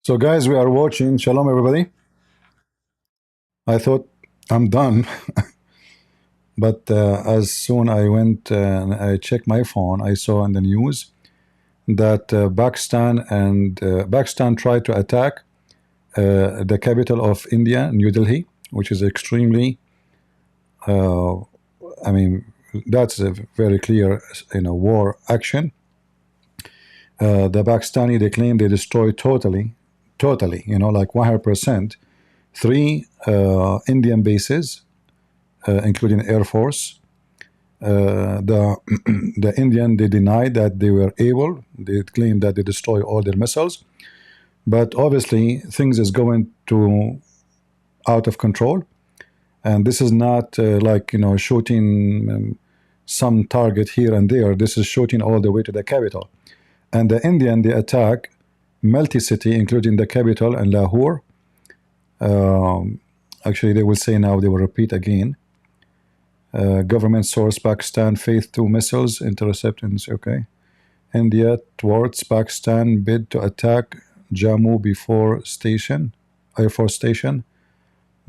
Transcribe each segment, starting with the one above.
So, guys, we are watching. Shalom, everybody. I thought I'm done, but as soon I went and I checked my phone, I saw in the news that Pakistan tried to attack the capital of India, New Delhi, which is extremely. I mean, that's a very clear, war action. The Pakistani, they claim they destroyed totally, like 100%, three Indian bases, including Air Force. The the Indian, they denied that they were able. They claimed that they destroy all their missiles, but obviously things is going to out of control, and this is not like shooting some target here and there. This is shooting all the way to the capital, and the Indian, they attack multi-city, including the capital and Lahore. Actually, they will say now, they will repeat again. Government source: Pakistan Faith 2 missiles intercepted. Okay. India thwarts Pakistan bid to attack Jammu before station, Air Force Station.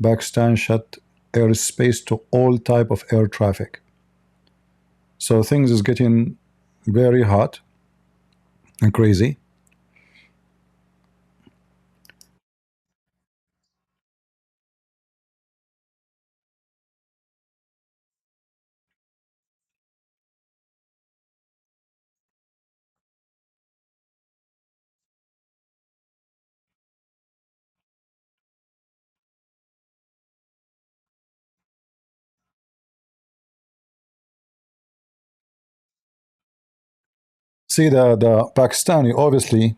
Pakistan shut airspace to all type of air traffic. So things is getting very hot and crazy. See, the Pakistani, obviously,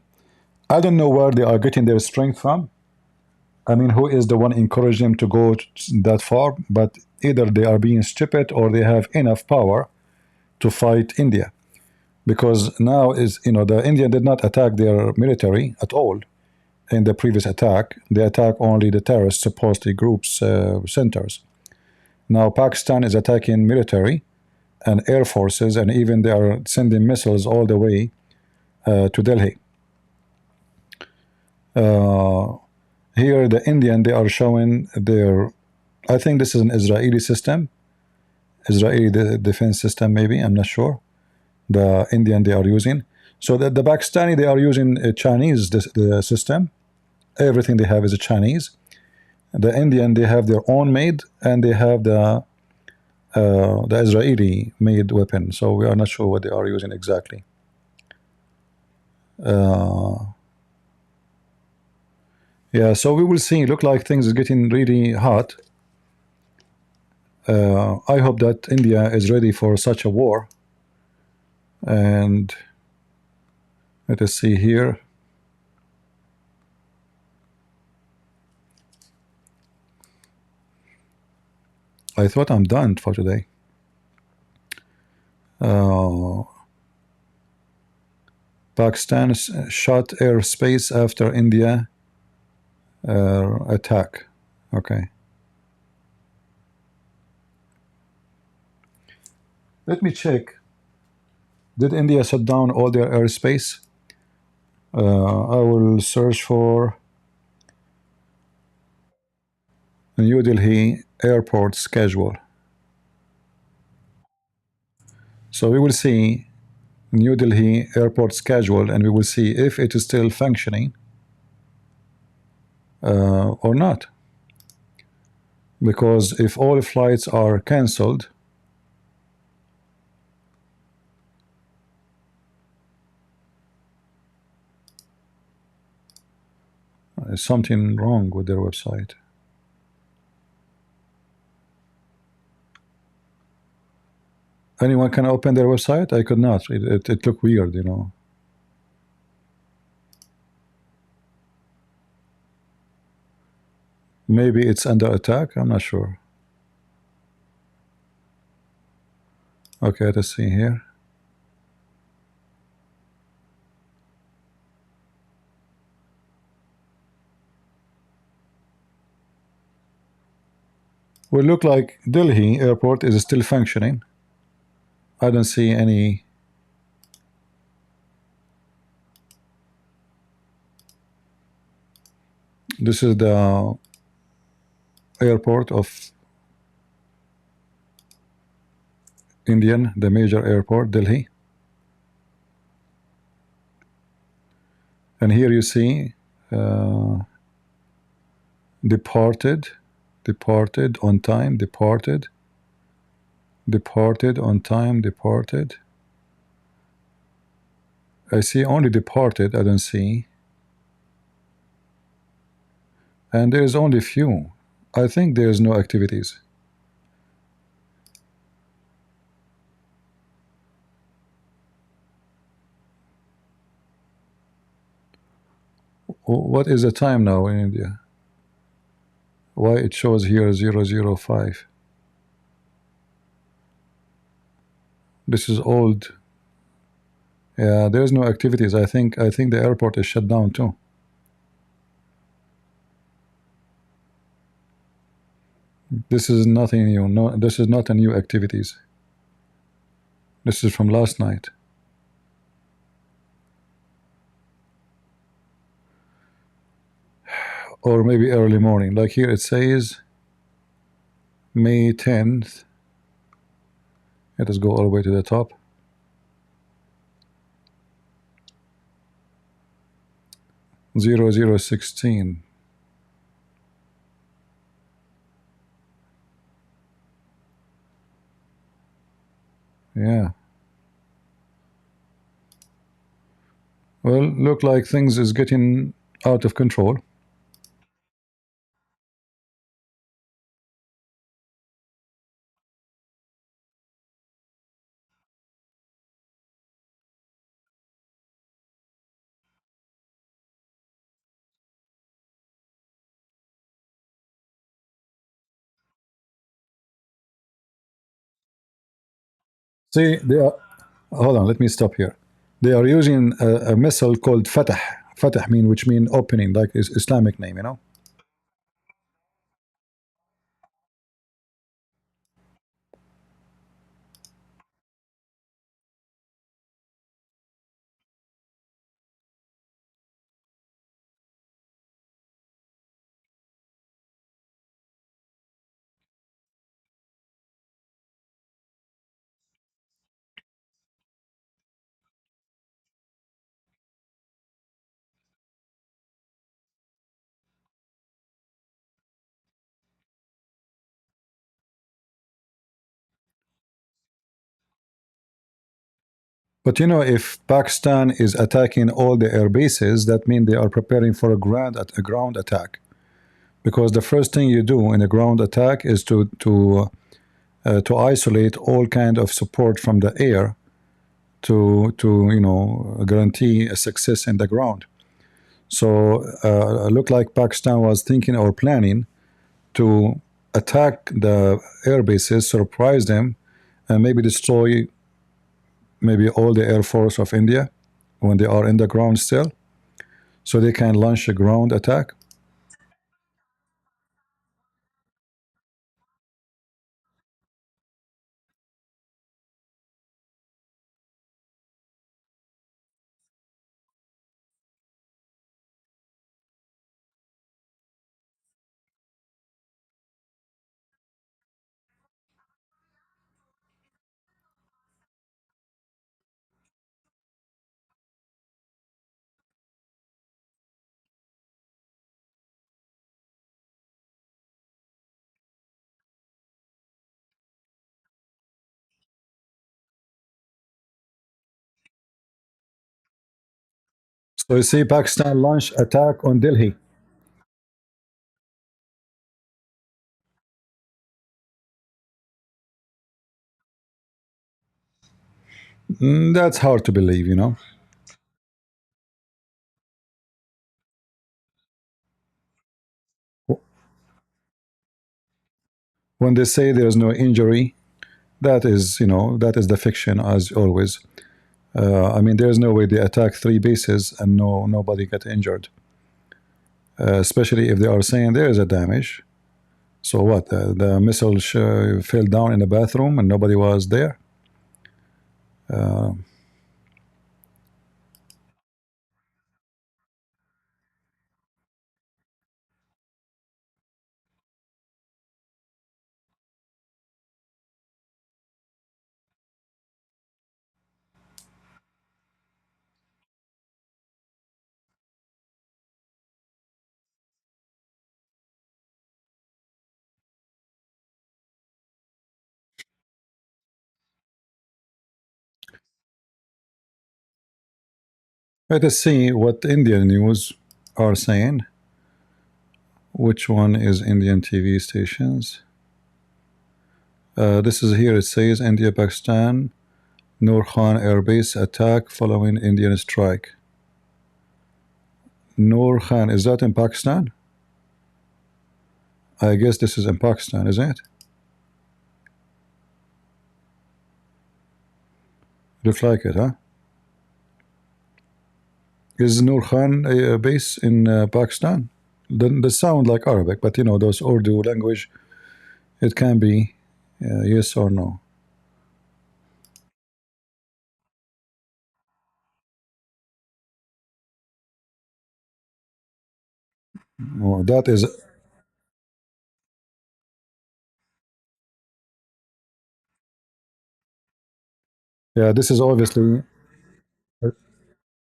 I don't know where they are getting their strength from. I mean, who is the one encouraging them to go that far? But either they are being stupid or they have enough power to fight India. Because now is, the Indian did not attack their military at all in the previous attack. They attack only the terrorist supposedly groups centers. Now Pakistan is attacking military and air forces, and even they are sending missiles all the way to Delhi. Here the Indian, they are showing their, I think this is an Israeli system, Israeli defense system, maybe, I'm not sure. The Indian, they are using. So the Pakistani, they are using a Chinese the system. Everything they have is a Chinese. The Indian, they have their own made, and they have the Israeli made weapon. So we are not sure what they are using exactly. Yeah, so we will see. Look like things is getting really hot. I hope that India is ready for such a war. And let us see here. I thought I'm done for today. Pakistan shot airspace after India attack. Okay. Let me check. Did India shut down all their airspace? I will search for New Delhi airport schedule. So we will see New Delhi airport schedule, and we will see if it is still functioning or not. Because if all flights are cancelled, there's something wrong with their website. Anyone can open their website? I could not. It looked weird, Maybe it's under attack. I'm not sure. Okay, let's see here. Well, look like Delhi airport is still functioning. I don't see any. This is the airport of Indian, the major airport, Delhi. And here you see uh, departed, departed on time, departed, departed on time, departed. I see only departed, I don't see. And there's only few. I think there's no activities. What is the time now in India? Why it shows here 005? This is old. Yeah, there's no activities. I think the airport is shut down too. This is nothing new. No, this is not a new activities. This is from last night. Or maybe early morning. Like here it says May 10th. Let us go all the way to the top. Zero zero 16. Yeah. Well, look like things is getting out of control. See, they are. Hold on, let me stop here. They are using a missile called Fatah. Fatah mean which mean opening, like is Islamic name, you know. But you know, if Pakistan is attacking all the air bases, that means they are preparing for a ground attack. Because the first thing you do in a ground attack is to isolate all kind of support from the air to guarantee a success in the ground. So look like Pakistan was thinking or planning to attack the air bases, surprise them, and maybe destroy maybe all the air force of India when they are in the ground still, so they can launch a ground attack. So you see, Pakistan launched attack on Delhi. That's hard to believe, you know. When they say there's no injury, that is, that is the fiction as always. I mean, there's no way they attack three bases and nobody get injured. Especially if they are saying there is a damage. So what? The missile fell down in the bathroom and nobody was there. Uh, Let us see what Indian news are saying. Which one is Indian TV stations? This is here. It says India Pakistan Noor Khan Air Base attack following Indian strike. Noor Khan, is that in Pakistan? I guess this is in Pakistan, isn't it? Looks like it, huh? Is Noor Khan a base in Pakistan? They sound like Arabic, but you know, those Urdu language, it can be yes or no. Oh, that is, yeah, this is obviously,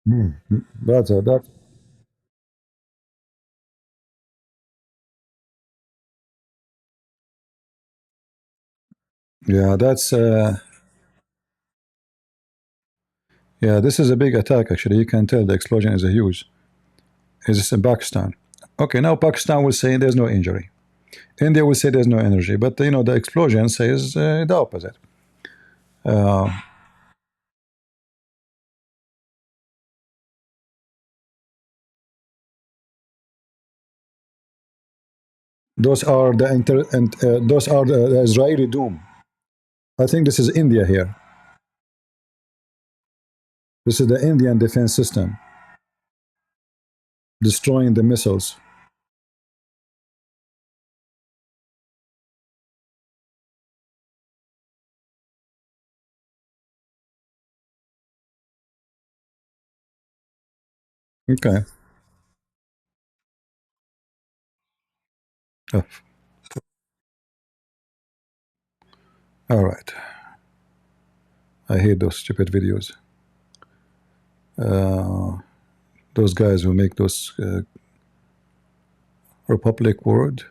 that, yeah, that's, yeah, this is a big attack actually. You can tell the explosion is a huge. Is this in Pakistan? Okay, now Pakistan will say there's no injury. India will say there's no energy, but you know the explosion says the opposite. Uh, those are the those are the Israeli doom. I think this is India here. This is the Indian defense system destroying the missiles. Okay. Oh, all right. I hate those stupid videos. Uh, those guys who make those Republic word.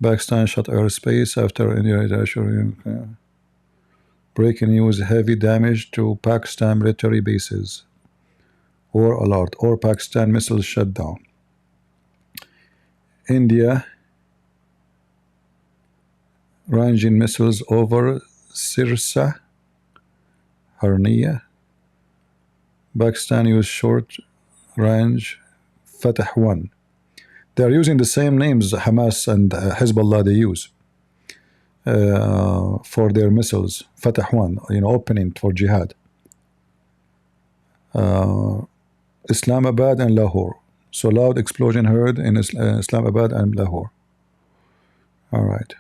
Pakistan shut airspace after India assuring. Breaking news: heavy damage to Pakistan military bases. War alert: all Pakistan missiles shut down. India ranging missiles over Sirsa, Harnia. Pakistan use short range Fatah 1. They are using the same names Hamas and Hezbollah they use for their missiles. Fatah 1, you know, opening for jihad. Islamabad and Lahore. So loud explosion heard in Islamabad and Lahore. All right.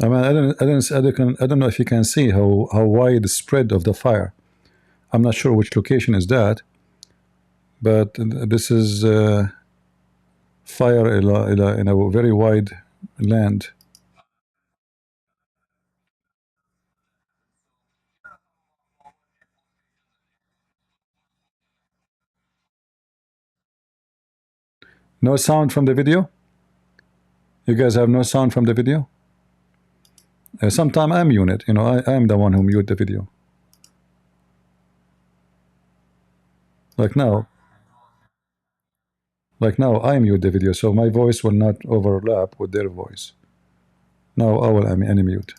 I mean, I don't know if you can see how wide the spread of the fire. I'm not sure which location is that, but this is fire in a very wide land. No sound from the video? You guys have no sound from the video? Sometime I mute it. You know, I am the one who mute the video. Like now, I mute the video, so my voice will not overlap with their voice. Now I will unmute.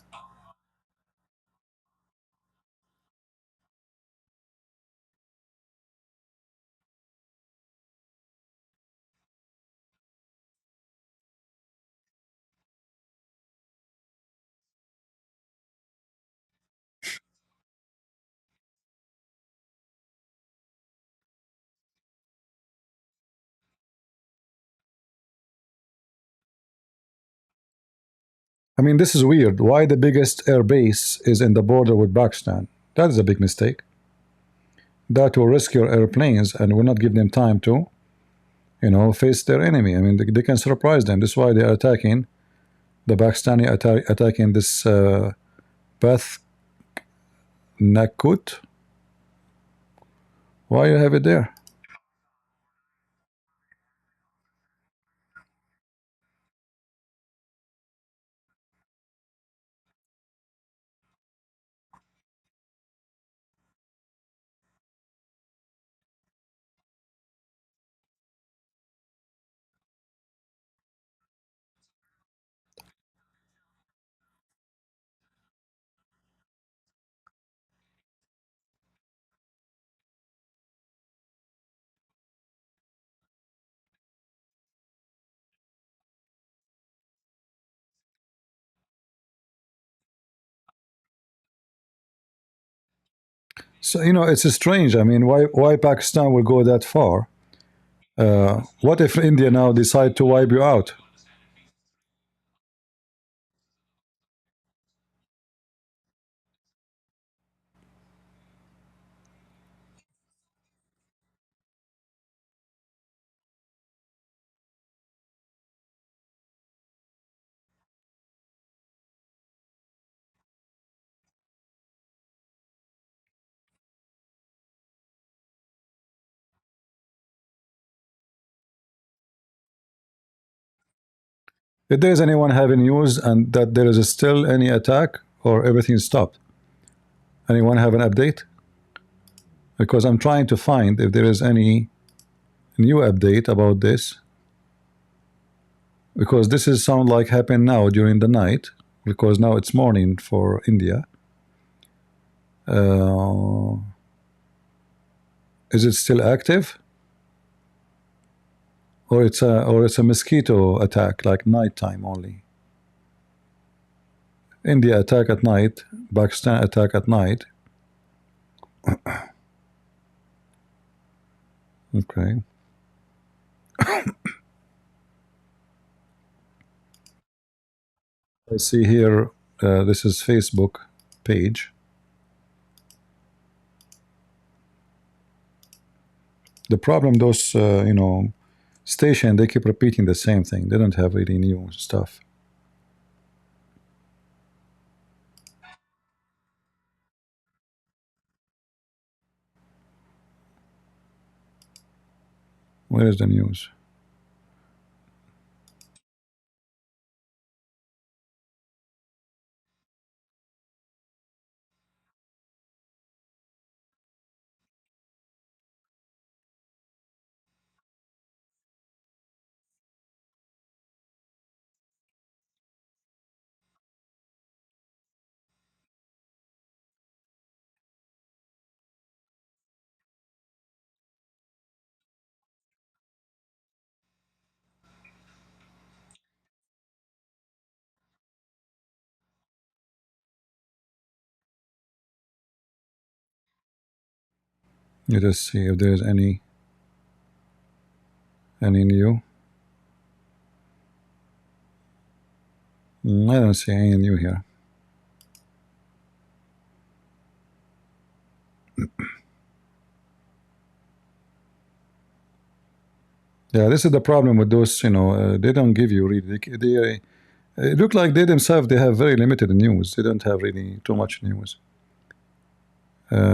I mean, this is weird. Why the biggest air base is in the border with Pakistan? That is a big mistake. That will risk your airplanes and will not give them time to, you know, face their enemy. I mean, they can surprise them. This is why they are attacking the Pakistani, attacking this Bath Nakut. Why you have it there? So you know, it's strange. I mean, why Pakistan will go that far? What if India now decide to wipe you out? If there is anyone having news and that there is still any attack or everything stopped, anyone have an update? Because I'm trying to find if there is any new update about this. Because this is sound like happen now during the night. Because now it's morning for India. Is it still active? Or it's a mosquito attack, like nighttime only. India attack at night, Pakistan attack at night. Okay. I see here, this is Facebook page. The problem, those you know, station, they keep repeating the same thing. They don't have really new stuff. Where is the news? Let us see if there is any new. I don't see any new here. Yeah, this is the problem with those. You know, they don't give you really. They it look like they themselves they have very limited news. They don't have really too much news.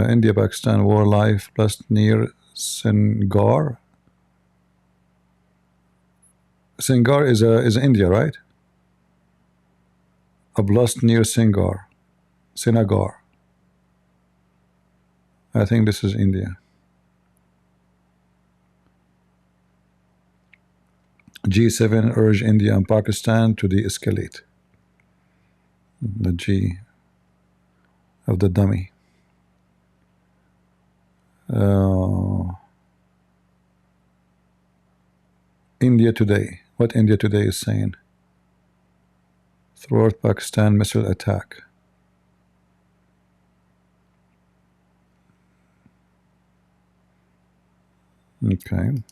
India Pakistan war life plus near Sengar. Singar is India, right? Oblast near Singar, Srinagar. I think this is India. G7 urge India and Pakistan to de-escalate. The G of the dummy. Uh, India Today. What India Today is saying? Thwart Pakistan missile attack. Okay.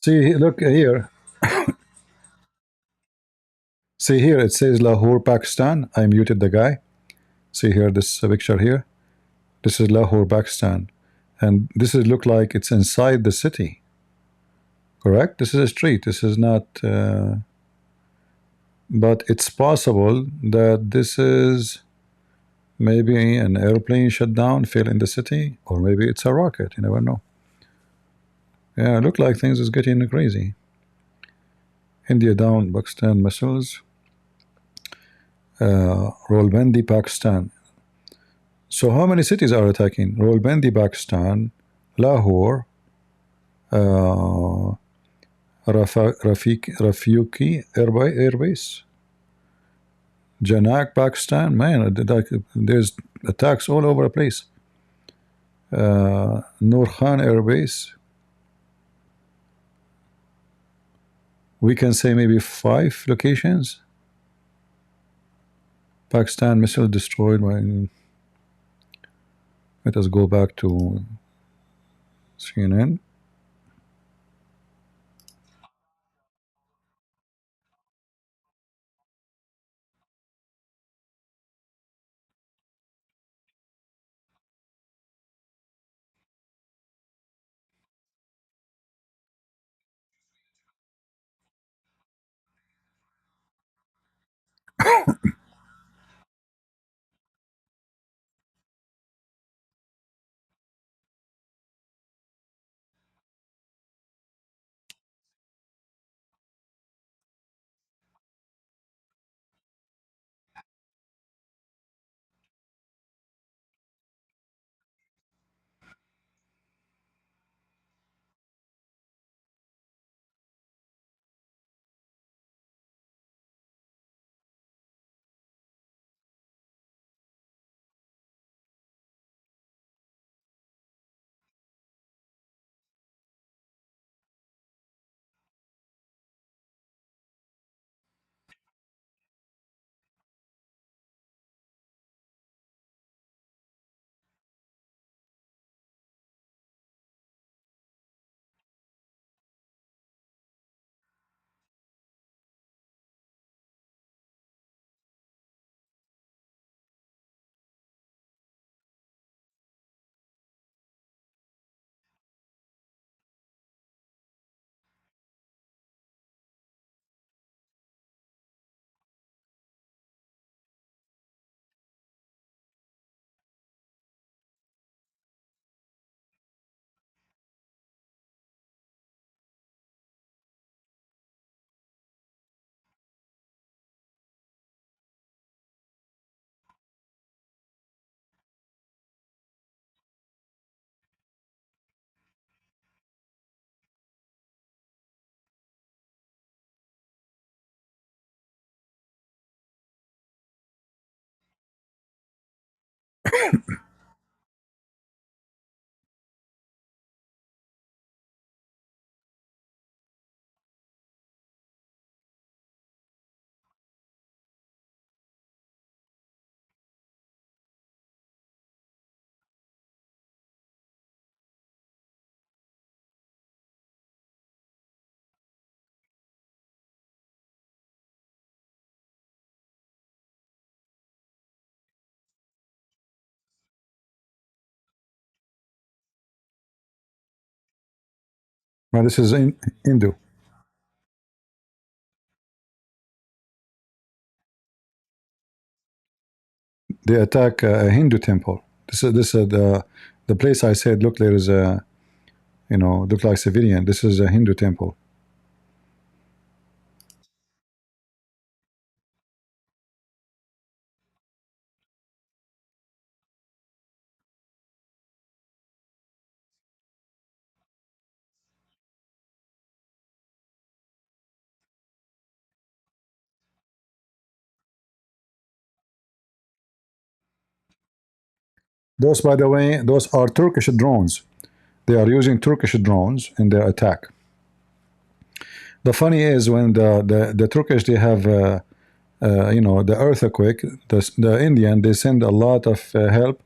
See, look here. See here, it says Lahore, Pakistan. I muted the guy. See here, this picture here. This is Lahore, Pakistan, and this is look like it's inside the city. Correct? This is a street. This is not. But it's possible that this is maybe an airplane shut down, fell in the city, or maybe it's a rocket. You never know. Yeah, look like things is getting crazy. India down Pakistan missiles. Rawalpindi, Pakistan. So how many cities are attacking? Rawalpindi, Pakistan, Lahore, uh, Rafiuki Airbase, Janak, Pakistan. Man, there's attacks all over the place. Noor Khan Airbase. We can say maybe 5 locations. Pakistan missile destroyed. Let us go back to CNN. Well, this is in Hindu. They attack a Hindu temple. This is the place I said. Look, there is a, look like civilian. This is a Hindu temple. Those, by the way, those are Turkish drones. They are using Turkish drones in their attack. The funny is when the Turkish, they have the earthquake, the Indian, they send a lot of help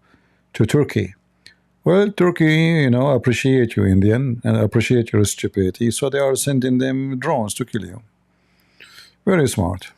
to Turkey. Well, Turkey, appreciate you, Indian, and appreciate your stupidity, so they are sending them drones to kill you. Very smart.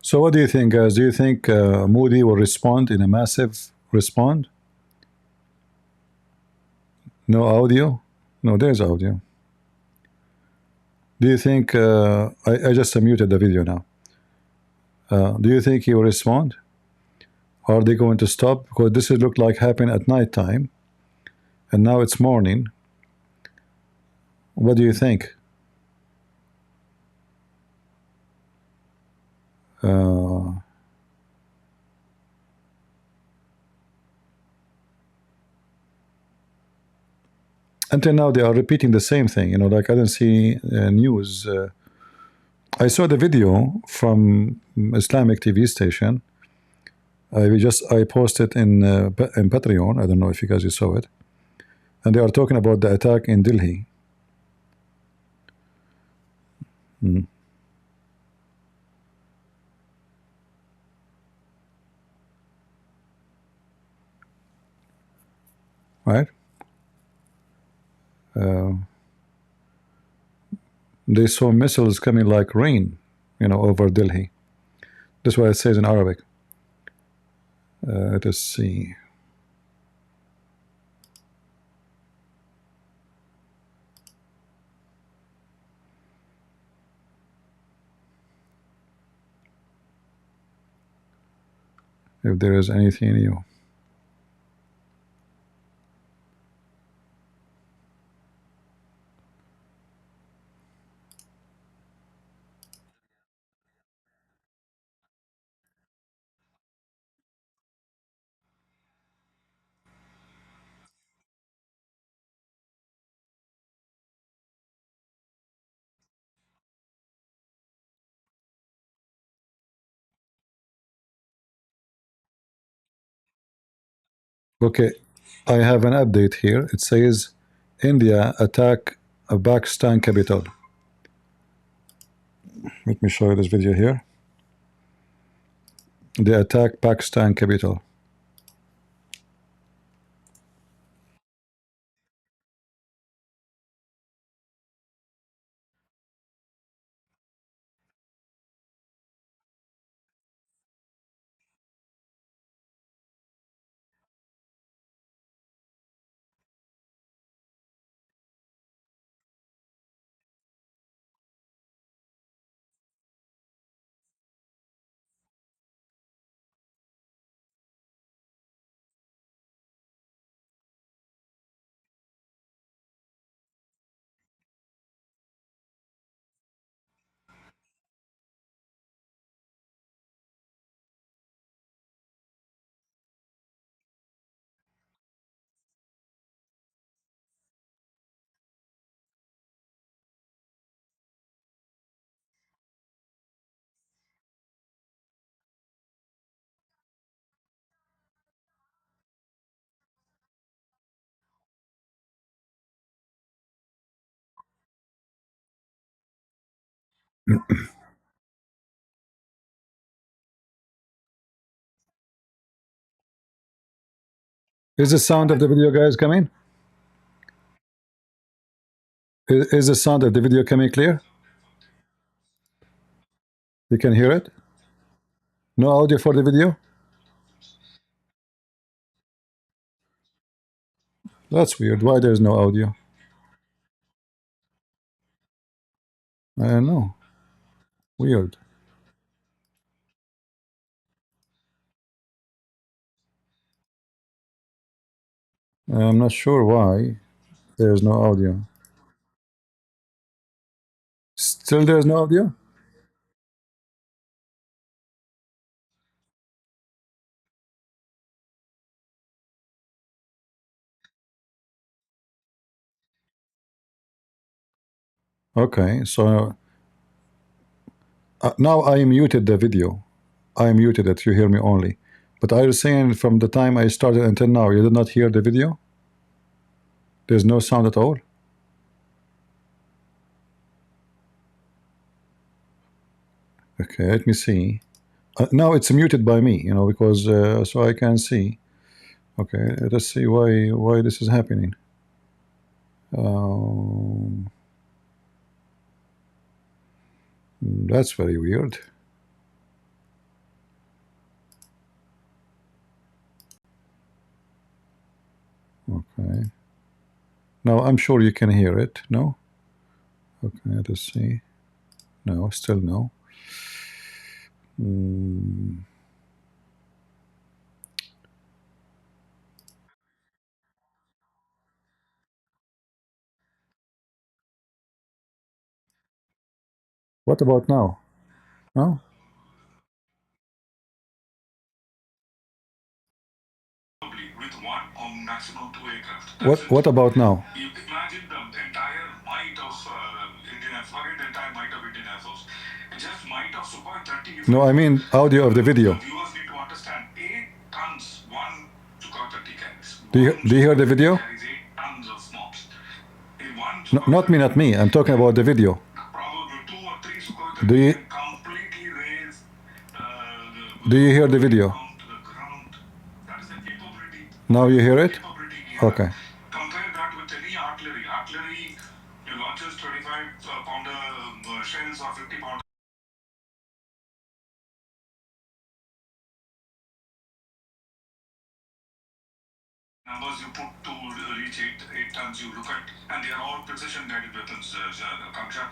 So, what do you think, guys? Do you think Moody will respond in a massive respond? No audio? No, there's audio. Do you think I just muted the video now? Do you think he will respond? Are they going to stop? Because this is look like happened at night time, and now it's morning. What do you think? Uh, until now, they are repeating the same thing. Like I didn't see news. I saw the video from Islamic TV station. I posted in Patreon. I don't know if you guys saw it, and they are talking about the attack in Delhi. Mm, right? Uh, they saw missiles coming like rain, over Delhi. That's what it says in Arabic. Let us see. If there is anything new. Okay, I have an update here. It says India attack a Pakistan capital. Let me show you this video here. They attack Pakistan capital. Is the sound of the video, guys, coming? Is the sound of the video coming clear? You can hear it? No audio for the video? That's weird. Why there's no audio? I don't know. Weird. I'm not sure why there's no audio. Still there's no audio? Okay, so now I muted the video. I muted it. You hear me only. But I was saying from the time I started until now, you did not hear the video? There's no sound at all? Okay, let me see. Now it's muted by me, you know, because so I can see. Okay, let's see why this is happening. That's very weird. Okay. Now I'm sure you can hear it. No? Okay, let's see. No, still no. What about now? No? With one or maximum two aircraft. What about now? You imagine the entire might of Indian Air Force, forget the entire might of Indian Air Force. Just might of Sukhoi 30. No, I mean audio of the video. The viewers need to understand 8 tons one Sukhoi 30 carries. Do you hear the video? Carries 8 tons of mobs. In one No, not me. I'm talking about the video. Probably 2 or 3 Sukhoi 30 Do you can completely raise do you hear the video? to the ground. That is the capability. Now you hear it? Capability here. Okay. Compare that with any artillery. Artillery launches 25-pounder shells or 50-pounder numbers you put to reach 8 tons. You look at, and they are all precision-guided weapons, Kamsha,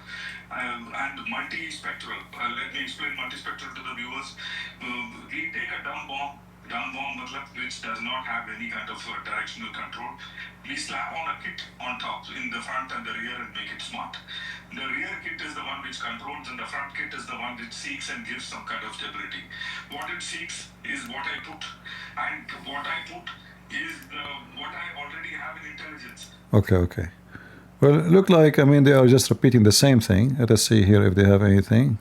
and multi-spectral. Let me explain multi-spectral to the viewers. We take a dumb bomb, which does not have any kind of directional control. We slap on a kit on top, in the front and the rear, and make it smart. The rear kit is the one which controls, and the front kit is the one which seeks and gives some kind of stability. What it seeks is what I put, and what I put is what I already have in intelligence. Okay. Well, it look like, I mean, they are just repeating the same thing. Let us see here if they have anything.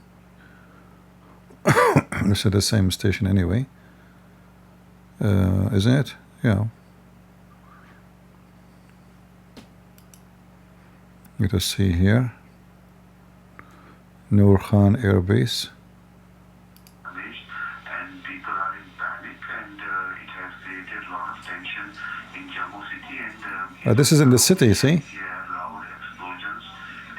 This is the same station anyway. Isn't it? Yeah. Let us see here. Noor Khan Air Base. And people are in panic, and it has created a lot of tension in Jammu city. And This is in the city, see? loud explosions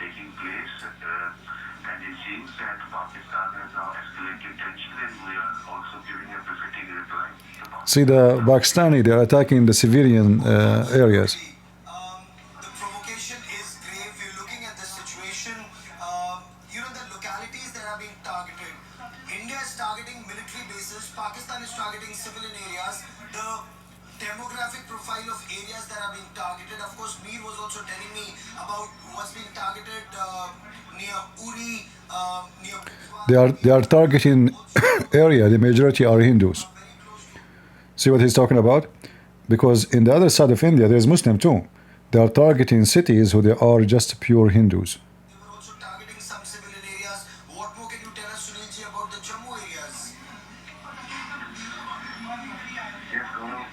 taking place, and it seems that Pakistan has now escalated tension, and we are also giving a befitting reply. See the Pakistani, they're attacking the civilian areas. The provocation is grave. We're looking at the situation. The localities that are being targeted. India is targeting military bases. Pakistan is targeting civilian areas. The demographic profile of areas that are being targeted. Of course, Mir was also telling me about what's being targeted near Uri, near. They are targeting area. The majority are Hindus. See what he's talking about? Because in the other side of India, there's Muslim too. They are targeting cities who they are just pure Hindus. They were also targeting some civilian areas. What more can you tell us, Sunilji, about the Jammu areas? Yes, one of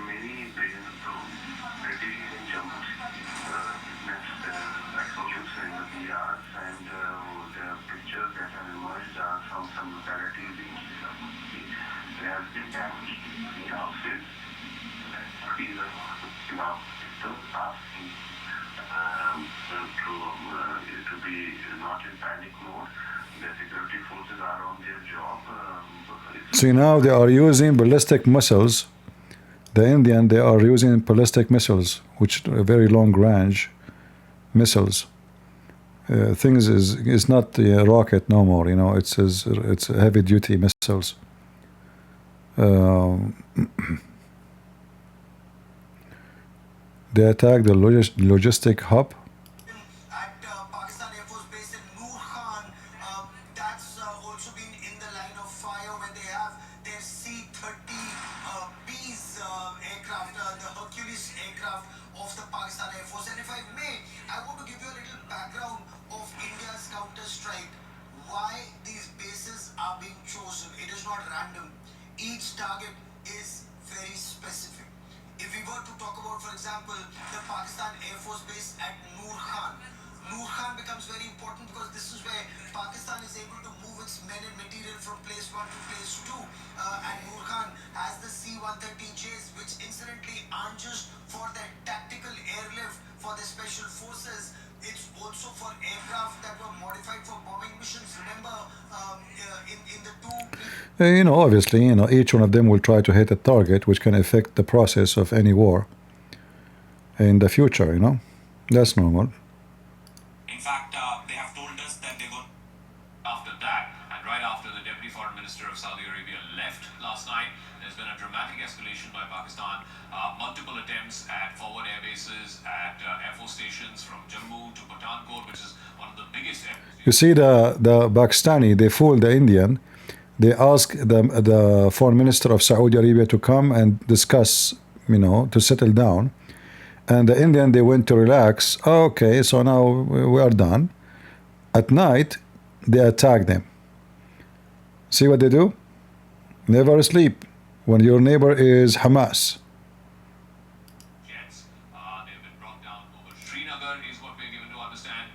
many reasons to British in Jammu witnessed explosions in the yards, and the pictures localities in there has been damage to the houses. These are now still asking to be not in panic mode. The security forces are on their job. See, now they are using ballistic missiles. The Indian, they are using ballistic missiles, which are very long range missiles. Things is not a rocket no more. You know, it's heavy duty missiles. They attacked the logistic hub. At Pakistan Air Force Base in Noor Khan, that's also been in the line of fire when they have their C-30Bs aircraft, the Hercules aircraft of the Pakistan Air Force. And if I may, I want to give you a little background of India's counter-strike. Why these bases are being chosen. It is not random. Each target is very specific. If we were to talk about, for example, the Pakistan Air Force Base at Noor Khan, Noor Khan becomes very important because this is where Pakistan is able to move its men and material from place 1 to place 2. And Noor Khan has the C-130Js, which incidentally aren't just for their tactical airlift for the special forces. It's also for aircraft that were modified for bombing missions. Remember, in the two... You know, obviously, you know, each one of them will try to hit a target, which can affect the process of any war in the future, you know. That's normal. In fact, they have told us that they will... After that, and right after the Deputy Foreign Minister of Saudi Arabia left last night, there's been a dramatic escalation by Pakistan. Multiple attempts at forward air bases, at Air Force stations from Jammu to Pathankot, which is one of the biggest air bases. You see, the Pakistani, they fooled the Indian. They asked the foreign minister of Saudi Arabia to come and discuss, you know, to settle down. And the Indian, they went to relax. Okay, so now we are done. At night, they attack them. See what they do? Never sleep when your neighbor is Hamas. Jets, they've been brought down over Srinagar, is what we're given to understand.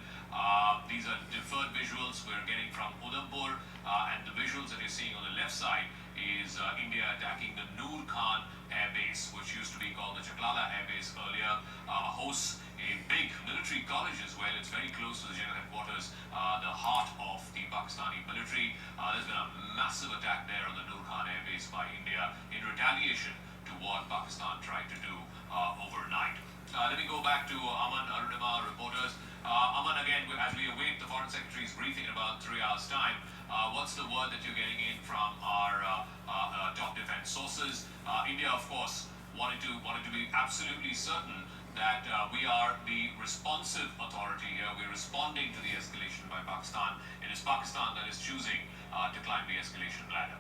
These are deferred visuals we're getting from Udhampur, and the visuals that you're seeing on the left side is India attacking the Noor Khan Air Base, which used to be called the Chaklala Air Base earlier, hosts a big military college as well. It's very close to the general headquarters, the heart of the Pakistani military. There's been a massive attack there on the Noor Khan Air Base by India in retaliation to what Pakistan tried to do overnight. Let me go back to Aman Arunima, reporters. Aman, again, as we await the Foreign Secretary's briefing in about 3 hours' time, what's the word that you're getting in from our top defense sources? India, of course, wanted to be absolutely certain that we are the responsive authority here. We're responding to the escalation by Pakistan. It is Pakistan that is choosing to climb the escalation ladder.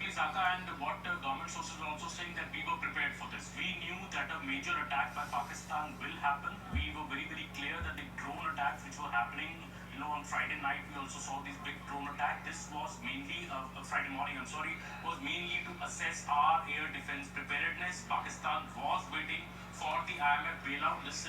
And what government sources are also saying that we were prepared for this. We knew that a major attack by Pakistan will happen. We were very, very clear that the drone attacks which were happening, you know, on Friday night, we also saw this big drone attack. This was mainly, Friday morning, was mainly to assess our air defense preparedness. Pakistan was waiting for the IMF bailout. This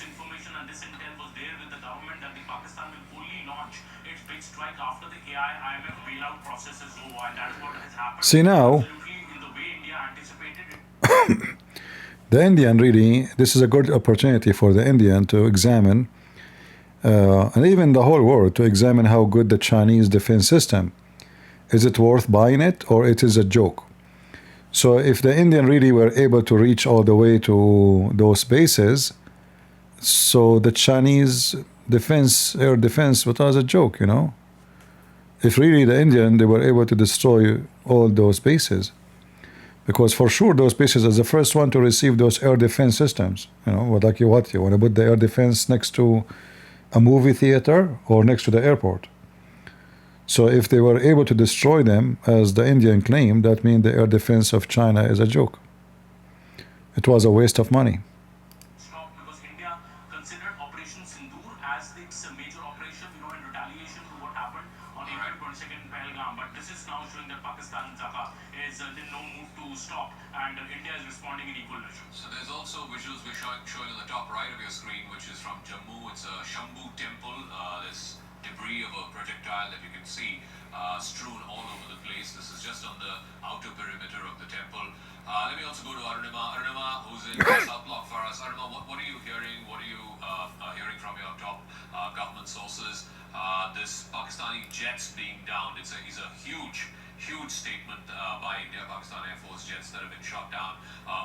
information and this intel was there with the government that the Pakistan will only launch its big strike after the IMF bailout process is over, and that is what has happened. See now, Absolutely in the way India anticipated it. the Indian really, this is a good opportunity for the Indian to examine, and even the whole world to examine how good the Chinese defense system is. It worth buying it, or it is a joke? So if the Indian really were able to reach all the way to those bases, so the Chinese defense, air defense, was a joke, you know. If really the Indian, they were able to destroy all those bases, because for sure those bases are the first one to receive those air defense systems. You know, what you want to put the air defense next to a movie theater or next to the airport. So if they were able to destroy them, as the Indian claimed, that means the air defense of China is a joke. It was a waste of money. Stop, because India considered Operation Sindoor as its major operation, you know, in retaliation to what happened on April 22nd in Pagan. But this is now showing that Pakistan and Dhaka is in no move to stop, and India is responding in equal measure. So there's also visuals we're showing on the top right of your screen, which is from Jammu. It's a Shambhu temple. This debris of a projectile that you can see strewn all over the place. This is just on the outer perimeter of the temple. Let me also go to Arunima. Arunima, who's in South Block for us. Arunima, what are you hearing? What are you hearing from your top government sources? This Pakistani jets being downed. It's a huge statement by India-Pakistan Air Force jets that have been shot down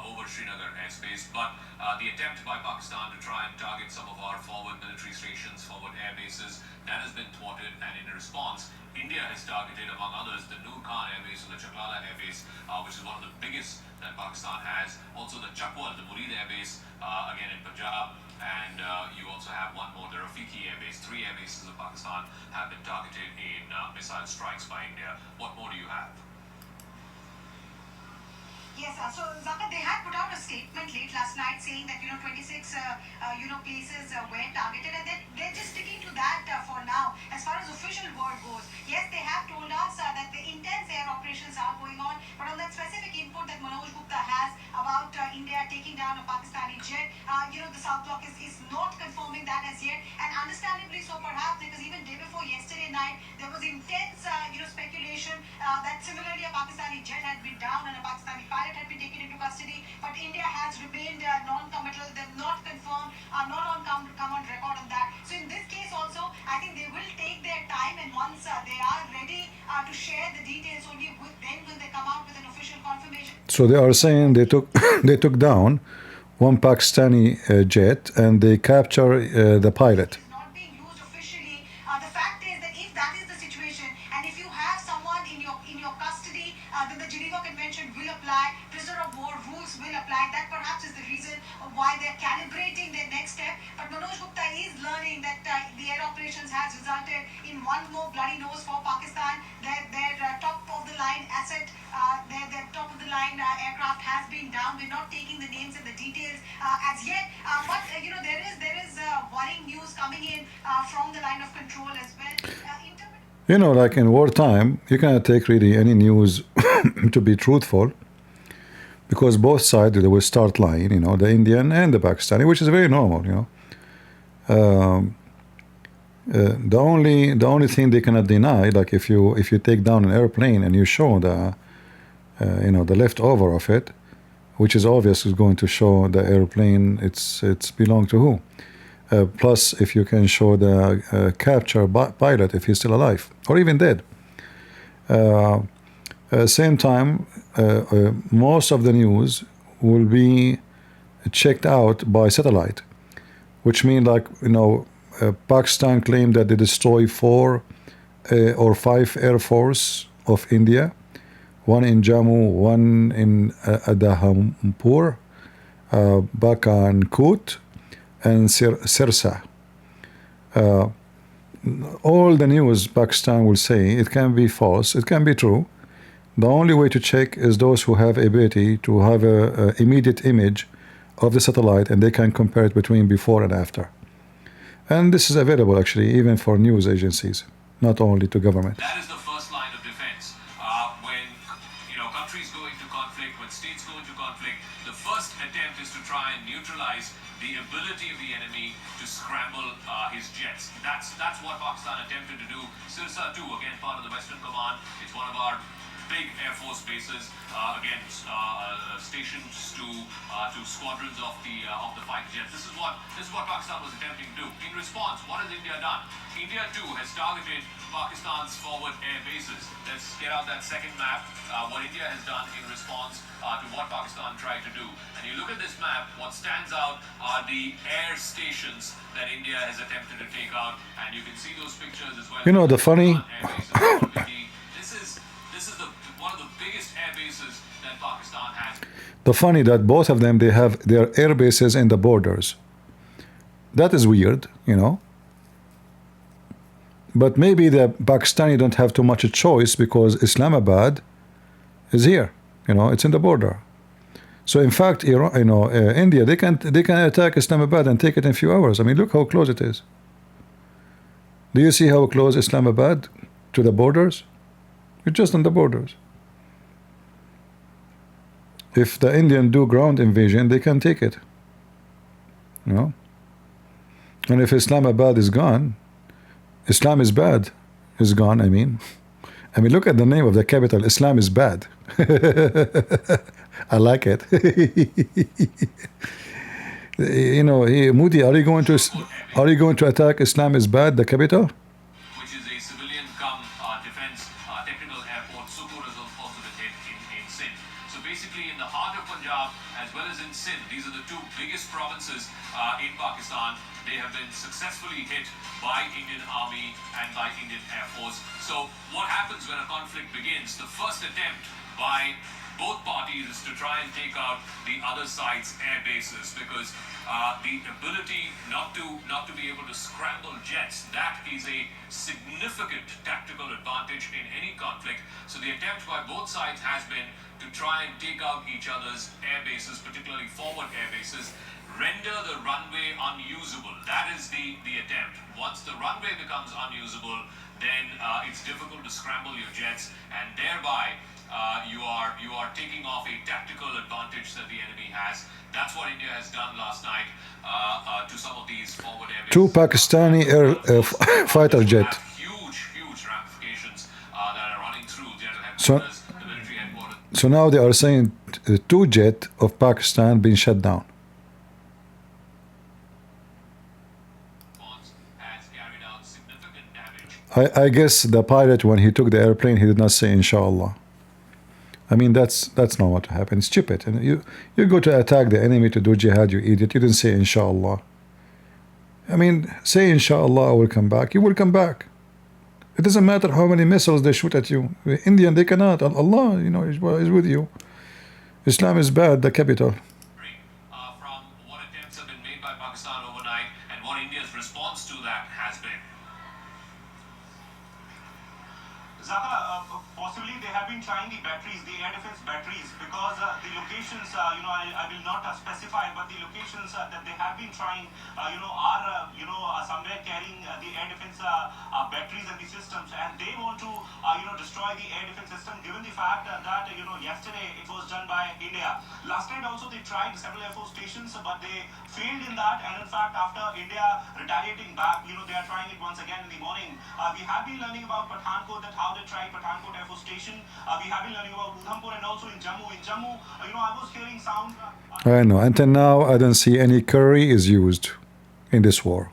over Srinagar airspace. But the attempt by Pakistan to try and target some of our forward military stations, forward air bases, that has been thwarted. And in response, India has targeted, among others, the Noor Khan Air Base and the Chaklala Air Base, which is one of the biggest that Pakistan has. Also the Chakwal, the Murid Air Base, again in Punjab. And you also have one more, the Rafiki Air Base. 3 air bases of Pakistan have been targeted in missile strikes by India. What more do you have? Yes, so Zakat, they had put out a statement late last night saying that 26 places were targeted, and they're just sticking to that for now. As far as official word goes, yes, they have told us that the intense air operations are going on, but on that specific input that Manoj Gupta has about India taking down a Pakistani jet, the South Block is not confirming that as yet, and understandably so perhaps, because even day before yesterday night there was intense speculation that similarly a Pakistani jet had been down and a Pakistani pilot had been taken into custody, but India has remained non-committal. They've not confirmed, not come on record on that. So in this case also, I think they will take their time, and once they are ready to share the details, only then will they come out with an official confirmation. So they are saying they took they took down one Pakistani jet and they capture the pilot. It's not being used officially. The fact is that if that is the situation, and if you have someone in your custody, then the Geneva Convention will apply. Prisoner of war rules will apply. That perhaps is the reason why they're calibrating their next step. But Manoj Gupta is learning that the air operations has resulted in one more bloody nose for Pakistan. Their top of the line asset, their top of the line aircraft has been down. We're not taking the names and the details as yet, but there is worrying news coming in from the line of control as well. Like in wartime, you cannot take really any news to be truthful, because both sides they will start lying. The Indian and the Pakistani, which is very normal. The only thing they cannot deny, like if you take down an airplane and you show the leftover of it, which is obvious, is going to show the airplane it's belong to who. Plus, if you can show the capture pilot if he's still alive or even dead. Same time, most of the news will be checked out by satellite, which means Pakistan claimed that they destroy 4 or 5 air force of India, one in Jammu, one in Adahampur, Bakankut, and Sirsa. All the news Pakistan will say, it can be false, it can be true. The only way to check is those who have ability to have a immediate image of the satellite, and they can compare it between before and after. And this is available actually even for news agencies, not only to government. That is the first line of defense. When countries go into conflict, when states go into conflict, the first attempt is to try and neutralize the ability of the enemy to scramble his jets. That's what Pakistan attempted to do. Sirsa 2, again part of the Western Command. It's one of our big Air Force bases, stations to squadrons of the fighter jets. This is what Pakistan was attempting to do. In response, what has India done? India too has targeted Pakistan's forward air bases. Let's get out that second map. What India has done in response to what Pakistan tried to do. And you look at this map, what stands out are the air stations that India has attempted to take out, and you can see those pictures as well. The funny this is one of the biggest air bases that Pakistan has. The funny that both of them, they have their air bases in the borders. That is weird, But maybe the Pakistani don't have too much a choice because Islamabad is here, it's in the border. So in fact, India, they can attack Islamabad and take it in a few hours. I mean, look how close it is. Do you see how close Islamabad to the borders? It's just on the borders. If the Indian do ground invasion, they can take it. And if Islamabad is gone, Islam is bad. Is gone. I mean, look at the name of the capital. Islam is bad. I like it. You know, Moody, are you going to attack Islam is bad, the capital? Which is a civilian defense technical airport. Sukkur has also been hit in Sindh. So basically in the heart of Punjab as well as in Sindh, these are the two biggest provinces in Pakistan. They have been successfully hit by Indian Army and by Indian Air Force. So what happens when a conflict begins? The first attempt by both parties is to try and take out the other side's air bases, because the ability not to be able to scramble jets, that is a significant tactical advantage in any conflict. So the attempt by both sides has been to try and take out each other's air bases, particularly forward air bases, render the runway unusable. That is the attempt. Once the runway becomes unusable, then it's difficult to scramble your jets, and thereby you are taking off a tactical advantage that the enemy has. That's what India has done last night to some of these forward air bases. Two Pakistani fighter jet. Huge ramifications that are running through general headquarters, the military headquarters. So now they are saying two jet of Pakistan being shut down. Has carried out significant damage. I guess the pilot, when he took the airplane, he did not say inshallah. I mean, that's not what happened. It's stupid. And you go to attack the enemy to do jihad, you idiot. You didn't say inshallah. I mean, say inshallah, I will come back. You will come back. It doesn't matter how many missiles they shoot at you. The Indian, they cannot. Allah, you know, is with you. Islam is bad, the capital. From what attempts have been made by Pakistan overnight and what India's response to that has been. Zaka, possibly they have been trying the batteries, the air defense batteries, because the locations, I will not specify, but the locations that they have been trying, are somewhere carrying the air defense batteries and the systems, and they want to, destroy the air defense system, given the fact that, yesterday it was done by India. Last night also they tried several Air Force stations, but they failed in that, and in fact after India retaliating back, they are trying it once again in the morning. We have been learning about Pathankot, that how they tried Pathankot Air Force Station. We have been learning about Udhampur and also in Jammu. In Jammu, I was hearing sound. I know. Until now, I don't see any curry is used in this war.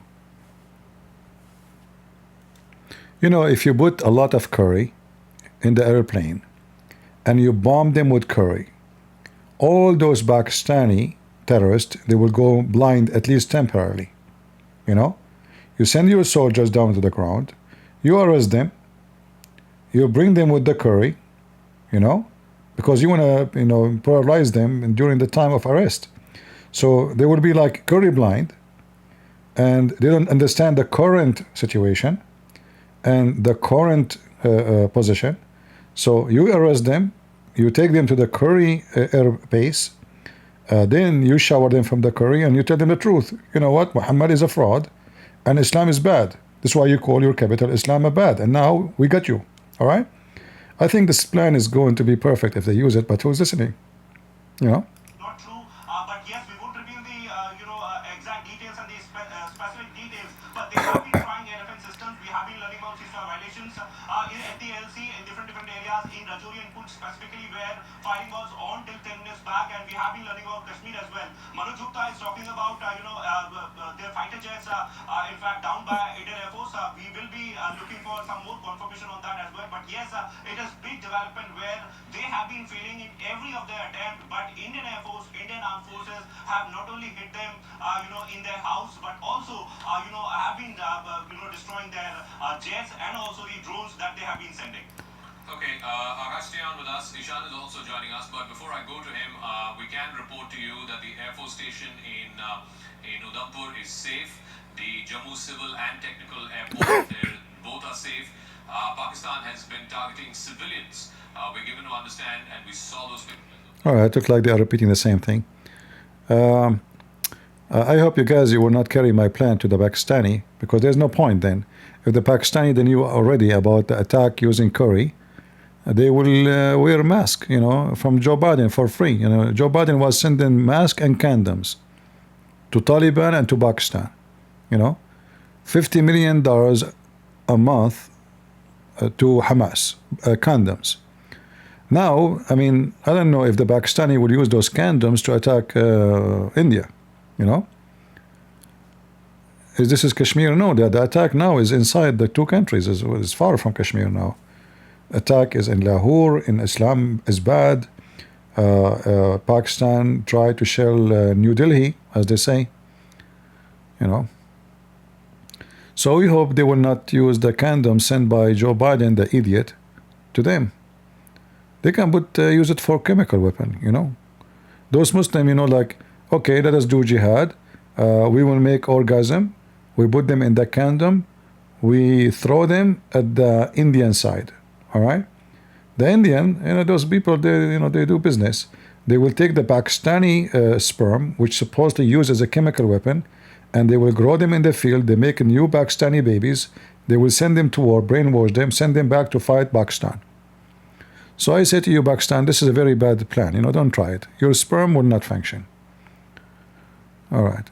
You know, if you put a lot of curry in the airplane and you bomb them with curry, all those Pakistani terrorists, they will go blind at least temporarily. You know, you send your soldiers down to the ground, you arrest them, you bring them with the curry, because you want to, paralyze them during the time of arrest. So they will be like curry blind, and they don't understand the current situation and the current position. So you arrest them, you take them to the curry air base, then you shower them from the curry and you tell them the truth. You know what? Muhammad is a fraud and Islam is bad. That's why you call your capital Islamabad. And now we got you. All right? I think this plan is going to be perfect if they use it, but who's listening? Not true, but yes, we won't reveal the exact details and the specific details. But they have been trying air defense systems. We have been learning about ceasefire violations at the LC in different areas in Rajouri and Poonch specifically, where fighting was on till 10 minutes back, and we have been learning about Kashmir as well. Manoj Gupta is talking about their fighter jets, in fact, down by Indian Air Force. We will be looking for some more confirmation on that as well. But yes, it is big development where they have been failing in every of their attempt. But Indian Air Force, Indian Armed Forces have not only hit them, in their house, but also, have been, destroying their jets and also the drones that they have been sending. Okay, Akash, stay on with us. Ishan is also joining us, but before I go to him, we can report to you that the Air Force Station in Udhampur is safe. The Jammu Civil and Technical Airport, both are safe. Pakistan has been targeting civilians. We're given to understand, and we saw those pictures. All right, it looks like they are repeating the same thing. I hope you guys, you will not carry my plan to the Pakistani, because there's no point then. If the Pakistani, they knew already about the attack using curry, they will wear a mask, from Joe Biden for free. Joe Biden was sending masks and condoms to Taliban and to Pakistan. $50 million a month to Hamas, condoms. Now, I mean, I don't know if the Pakistani will use those condoms to attack India, you know. This is Kashmir? No, the attack now is inside the two countries, is far from Kashmir now. Attack is in Lahore, in Islam is bad. Pakistan tried to shell New Delhi, as they say, you know. So we hope they will not use the condom sent by Joe Biden, the idiot, to them. They can use it for chemical weapon, you know. Those Muslims, you know, like, okay, let us do jihad. We will make orgasm. We put them in the condom. We throw them at the Indian side. All right. The Indian, you know, those people, they, you know, they do business. They will take the Pakistani sperm, which supposedly used as a chemical weapon, and they will grow them in the field. They make new Pakistani babies. They will send them to war, brainwash them, send them back to fight Pakistan. So I say to you, Pakistan, this is a very bad plan. You know, don't try it. Your sperm will not function. All right.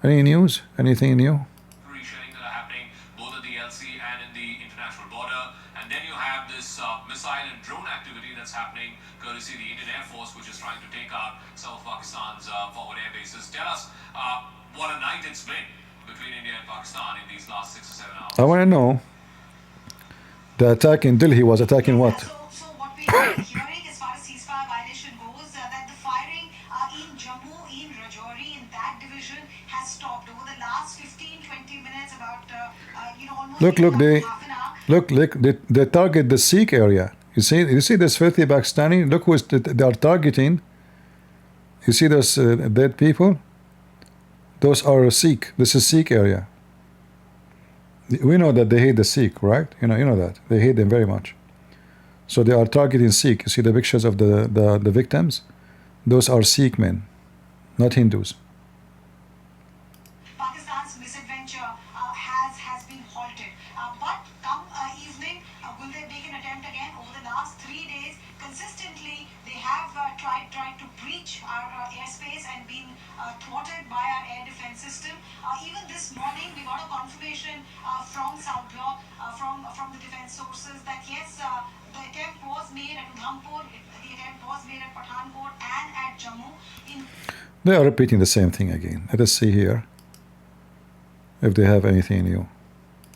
Any news? Anything new? Sharing that are happening both at the LC and in the international border. And then you have this missile and drone activity that's happening courtesy of the Indian Air Force, which is trying to take out some of Pakistan's forward air bases. Tell us what a night it's been between India and Pakistan in these last 6 or 7 hours. I want to know, the attack in Delhi was attacking what? So what we are hearing as far as ceasefire violation goes, that the firing in Jammu, in Rajouri, in that division has stopped over the last 15-20 minutes, about you know, almost Look, half an hour. they target the Sikh area. You see this filthy Pakistani? Look who they are targeting. You see those dead people? Those are Sikh. This is Sikh area. We know that they hate the Sikh, right? You know that. They hate them very much. So they are targeting Sikh. You see the pictures of the victims? Those are Sikh men, not Hindus. Pakistan's misadventure has been halted. But come evening, will they make an attempt again? Over the last 3 days, consistently, they have tried to breach our airspace and been thwarted by our air defense system. Even this morning, we got a confirmation from South Block, from the defense sources, that yes, the attempt was made at Udhampur, the attempt was made at Pathankot and at Jammu. They are repeating the same thing again. Let us see here if they have anything new.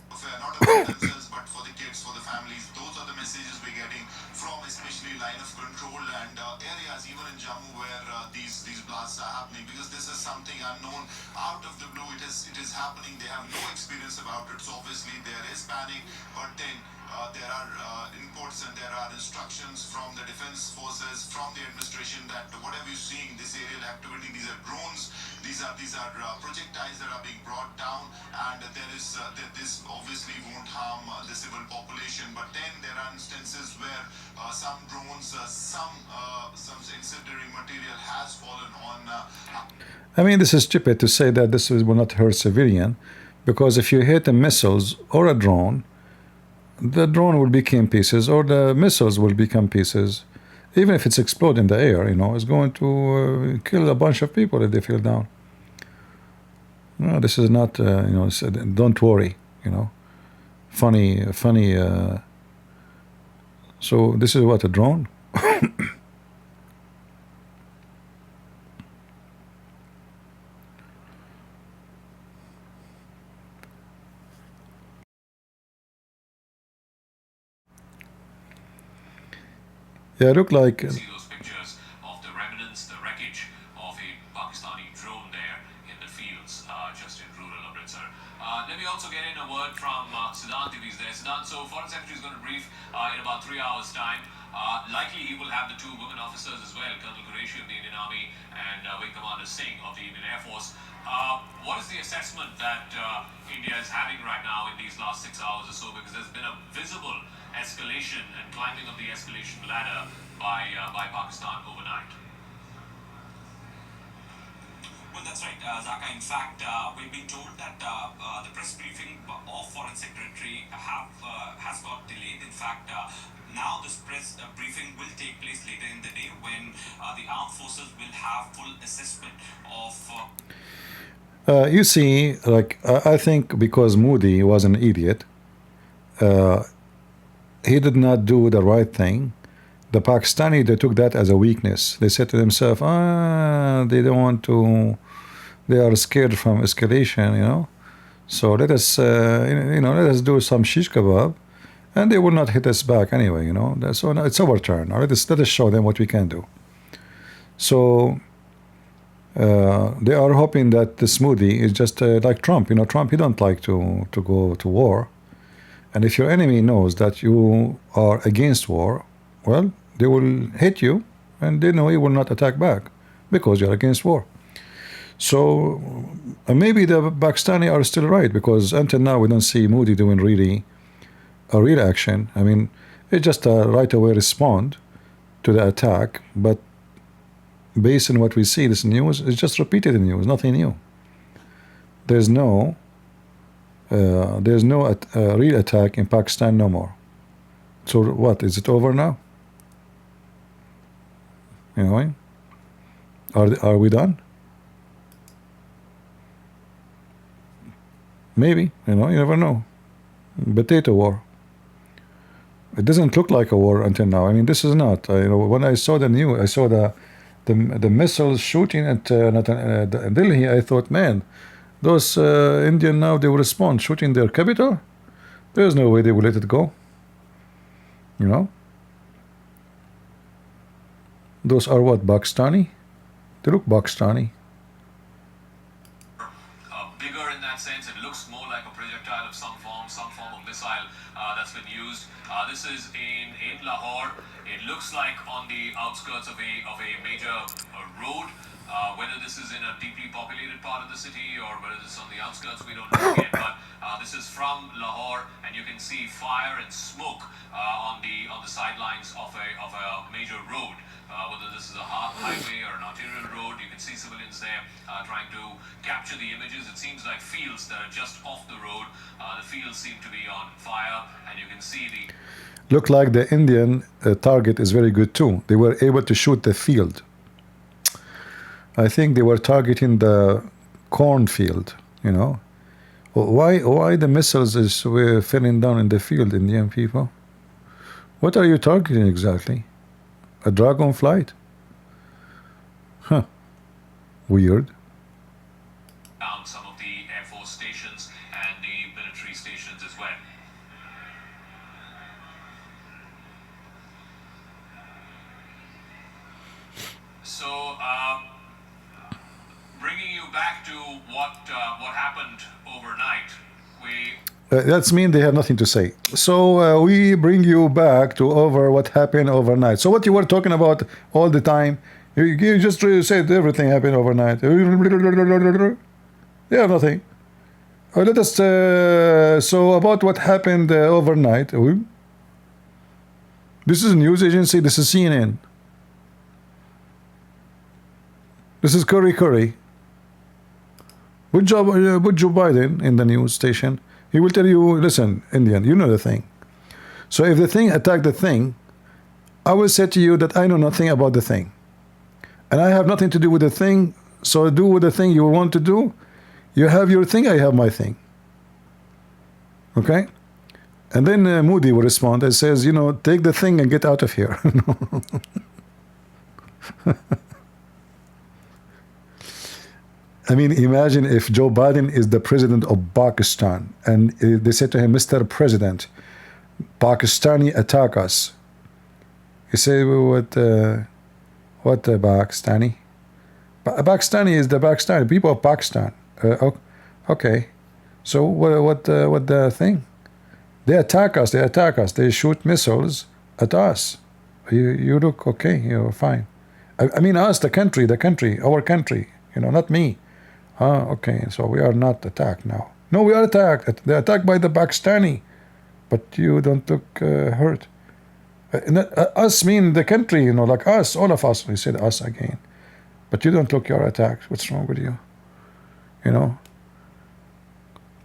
Not about themselves, but for the kids, for the families. Those are the messages we're getting from especially line of control and areas, even in Jammu, where these blasts are happening. Because this is something unknown, out of the blue. It is happening. They have no experience about it. So obviously there is panic, but then there are inputs and there are instructions from the defense forces, from the administration, that whatever you're seeing, this aerial activity, these are drones, these are projectiles that are being brought down, and there is this obviously won't harm the civil population. But then there are instances where some drones, some incendiary material has fallen on. I mean, this is stupid to say that this will not hurt civilian, because if you hit a missiles or a drone, the drone will become pieces, or the missiles will become pieces. Even if it's explode in the air, you know, it's going to kill a bunch of people if they fall down. No, this is not, you know, don't worry, you know. Funny. So this is what, a drone? Yeah, look like. See those pictures of the remnants, the wreckage of a Pakistani drone there in the fields, just in rural Amritsar. Let me also get in a word from Siddhant, if he's there. Siddhant, so Foreign Secretary is going to brief in about 3 hours' time. Likely he will have the 2 women officers as well, Colonel Qureshi of the Indian Army and Wing Commander Singh of the Indian Air Force. What is the assessment that India is having right now in these last 6 hours or so? Because there's been a visible escalation and climbing of the escalation ladder by Pakistan overnight. Well, that's right, Zaka. In fact, we've been told that the press briefing of Foreign Secretary has got delayed. In fact, now this press briefing will take place later in the day, when the armed forces will have full assessment of... You see, like, I think because Modi was an idiot, he did not do the right thing. The Pakistani, they took that as a weakness. They said to themselves, they don't want to, they are scared from escalation, you know. So let us, let us do some shish kebab, and they will not hit us back anyway, you know. So now it's our turn. Now let us show them what we can do. So they are hoping that the smoothie is just like Trump. You know, Trump, he don't like to go to war. And if your enemy knows that you are against war, well, they will hit you, and they know he will not attack back because you're against war. So maybe the Pakistani are still right, because until now we don't see Modi doing really a real action. I mean, it's just a right away respond to the attack, but based on what we see, this news is just repeated news, nothing new. There's no real attack in Pakistan no more. So what, is it over now? You know, are we done? Maybe, you know, you never know. Potato war. It doesn't look like a war until now. I mean, this is not. When I saw the news, I saw the missiles shooting at Delhi. I thought, man, those Indian now, they will respond, shooting their capital. There's no way they will let it go. You know, those are what, Pakistani? They look Pakistani. Bigger in that sense. It looks more like a projectile of some form of missile that's been used. This is in Lahore. It looks like on the outskirts of a major road. Whether this is in a deeply populated part of the city or whether this is on the outskirts, we don't know yet. But this is from Lahore, and you can see fire and smoke on the sidelines of a major road. Whether this is a highway or an arterial road, you can see civilians there trying to capture the images. It seems like fields that are just off the road. The fields seem to be on fire, and you can see the... Look like the Indian target is very good too. They were able to shoot the field. I think they were targeting the cornfield, you know. Why the missiles were falling down in the field, Indian people? What are you targeting exactly? A dragon flight? Huh. Weird. Down some of the Air Force stations and the military stations as well. So, bringing you back to what happened overnight, that's mean they have nothing to say. So we bring you back to over what happened overnight. So what you were talking about all the time, you just said everything happened overnight. They have nothing. Let us. So about what happened overnight. This is a news agency. This is CNN. This is Curry. Put Joe Biden in the news station. He will tell you, listen, Indian, you know the thing. So if the thing attacked the thing, I will say to you that I know nothing about the thing. And I have nothing to do with the thing, so do with the thing you want to do. You have your thing, I have my thing. Okay? And then Modi will respond and says, you know, take the thing and get out of here. I mean, imagine if Joe Biden is the president of Pakistan and they said to him, Mr. President, Pakistani attack us. You say, what Pakistani? Pakistani is the Pakistani, people of Pakistan. Okay. So what the thing? They attack us, they shoot missiles at us. You look okay, you're fine. I mean us, the country, our country, you know, not me. Okay, so we are not attacked now. No, we are attacked. They're attacked by the Pakistani, but you don't look hurt. Us mean the country, you know, like us, all of us. We said us again, but you don't look you're attacked. What's wrong with you? You know,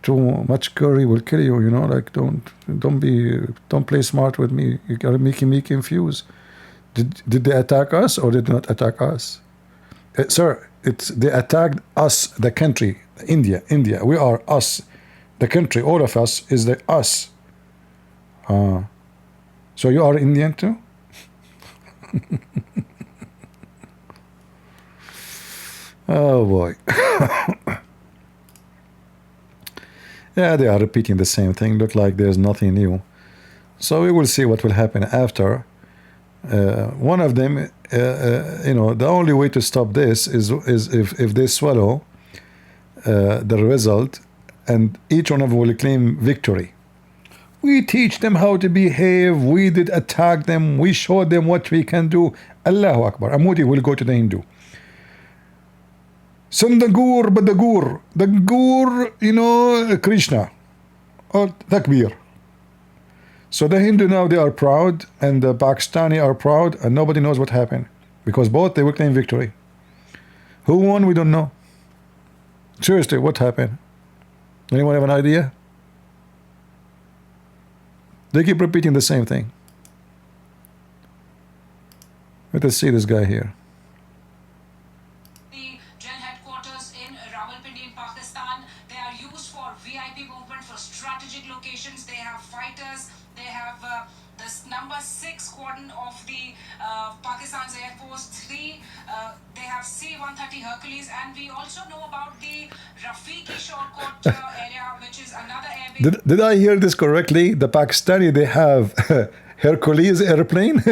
too much curry will kill you. You know, like don't play smart with me. You gotta make me confused. Did they attack us or did they not attack us? Sir, they attacked us, the country, India. We are us, the country. All of us is the us. So you are Indian too? Oh boy. Yeah, they are repeating the same thing. Look like there's nothing new. So we will see what will happen after. One of them, you know, the only way to stop this is if they swallow the result, and each one of them will claim victory. We teach them how to behave. We did attack them. We showed them what we can do. Allahu Akbar. Amudi will go to the Hindu. Sandagur Badagur. The Gur, you know, Krishna. Or Takbir. So the Hindu now, they are proud, and the Pakistani are proud, and nobody knows what happened. Because both, they will claim victory. Who won? We don't know. Seriously, what happened? Anyone have an idea? They keep repeating the same thing. Let us see this guy here. The jail headquarters in Rawalpindi in Pakistan, they are used for VIP movement for strategic locations. They have fighters. They have this number 6 squadron of the Pakistan's Air Force 3. They have C-130 Hercules, and we also know about the Rafiki Shortcut area, which is another air base. Did I hear this correctly? The Pakistani, they have Hercules airplane?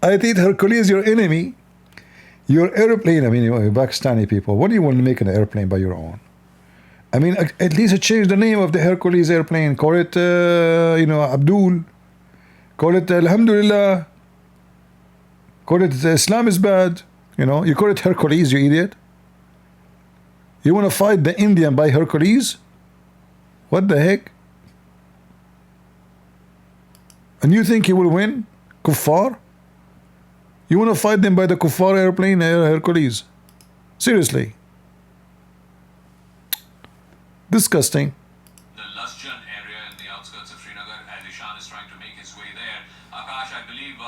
I think Hercules your enemy. Your airplane, I mean, Pakistani people, what do you want to make an airplane by your own? I mean, at least change the name of the Hercules airplane. Call it, you know, Abdul. Call it Alhamdulillah. Call it Islam is bad. You know, you call it Hercules, you idiot. You want to fight the Indian by Hercules? What the heck? And you think he will win? Kuffar? You want to fight them by the Kuffar airplane, Hercules? Seriously. Disgusting. The Lasjan area in the outskirts of Srinagar, as Ishan is trying to make his way there. Akash, I believe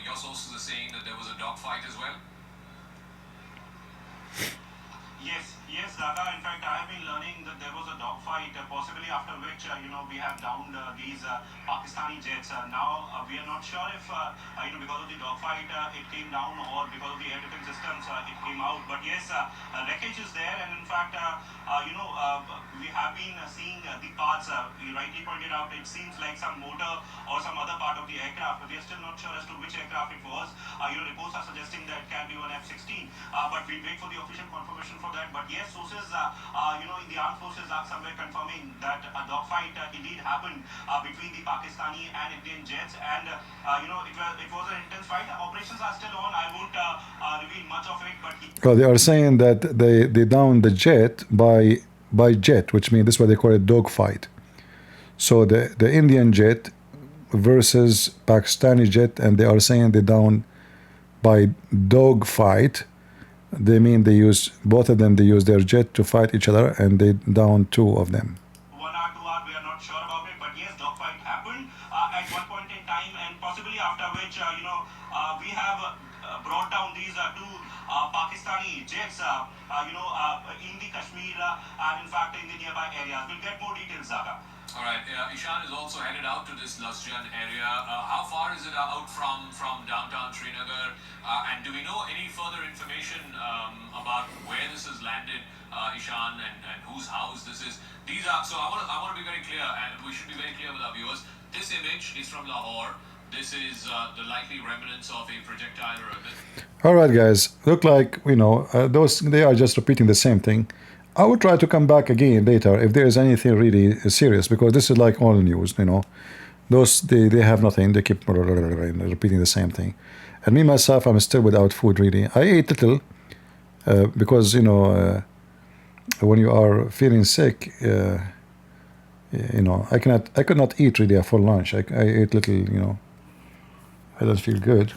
your sources are saying that there was a dogfight as well. Yes, Daga. In fact, I have been learning that there was a dogfight, possibly after which, you know, we have downed these Pakistani jets. Now, we are not sure if, you know, because of the dogfight, it came down, or because of the air defense systems, it came out. But yes, wreckage is there, and in fact, you know, we have been seeing the parts. You rightly pointed out, it seems like some motor or some other part of the aircraft, but we are still not sure as to which aircraft it was. You know, reports are suggesting that it can be one F-16, but we'll wait for the official confirmation for that. But yes, sources, you know, in the armed forces are somewhere confirming that a dogfight indeed happened between the Pakistani and Indian jets, and you know, it was an intense fight. Operations are still on. I won't reveal much of it, but Well, they are saying that they downed the jet by jet, which means this is what they call a dogfight. So the Indian jet versus Pakistani jet, and they are saying they down by dogfight. They mean they use, both of them, they use their jet to fight each other, and they down 2 of them. 1 hour, 2 hour, we are not sure about it, but yes, dogfight happened at one point in time, and possibly after which, you know, we have brought down these 2 Pakistani jets, you know, in the Kashmir and in fact in the nearby areas. We'll get more details, Zaga. All right, Ishan is also headed out to this Lasjan area. How far is it out from downtown Srinagar? And do we know any further information about where this has landed, Ishan, and whose house this is? These are, so I want to be very clear, and we should be very clear with our viewers. This image is from Lahore. This is the likely remnants of a projectile or a bit. All right, guys, look like, you know, those, they are just repeating the same thing. I will try to come back again later if there is anything really serious, because this is like all news, you know. Those, they have nothing. They keep repeating the same thing. And me, myself, I'm still without food, really. I ate little because, you know, when you are feeling sick, you know, I could not eat really for lunch. I ate little, you know. I don't feel good.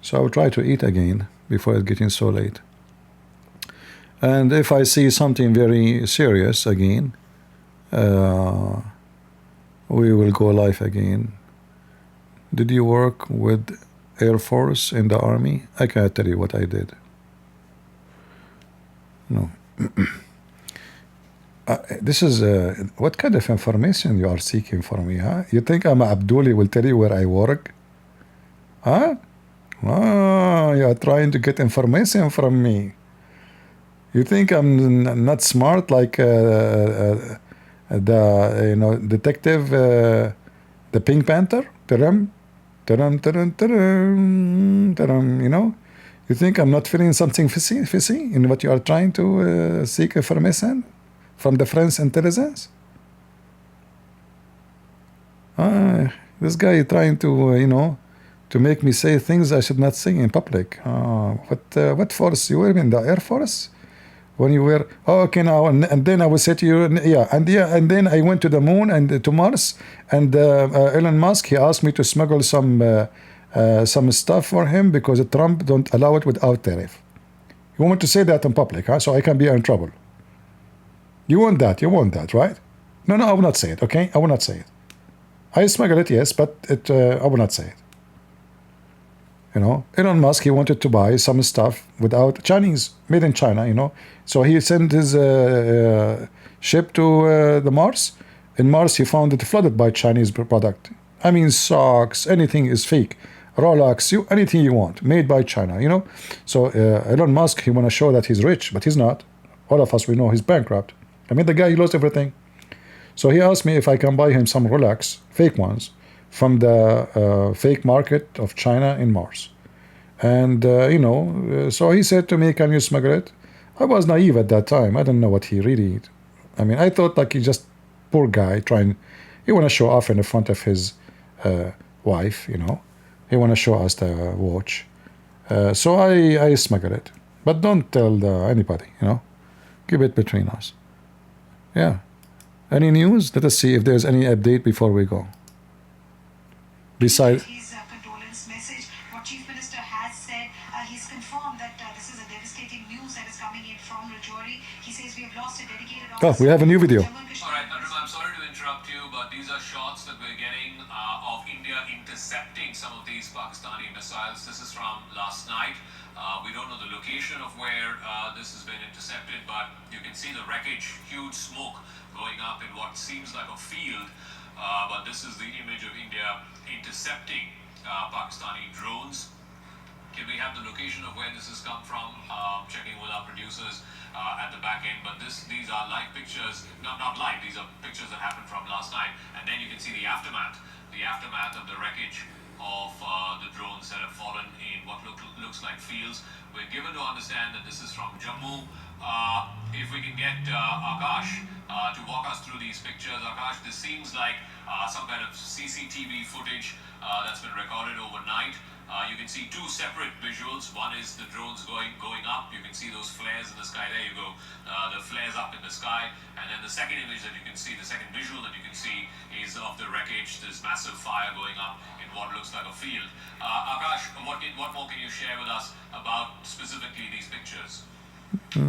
So I will try to eat again before it's getting so late. And if I see something very serious again, we will go live again. Did you work with Air Force in the Army? I can't tell you what I did. No. This is what kind of information you are seeking from me, huh? You think I'm Abduli will tell you where I work? Huh? Oh, you are trying to get information from me. You think I'm not smart like the detective, the Pink Panther? Taram, taram, taram, taram, taram, You think I'm not feeling something fishy in what you are trying to seek information from the French intelligence? This guy is trying to, to make me say things I should not say in public. What force? You were in the Air Force? When you were, okay, now, and then I will say to you, and then I went to the moon and to Mars, and Elon Musk, he asked me to smuggle some stuff for him because Trump don't allow it without tariff. You want me to say that in public, huh? So I can be in trouble. You want that, right? No, I will not say it, okay? I will not say it. I smuggle it, yes, but I will not say it. Elon Musk, he wanted to buy some stuff without Chinese, made in China, So he sent his ship to the Mars. In Mars, he found it flooded by Chinese product. I mean, socks, anything is fake. Rolex, anything you want, made by China, So Elon Musk, he want to show that he's rich, but he's not. All of us, we know he's bankrupt. I mean, the guy, he lost everything. So he asked me if I can buy him some Rolex, fake ones, from the fake market of China in Mars. And, so he said to me, can you smuggle it? I was naive at that time. I didn't know what he really, I thought like he just, poor guy, he want to show off in the front of his wife, He want to show us the watch. So I smuggle it. But don't tell anybody, Keep it between us. Yeah. Any news? Let us see if there's any update before we go. Besides, His condolence message, what Chief Minister has said, he's confirmed that this is a devastating news that is coming in from Rajouri. He says we have lost a dedicated officer. we have a new video. All right, I'm sorry to interrupt you, but these are shots that we're getting of India intercepting some of these Pakistani missiles. This is from last night. We don't know the location of where this has been intercepted, but you can see the wreckage, huge smoke going up in what seems like a field. But this is the image of India intercepting Pakistani drones. Can we have the location of where this has come from? Checking with our producers at the back end. But these are live pictures, not live, these are pictures that happened from last night. And then you can see the aftermath of the wreckage of the drones that have fallen in what looks like fields. We're given to understand that this is from Jammu. If we can get Akash to walk us through these pictures. Akash, this seems like some kind of CCTV footage that's been recorded overnight. You can see two separate visuals. One is the drones going up. You can see those flares in the sky. There you go. The flares up in the sky. And then the second image that you can see, the second visual that you can see is of the wreckage. There's massive fire going up in what looks like a field. Akash, what more can you share with us about specifically these pictures? So,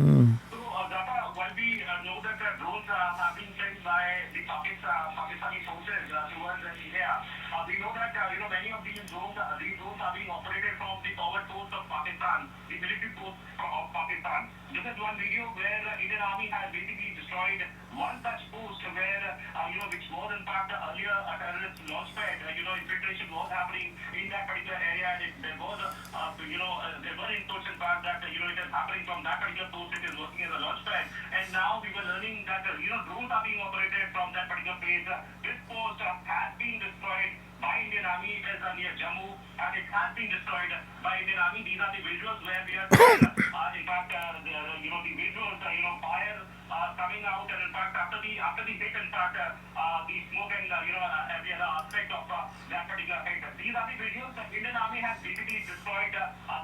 Data, while we know that drones have been sent by the Pakistani forces towards India, we know that many of these drones are being operated from the forward coast of Pakistan, the military coast of Pakistan. This is one video where Indian Army has basically destroyed one such post where which was in fact earlier a terrorist launch pad. Infiltration was happening in that particular area, and there was there were inputs in fact that it is happening from that particular post. It is working as a launch pad, and now we were learning that drones are being operated from that particular place. This post has been destroyed by Indian Army. It is near Jammu, and it has been destroyed by Indian Army. These are the visuals where we are seeing, in fact, the visuals, fire coming out, and in fact, after the hit, in fact, the smoke and every other aspect of that particular hit. These are the visuals. The Indian Army has basically destroyed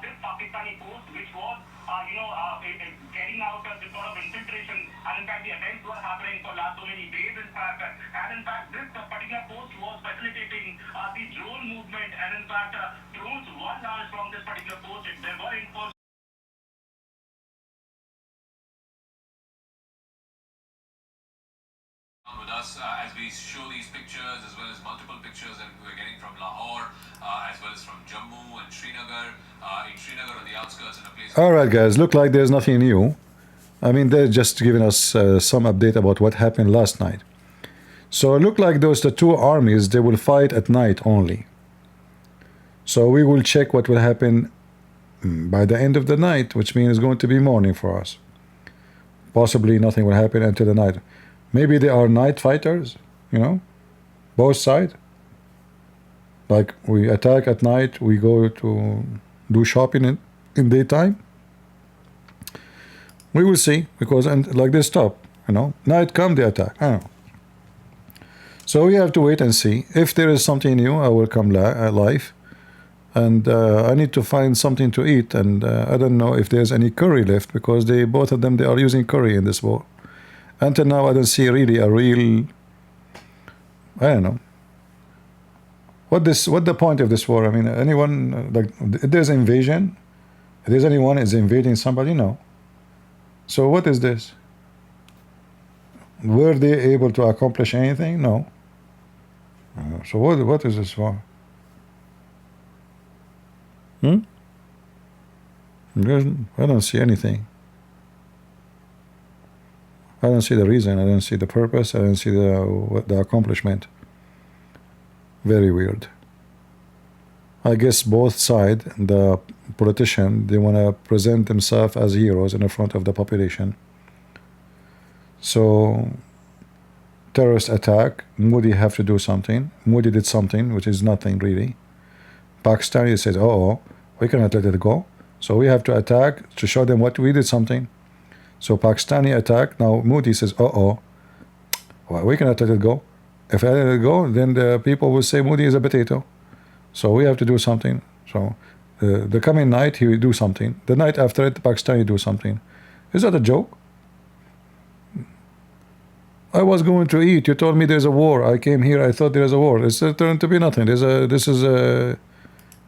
this Pakistani post, which was carrying out this sort of infiltration, and in fact, the attempts were happening for last so many days, in fact, and in fact, this particular post was facilitating the drone movement, and in fact, drones were launched from this particular post. There were infos. With us as we show these pictures, as well as multiple pictures that we're getting from Lahore, as well as from Jammu and Srinagar. In Srinagar, on the outskirts, in a place. All right, guys. Look like there's nothing new. I mean, they're just giving us some update about what happened last night. So it looked like the two armies, they will fight at night only. So we will check what will happen by the end of the night, which means it's going to be morning for us. Possibly nothing will happen until the night. Maybe they are night fighters, you know, both sides. Like we attack at night, we go to do shopping in daytime. We will see, because and like they stop, you know, night come, they attack. I don't know. So we have to wait and see. If there is something new, I will come live. And I need to find something to eat, and I don't know if there's any curry left, because both of them, they are using curry in this war. Until now, I don't see really a real, I don't know. What the point of this war? I mean, anyone, like, if there's invasion, if there's anyone is invading somebody, no. So what is this? Were they able to accomplish anything? No. So what is this for? I don't see anything. I don't see the reason. I don't see the purpose. I don't see the accomplishment. Very weird. I guess both sides, the politician, they want to present themselves as heroes in front of the population. So terrorist attack, Modi have to do something. Modi did something, which is nothing really. Pakistani says, oh, we cannot let it go. So we have to attack to show them what we did something. So Pakistani attack. Now Modi says, well, we cannot let it go. If I let it go, then the people will say Modi is a potato. So we have to do something. So the coming night, he will do something. The night after it, the Pakistani do something. Is that a joke? I was going to eat. You told me there's a war. I came here. I thought there's a war. It's turned to be nothing. This is a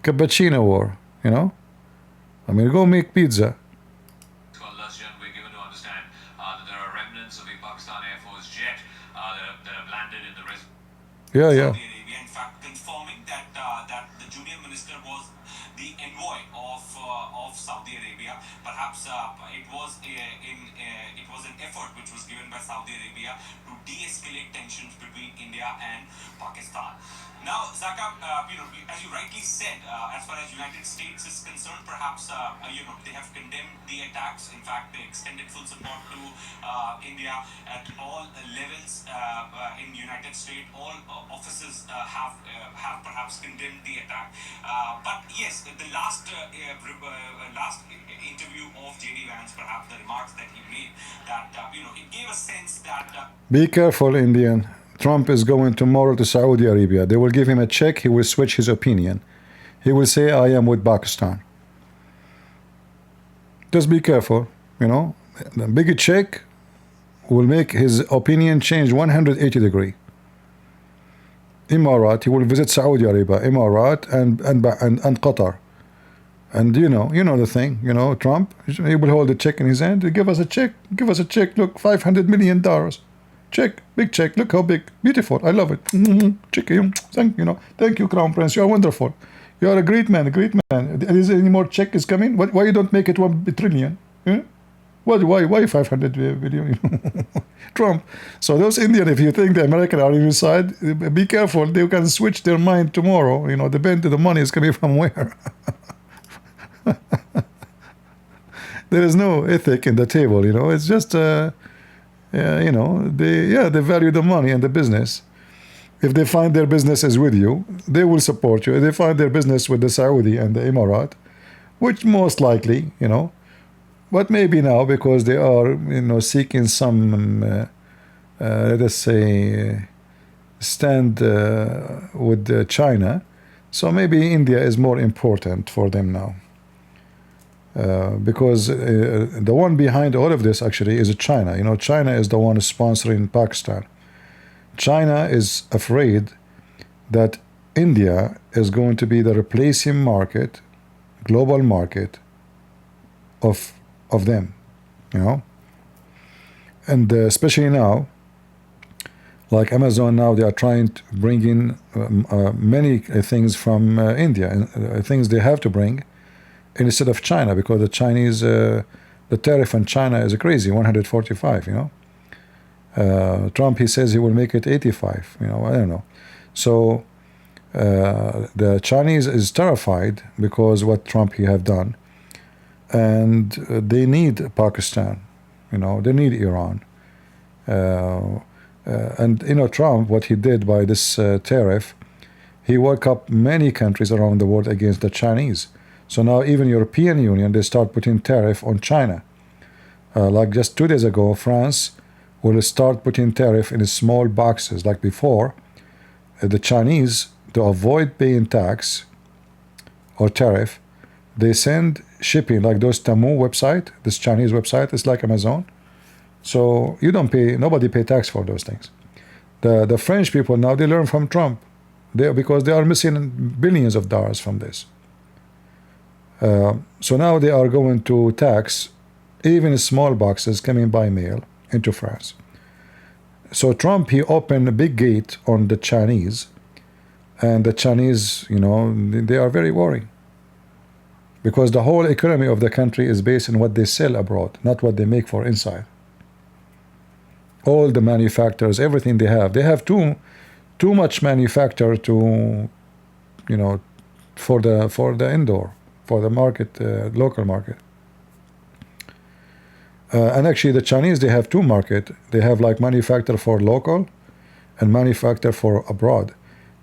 cappuccino war. You know. I mean, go make pizza. Well, we're given to understand that there are remnants of a Pakistan Air Force jet that have landed in the reservoir. Yeah. Saudi Arabia, in fact, confirming that the junior minister was the envoy of Saudi Arabia. Perhaps it was an effort which was given by Saudi Arabia to de-escalate tensions between India and Pakistan. Now, Zaka, as you rightly said, as far as United States is concerned, perhaps they have condemned the attacks. In fact, they extended full support to India at all levels in United States. All offices have perhaps condemned the attack. But yes, the last interview of J.D. Vance, perhaps the remarks that he made, that it gave a sense that. Be careful, Indian. Trump is going tomorrow to Saudi Arabia. They will give him a check. He will switch his opinion. He will say, I am with Pakistan. Just be careful. You know, the big check will make his opinion change 180 degrees. Emirat, he will visit Saudi Arabia, Emirat, and Qatar. And you know the thing. You know, Trump, he will hold the check in his hand. Give us a check. Give us a check. Look, $500 million. Check, big check. Look how big, beautiful. I love it. Check, thank you, Crown Prince. You are wonderful. You are a great man, Is there any more check is coming? Why you don't make it 1 trillion? Why 500 billion? Trump. So those Indian, if you think the American are on your side, be careful. They can switch their mind tomorrow. Depend the money is coming from where. There is no ethic in the table. It's just. They value the money and the business. If they find their business is with you, they will support you. If they find their business with the Saudi and the Emirat, which most likely, but maybe now because they are, seeking some, let us say, stand with China. So maybe India is more important for them now. Because the one behind all of this actually is China. China is the one sponsoring Pakistan. China is afraid that India is going to be the replacing market, global market of them, and especially now, like Amazon now, they are trying to bring in many things from India, and things they have to bring instead of China, because the Chinese The tariff on China is crazy, 145, you know. Trump, he says he will make it 85, you know, I don't know. So the Chinese is terrified because what Trump he have done, and they need Pakistan, you know, they need Iran. And you know, Trump, what he did by this tariff, he woke up many countries around the world against the Chinese. So now even European Union, they start putting tariff on China. Like just 2 days ago, France will start putting tariff in small boxes. Like before, the Chinese, to avoid paying tax or tariff, they send shipping, like those Temu website, this Chinese website, it's like Amazon. So you don't pay, nobody pay tax for those things. The French people now, they learn from Trump, because they are missing billions of dollars from this. So now they are going to tax even small boxes coming by mail into France. So Trump, he opened a big gate on the Chinese, and the Chinese, you know, they are very worried, because the whole economy of the country is based on what they sell abroad, not what they make for inside. All the manufacturers, everything they have too much manufacture to, you know, for the indoor, for the market, local market. And actually the Chinese, they have two market. They have like manufacture for local and manufacture for abroad.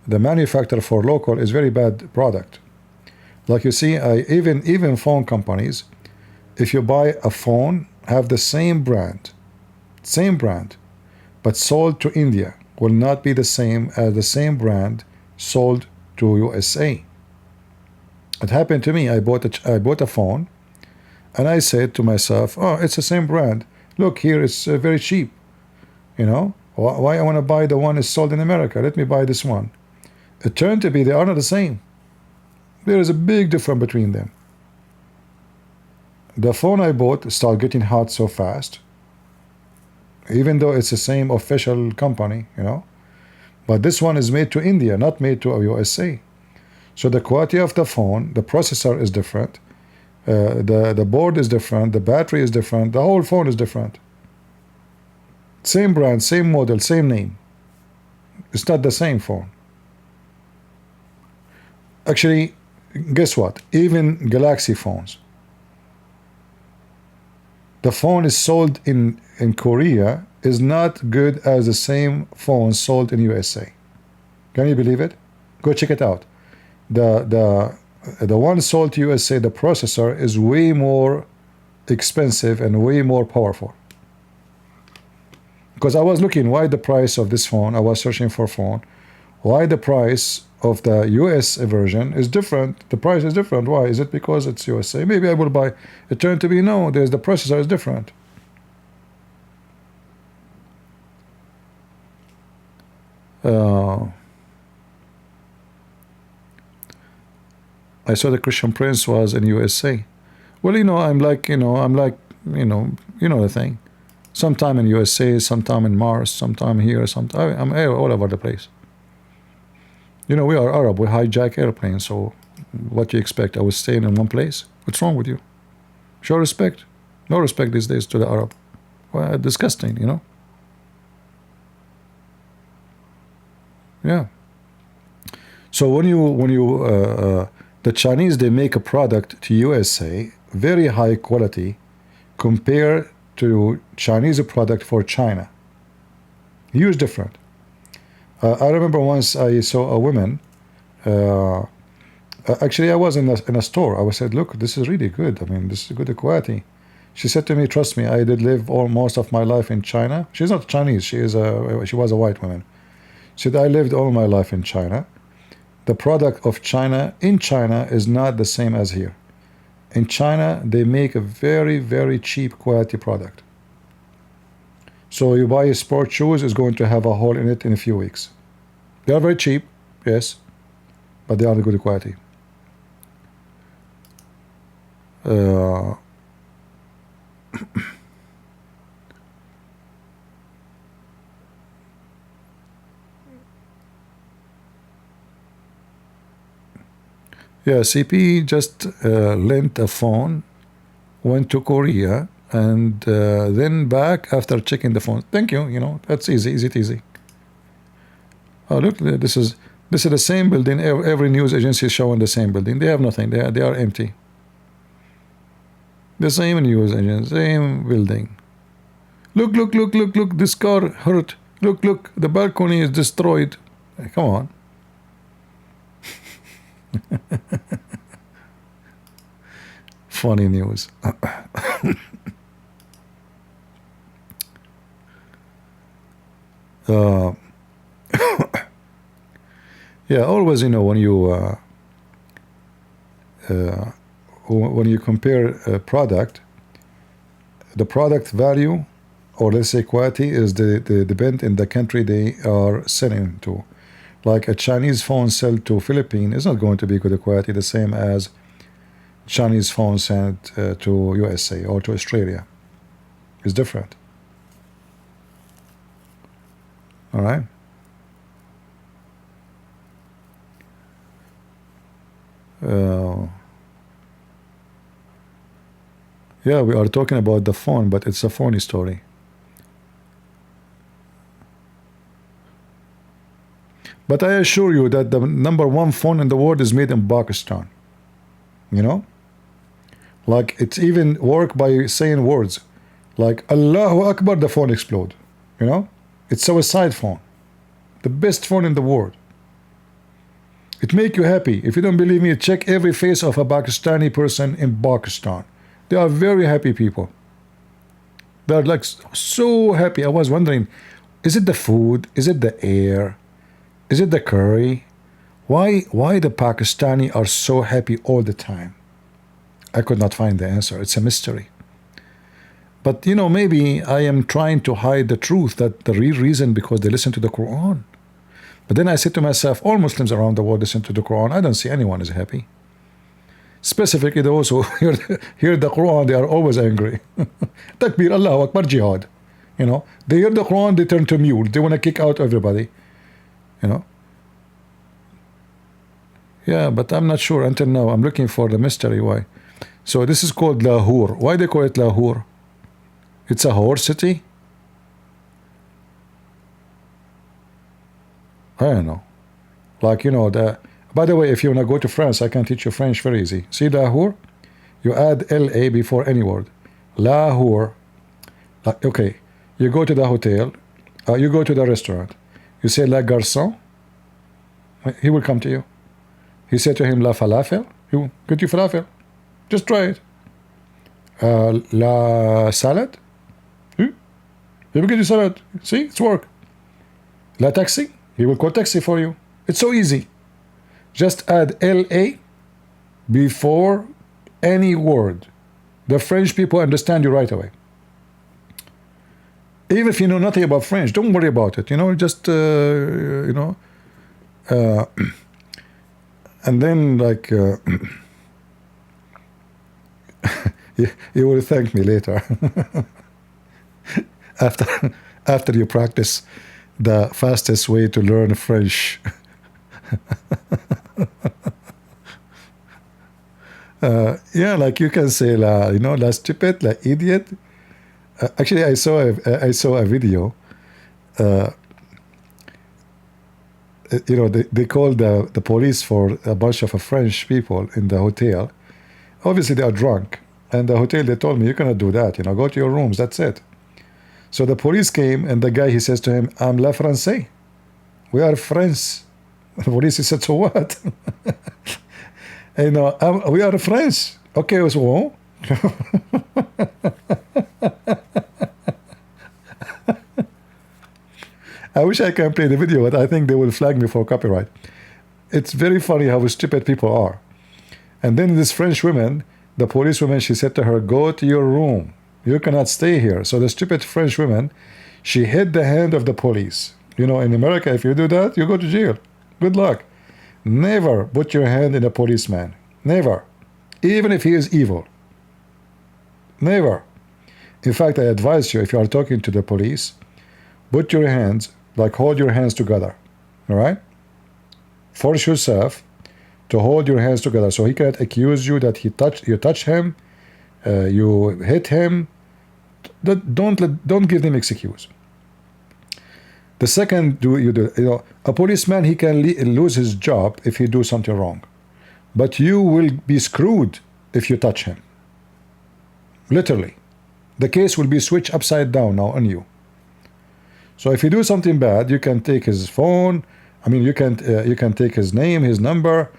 The manufacture for local is very bad product. Like you see, even phone companies, if you buy a phone, have the same brand, but sold to India, will not be the same as the same brand sold to USA. It happened to me. I bought a phone, and I said to myself, oh, it's the same brand. Look, here it's very cheap. You know, why I want to buy the one is sold in America? Let me buy this one. It turned to be they are not the same. There is a big difference between them. The phone I bought started getting hot so fast, even though it's the same official company, you know. But this one is made to India, not made to USA. So the quality of the phone, the processor is different. The board is different, the battery is different, the whole phone is different. Same brand, same model, same name. It's not the same phone. Actually, guess what? Even Galaxy phones. The phone is sold in Korea is not good as the same phone sold in USA. Can you believe it? Go check it out. The one sold to USA, the processor is way more expensive and way more powerful. Because I was looking why the price of this phone, I was searching for phone, why the price of the US version is different. The price is different. Why? Is it because it's USA? Maybe I will buy. It turned to be no, the processor is different. I saw the Christian Prince was in USA. Well, you know, I'm like the thing. Sometime in USA, sometime in Mars, sometime here, sometime I'm all over the place. You know, we are Arab. We hijack airplanes. So, what do you expect? I was staying in one place. What's wrong with you? Show respect. No respect these days to the Arab. Well, disgusting. You know. Yeah. So when you the Chinese, they make a product to USA very high quality compared to Chinese product for China. Huge difference. I remember once I saw a woman. Actually, I was in a store. I said, "Look, this is really good. I mean, this is good quality." She said to me, "Trust me, I did live most of my life in China." She's not Chinese. She was a white woman. She said, "I lived all my life in China. The product of China in China is not the same as here. In China, they make a very, very cheap quality product. So you buy a sport shoes, is going to have a hole in it in a few weeks. They are very cheap, yes, but they are good quality." Yeah, CP just lent a phone went to Korea, and then back after checking the phone. Thank you. You know, that's easy, easy. Oh, look, this is the same building. Every news agency is showing the same building. They have nothing. They are empty. The same news agency, same building. Look, this car hurt. Look, the balcony is destroyed. Come on. Funny news. Yeah, always, you know, when you compare a product, the product value, or let's say quality, is the depend in the country they are selling to. Like a Chinese phone sell to Philippines is not going to be good quality, the same as Chinese phone sent to USA or to Australia. It's different. All right. Yeah, we are talking about the phone, but it's a phony story. But I assure you that the #1 phone in the world is made in Pakistan. You know? Like, it's even work by saying words. Like, Allahu Akbar, the phone explode. You know? It's a suicide phone. The best phone in the world. It make you happy. If you don't believe me, check every face of a Pakistani person in Pakistan. They are very happy people. They're like so happy. I was wondering, is it the food? Is it the air? Is it the curry? Why the Pakistani are so happy all the time? I could not find the answer. It's a mystery. But you know, maybe I am trying to hide the truth, that the real reason because they listen to the Quran. But then I said to myself, all Muslims around the world listen to the Quran. I don't see anyone is happy. Specifically those who hear the Quran, they are always angry. Takbir, Allahu Akbar, jihad. You know, they hear the Quran, they turn to mule. They want to kick out everybody. You know. Yeah, but I'm not sure until now. I'm looking for the mystery why. So this is called Lahore. Why they call it Lahore? It's a whore city? I don't know. Like, you know, by the way, if you want to go to France, I can teach you French very easy. See Lahore? You add LA before any word. Lahore. Like, okay, you go to the hotel, you go to the restaurant. You say La Garçon, he will come to you. You say to him La Falafel, he will get you falafel. Just try it. La Salad, he will get you salad. See, it's work. La Taxi, he will call taxi for you. It's so easy. Just add LA before any word. The French people understand you right away. Even if you know nothing about French, don't worry about it. You know, just you know, and then like you will thank me later after you practice the fastest way to learn French. Yeah, like you can say la, you know, la stupid, la idiot. Actually, I saw a video. You know, they called the police for a bunch of French people in the hotel. Obviously, they are drunk, and the hotel, they told me, you cannot do that. You know, go to your rooms. That's it. So the police came, and the guy, he says to him, "I'm la Français. We are French." The police, he said, "So what?" And, you know, we are French. Okay, so. I wish I can play the video, but I think they will flag me for copyright. It's very funny how stupid people are. And then this French woman, the police woman, she said to her, "Go to your room. You cannot stay here." So the stupid French woman, she hit the hand of the police. You know, in America, if you do that, you go to jail. Good luck. Never put your hand in a policeman. Never. Even if he is evil. Never. In fact, I advise you, if you are talking to the police, put your hands, like hold your hands together. All right? Force yourself to hold your hands together so he cannot accuse you that you touch him you hit him, don't give them excuse. The second, a policeman, he can lose his job if he do something wrong, but you will be screwed if you touch him. Literally, the case will be switched upside down now on you. So if you do something bad, you can take his phone. I mean, you can take his name, his number.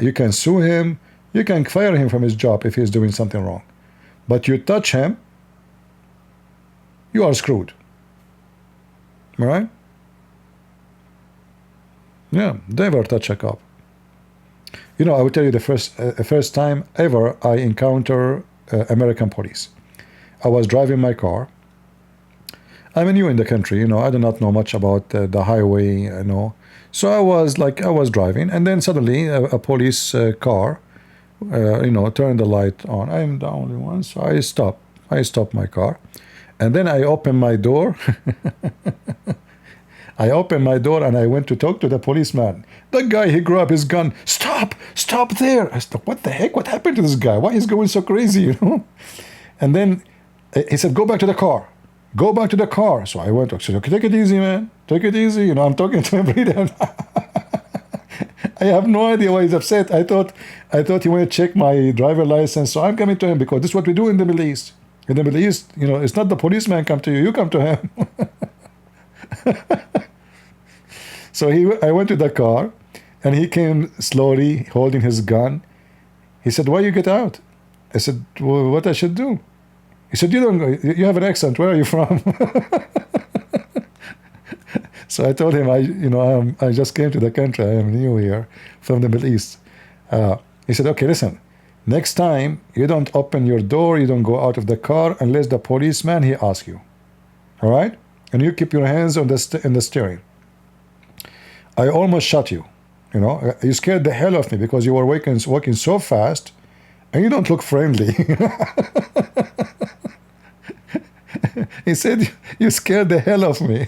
You can sue him. You can fire him from his job if he's doing something wrong. But you touch him, you are screwed. All right? Yeah, never touch a cop. I will tell you the first time ever I encounter American police. I was driving my car. I'm new in the country, I do not know much about the highway, So I was driving, and then suddenly a police car, turned the light on. I'm the only one, so I stopped my car, and then I opened my door. I opened my door and I went to talk to the policeman. The guy, he grabbed his gun. Stop there. I said, what the heck? What happened to this guy? Why is he going so crazy, And then he said, go back to the car. Go back to the car. So I went, I said, okay, take it easy, man. Take it easy. I'm talking to him. I have no idea why he's upset. I thought he wanted to check my driver license. So I'm coming to him because this is what we do in the Middle East. In the Middle East, it's not the policeman come to you. You come to him. So I went to the car, and he came slowly, holding his gun. He said, "Why you get out?" I said, well, "What I should do?" He said, "You have an accent. Where are you from?" So I told him, I just came to the country. I am new here from the Middle East. He said, "Okay, listen. Next time, you don't open your door. You don't go out of the car unless the policeman he asks you. All right? And you keep your hands on in the steering." I almost shot you. You scared the hell of me because you were walking so fast, and you don't look friendly. He said, "You scared the hell of me."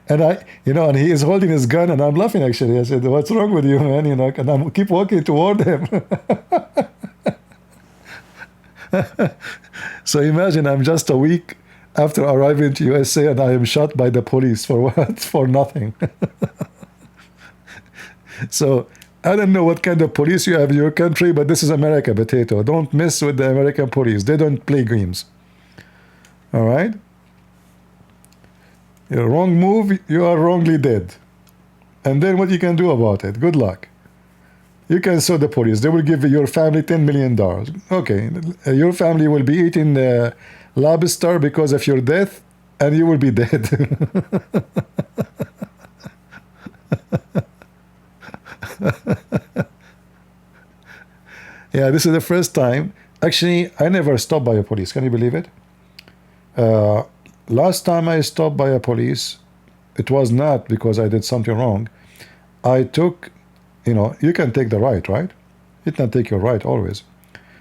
And and he is holding his gun, and I'm laughing actually. I said, "What's wrong with you, man?" And I keep walking toward him. So imagine I'm just a week after arriving to USA, and I am shot by the police for what? For nothing. So I don't know what kind of police you have in your country, but this is America, potato. Don't mess with the American police. They don't play games. All right? Your wrong move, you are wrongly dead. And then what you can do about it? Good luck. You can sue the police. They will give your family $10 million. Okay, your family will be eating lobster because of your death, and you will be dead. Yeah, this is the first time. Actually, I never stopped by a police. Can you believe it? Last time I stopped by a police, it was not because I did something wrong. I took, you can take the right? It can take your right always.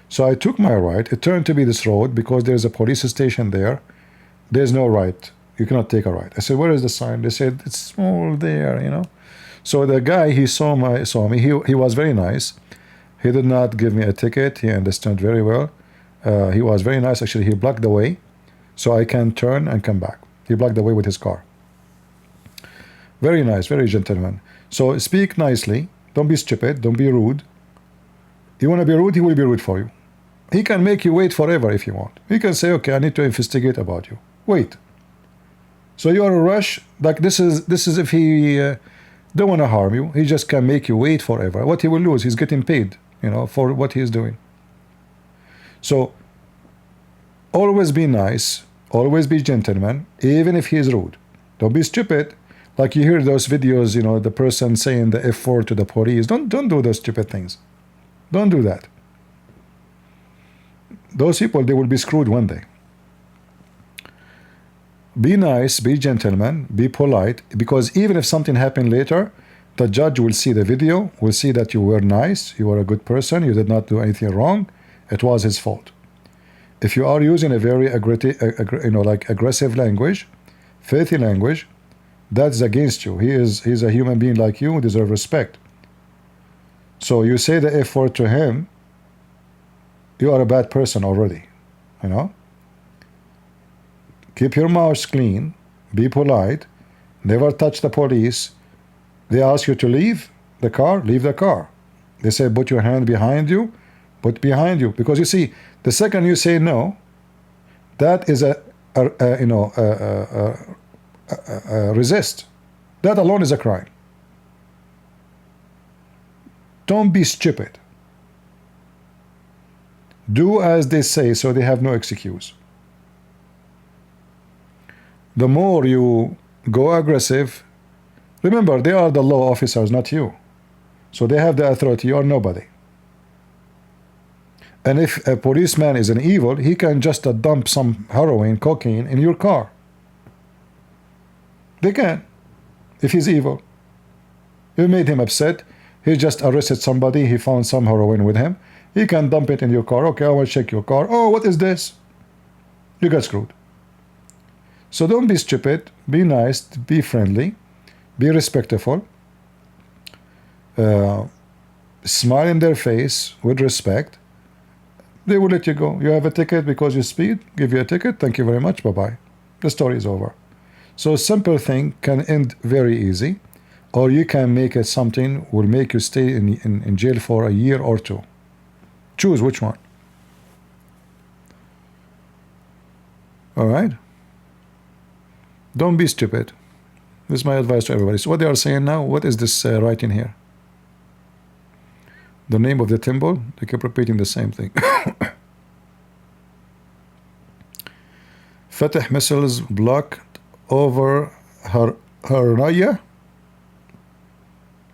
So I took my right. It turned to be this road because there's a police station there. There's no right. You cannot take a right. I said, "Where is the sign?" They said, "It's all there, So the guy, he saw me. He was very nice. He did not give me a ticket. He understood very well. He was very nice. Actually, he blocked the way so I can turn and come back. He blocked the way with his car. Very nice, very gentleman. So speak nicely. Don't be stupid. Don't be rude. You want to be rude, he will be rude for you. He can make you wait forever if you want. He can say, "Okay, I need to investigate about you." Wait. So you are in a rush. Like this is if he don't want to harm you. He just can make you wait forever. What he will lose, he's getting paid, for what he is doing. So always be nice. Always be gentleman, even if he is rude. Don't be stupid. Like you hear those videos, the person saying the F word to the police. Don't do those stupid things. Don't do that. Those people, they will be screwed one day. Be nice, be gentleman, be polite, because even if something happened later, the judge will see the video, will see that you were nice, you were a good person, you did not do anything wrong, it was his fault. If you are using a very aggressive language, filthy language, that's against you. He's a human being like you, deserve respect. So you say the F word to him, you are a bad person already. You know? Keep your mouth clean, be polite, never touch the police. They ask you to leave the car, leave the car. They say put your hand behind you, put behind you. Because you see, the second you say no, that is a resist. That alone is a crime. Don't be stupid. Do as they say so they have no excuse. The more you go aggressive, remember they are the law officers, not you. So they have the authority, you are nobody. And if a policeman is an evil, he can just dump some heroin, cocaine in your car. They can, if he's evil. You made him upset, he just arrested somebody, he found some heroin with him, he can dump it in your car. Okay, I want to check your car. Oh, what is this? You got screwed. So don't be stupid, be nice, be friendly, be respectful, smile in their face with respect. They will let you go. You have a ticket because you speed, give you a ticket, thank you very much, bye-bye. The story is over. So a simple thing can end very easy, or you can make it something will make you stay in jail for a year or two. Choose which one. All right? Don't be stupid. This is my advice to everybody. So what they are saying now, what is this writing here? The name of the temple, they keep repeating the same thing. Fatih missiles blocked over Harnaya.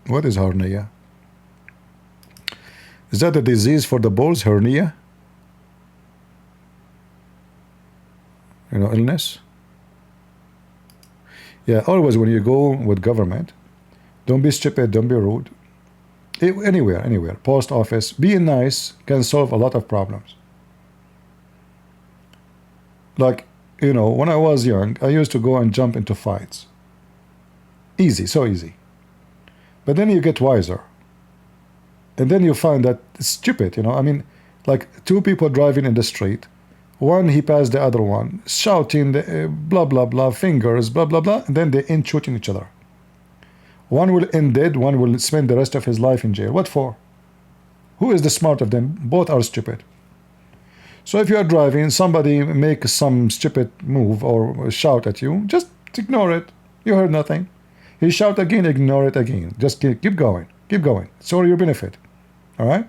What is Harnaya? Is that a disease for the bulls, hernia? You know, illness? Yeah, always when you go with government, don't be stupid, don't be rude. Anywhere, post office, being nice can solve a lot of problems. Like, you know, when I was young, I used to go and jump into fights. Easy, so easy. But then you get wiser. And then you find that it's stupid, you know. I mean, like two people driving in the street, one he passed the other one, shouting blah blah blah, fingers, blah blah blah, and then they end shooting each other. One will end dead, one will spend the rest of his life in jail. What for? Who is the smart of them? Both are stupid. So if you are driving, somebody makes some stupid move or shout at you, just ignore it. You heard nothing. He shout again, ignore it again. Just keep going. Keep going. It's for your benefit. All right?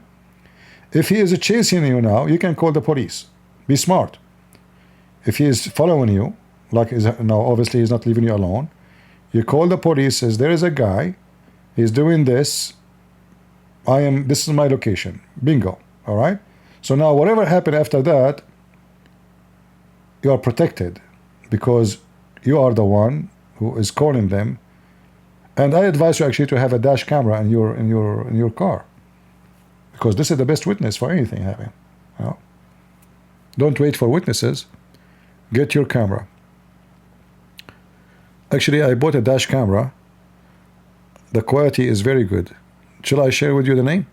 If he is chasing you now, you can call the police. Be smart. If he is following you, like now obviously he's not leaving you alone, you call the police, says there is a guy, he's doing this, this is my location. Bingo. All right? So now whatever happened after that, you are protected because you are the one who is calling them. And I advise you actually to have a dash camera in your car, because this is the best witness for anything happening. You know? Don't wait for witnesses. Get your camera. Actually, I bought a dash camera. The quality is very good. Shall I share with you the name?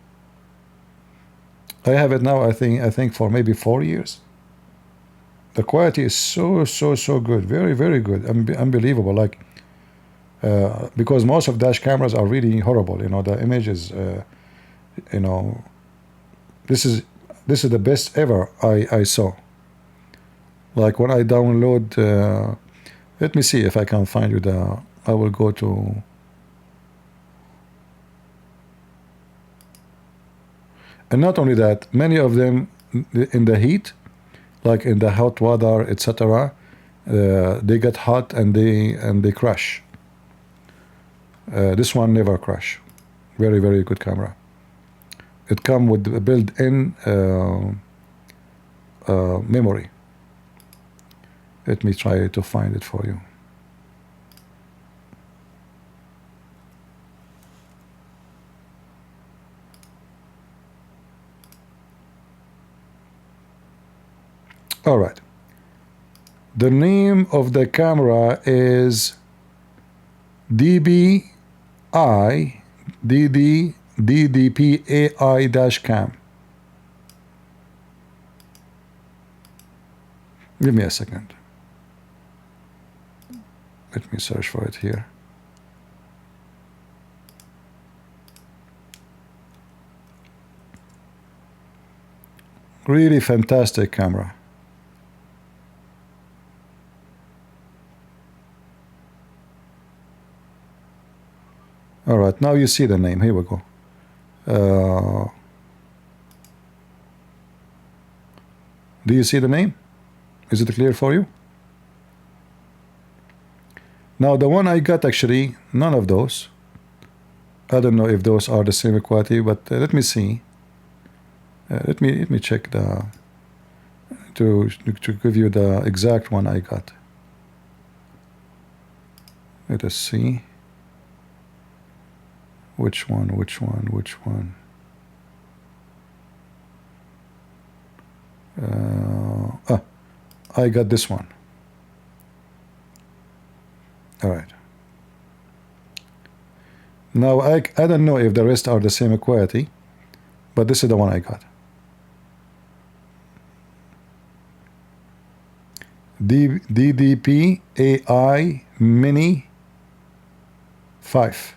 I have it now, I think for maybe 4 years. The quality is so good. Very, very good. Unbelievable. Like, because most of dash cameras are really horrible. You know, the image is, you know, this is the best ever I saw. Like when I download, let me see if I can find you I will go to, and not only that, many of them in the heat, like in the hot weather, etc., they get hot and they crash. This one never crash. Very, very good camera. It comes with a built-in memory. Let me try to find it for you. All right. The name of the camera is DBI DDPAI-cam. Give me a second. Let me search for it here. Really fantastic camera. All right, now you see the name. Here we go. Do you see the name? Is it clear for you? Now the one I got, actually, none of those. I don't know if those are the same quality, but let me see. Let me check the to give you the exact one I got. Let us see. Which one? I got this one. All right. Now I don't know if the rest are the same quality, but this is the one I got. DDP AI Mini 5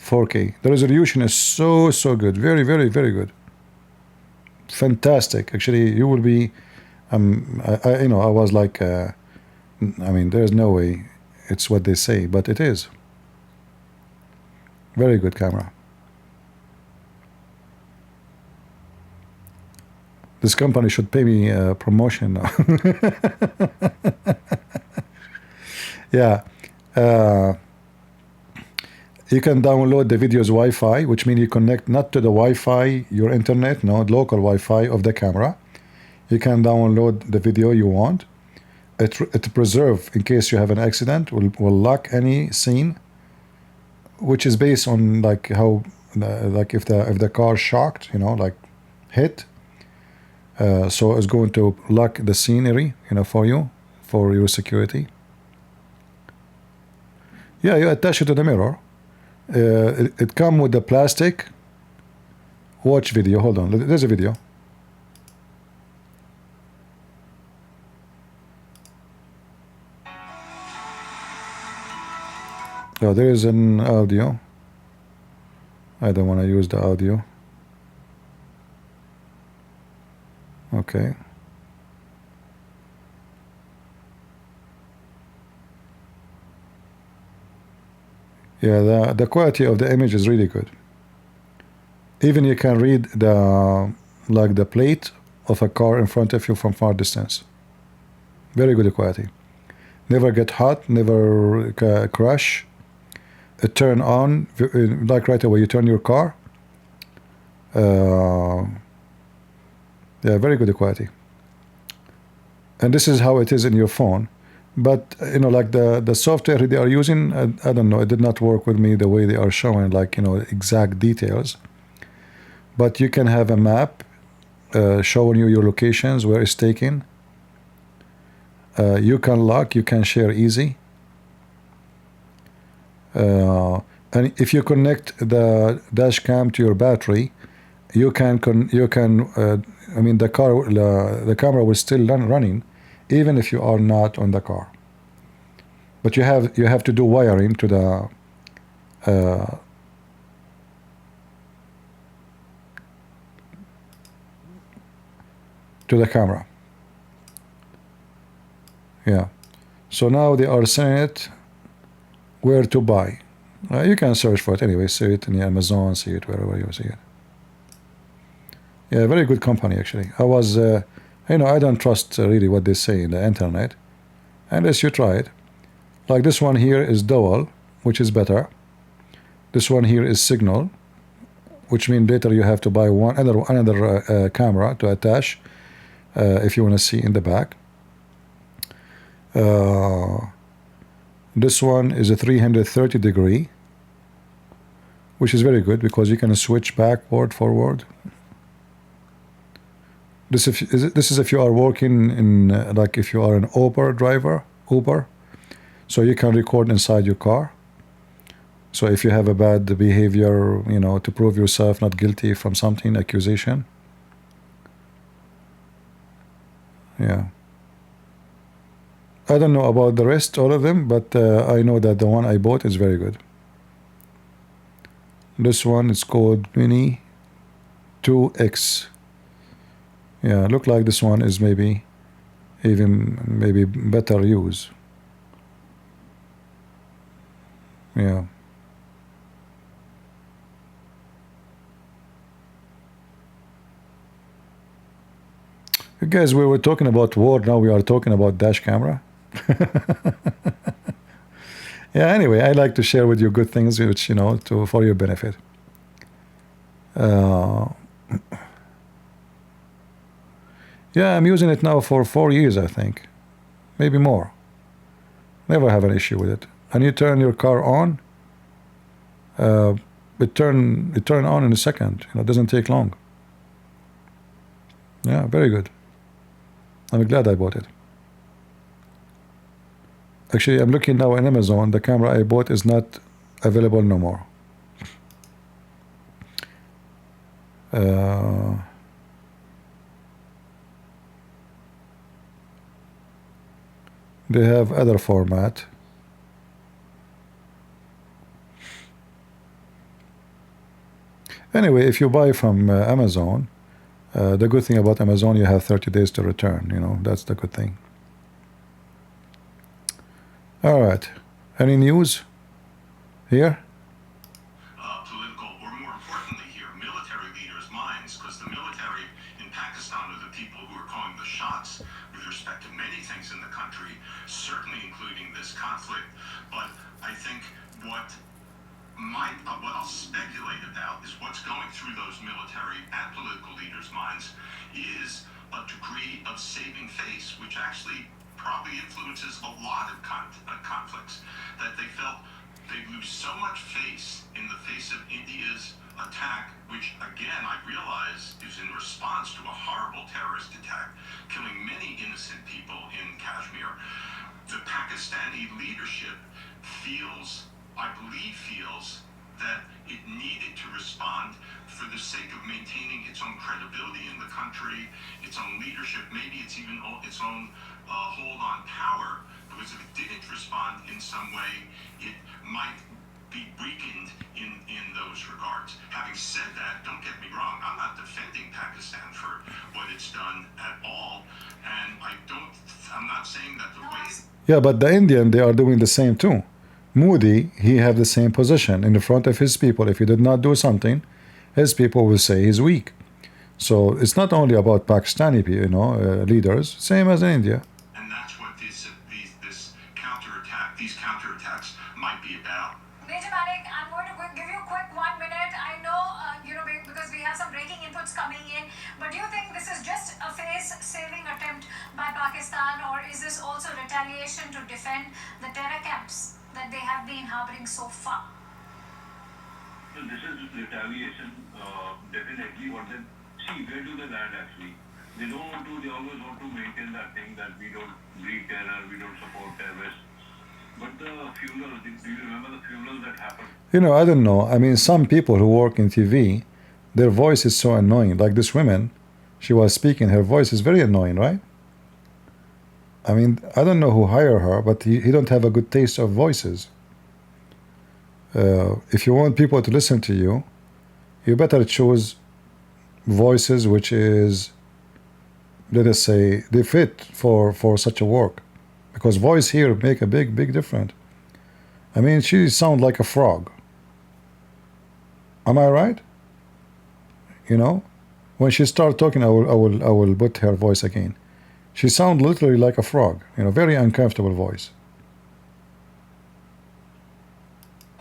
4K. The resolution is so good. Very good. Fantastic. Actually, you will be I was like I mean, there's no way it's what they say, but it is. Very good camera. This company should pay me a promotion now. Yeah. You can download the video's Wi-Fi, which means you connect not to the Wi-Fi, your internet, no, local Wi-Fi of the camera. You can download the video you want. It preserve in case you have an accident, will lock any scene, which is based on like how, like if the car shocked, like hit. So it's going to lock the scenery, for you, for your security. Yeah, you attach it to the mirror. It come with the plastic. Watch video. Hold on. There's a video. Oh, there is an audio. I don't want to use the audio. Okay. Yeah, the quality of the image is really good. Even you can read the plate of a car in front of you from far distance. Very good quality. Never get hot, never crash. It turn on like right away. You turn your car. Yeah, very good quality. And this is how it is in your phone. But like the software they are using, I don't know, it did not work with me the way they are showing, like exact details. But you can have a map showing you your locations, where it's taken. You can lock, you can share easy. And if you connect the dash cam to your battery, you can I mean, the camera will still running, even if you are not on the car. But you have to do wiring to the camera. Yeah. So now they are saying it where to buy. You can search for it anyway. See it in Amazon. See it wherever you see it. Yeah, very good company actually. I was, I don't trust really what they say in the internet, unless you try it. Like this one here is dual, which is better. This one here is signal, which means later you have to buy another camera to attach if you want to see in the back. This one is a 330 degree, which is very good because you can switch backward, forward. This is if you are working in like if you are an Uber driver, so you can record inside your car. So if you have a bad behavior, to prove yourself not guilty from something, accusation. Yeah. I don't know about the rest, all of them, but I know that the one I bought is very good. This one is called Mini 2X. Yeah, look like this one is maybe better use. Yeah. You guys, we were talking about war, now we are talking about dash camera. Yeah, anyway, I like to share with you good things which, you know, for your benefit. Yeah, I'm using it now for 4 years, I think. Maybe more. Never have an issue with it. And you turn your car on, it turn on in a second. You know, it doesn't take long. Yeah, very good. I'm glad I bought it. Actually, I'm looking now on Amazon. The camera I bought is not available no more. They have other format. Anyway, if you buy from Amazon, the good thing about Amazon, you have 30 days to return. You know, that's the good thing. All right. Any news here? Political, or more importantly here, military leaders' minds, because the military in Pakistan are the people who are calling the shots with respect to many things in the country, certainly including this conflict. But I think what I'll speculate about is what's going through those military and political leaders' minds is a degree of saving face, which actually probably influences a lot of conflicts, that they felt they lose so much face in the face of India's attack, which again I realize is in response to a horrible terrorist attack, killing many innocent people in Kashmir. The Pakistani leadership I believe feels that it needed to respond for the sake of maintaining its own credibility in the country, its own leadership, maybe it's even its own hold on power, because if it didn't respond in some way, it might be weakened in those regards. Having said that, don't get me wrong, I'm not defending Pakistan for what it's done at all, and I'm not saying that the way... Yeah, but the Indian, they are doing the same too. Modi, he have the same position in the front of his people. If he did not do something, his people will say he's weak. So it's not only about Pakistani, you know, leaders, same as in India. And that's what these counterattacks might be about. Major Malik, I'm going to give you a quick 1 minute. I know, because we have some breaking inputs coming in, but do you think this is just a face-saving attempt by Pakistan, or is this also retaliation to defend the terror camps that they have been harboring so far? So this is retaliation, definitely. What they see, where do they land actually? They always want to maintain that thing that we don't breed terror, we don't support terrorists. But the funerals, do you remember the funerals that happened? You know, I don't know. I mean, some people who work in TV, their voice is so annoying. Like this woman, she was speaking, her voice is very annoying, right? I mean, I don't know who hired her, but he don't have a good taste of voices. If you want people to listen to you, you better choose voices which is, let us say, they fit for such a work. Because voice here make a big difference. I mean, she sounds like a frog. Am I right? You know, when she start talking, I will put her voice again. She sounds literally like a frog. You know, very uncomfortable voice.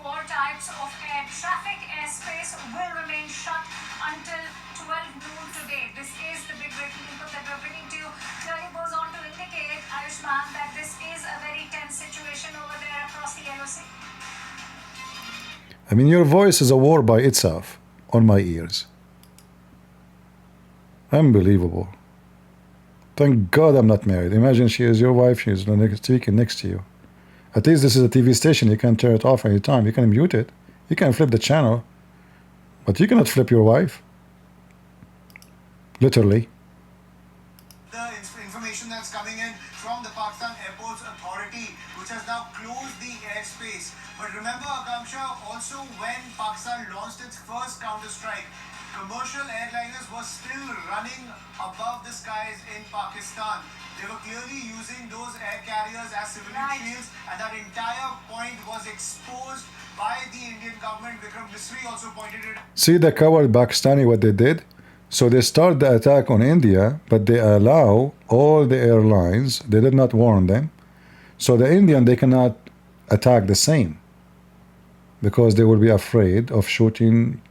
All types of air traffic, airspace will remain shut until 12 noon today. This is the big breaking input that we're bringing to you. Clearly goes on to indicate, Ayushman, that this is a very tense situation over there across the LOC. I mean, your voice is a war by itself on my ears. Unbelievable. Thank God I'm not married. Imagine she is your wife, she is speaking next to you. At least this is a TV station, you can turn it off anytime. You can mute it. You can flip the channel. But you cannot flip your wife. Literally. The information that's coming in from the Pakistan Airports Authority remember, Akamsha, also when Pakistan launched its first counter-strike, commercial airliners were still running above the skies in Pakistan. They were clearly using those air carriers as civilian shields, and that entire point was exposed by the Indian government. Vikram Misri also pointed it. See the coward Pakistani what they did? So they start the attack on India, but they allow all the airlines, they did not warn them. So the Indian, they cannot attack the same because they will be afraid of shooting,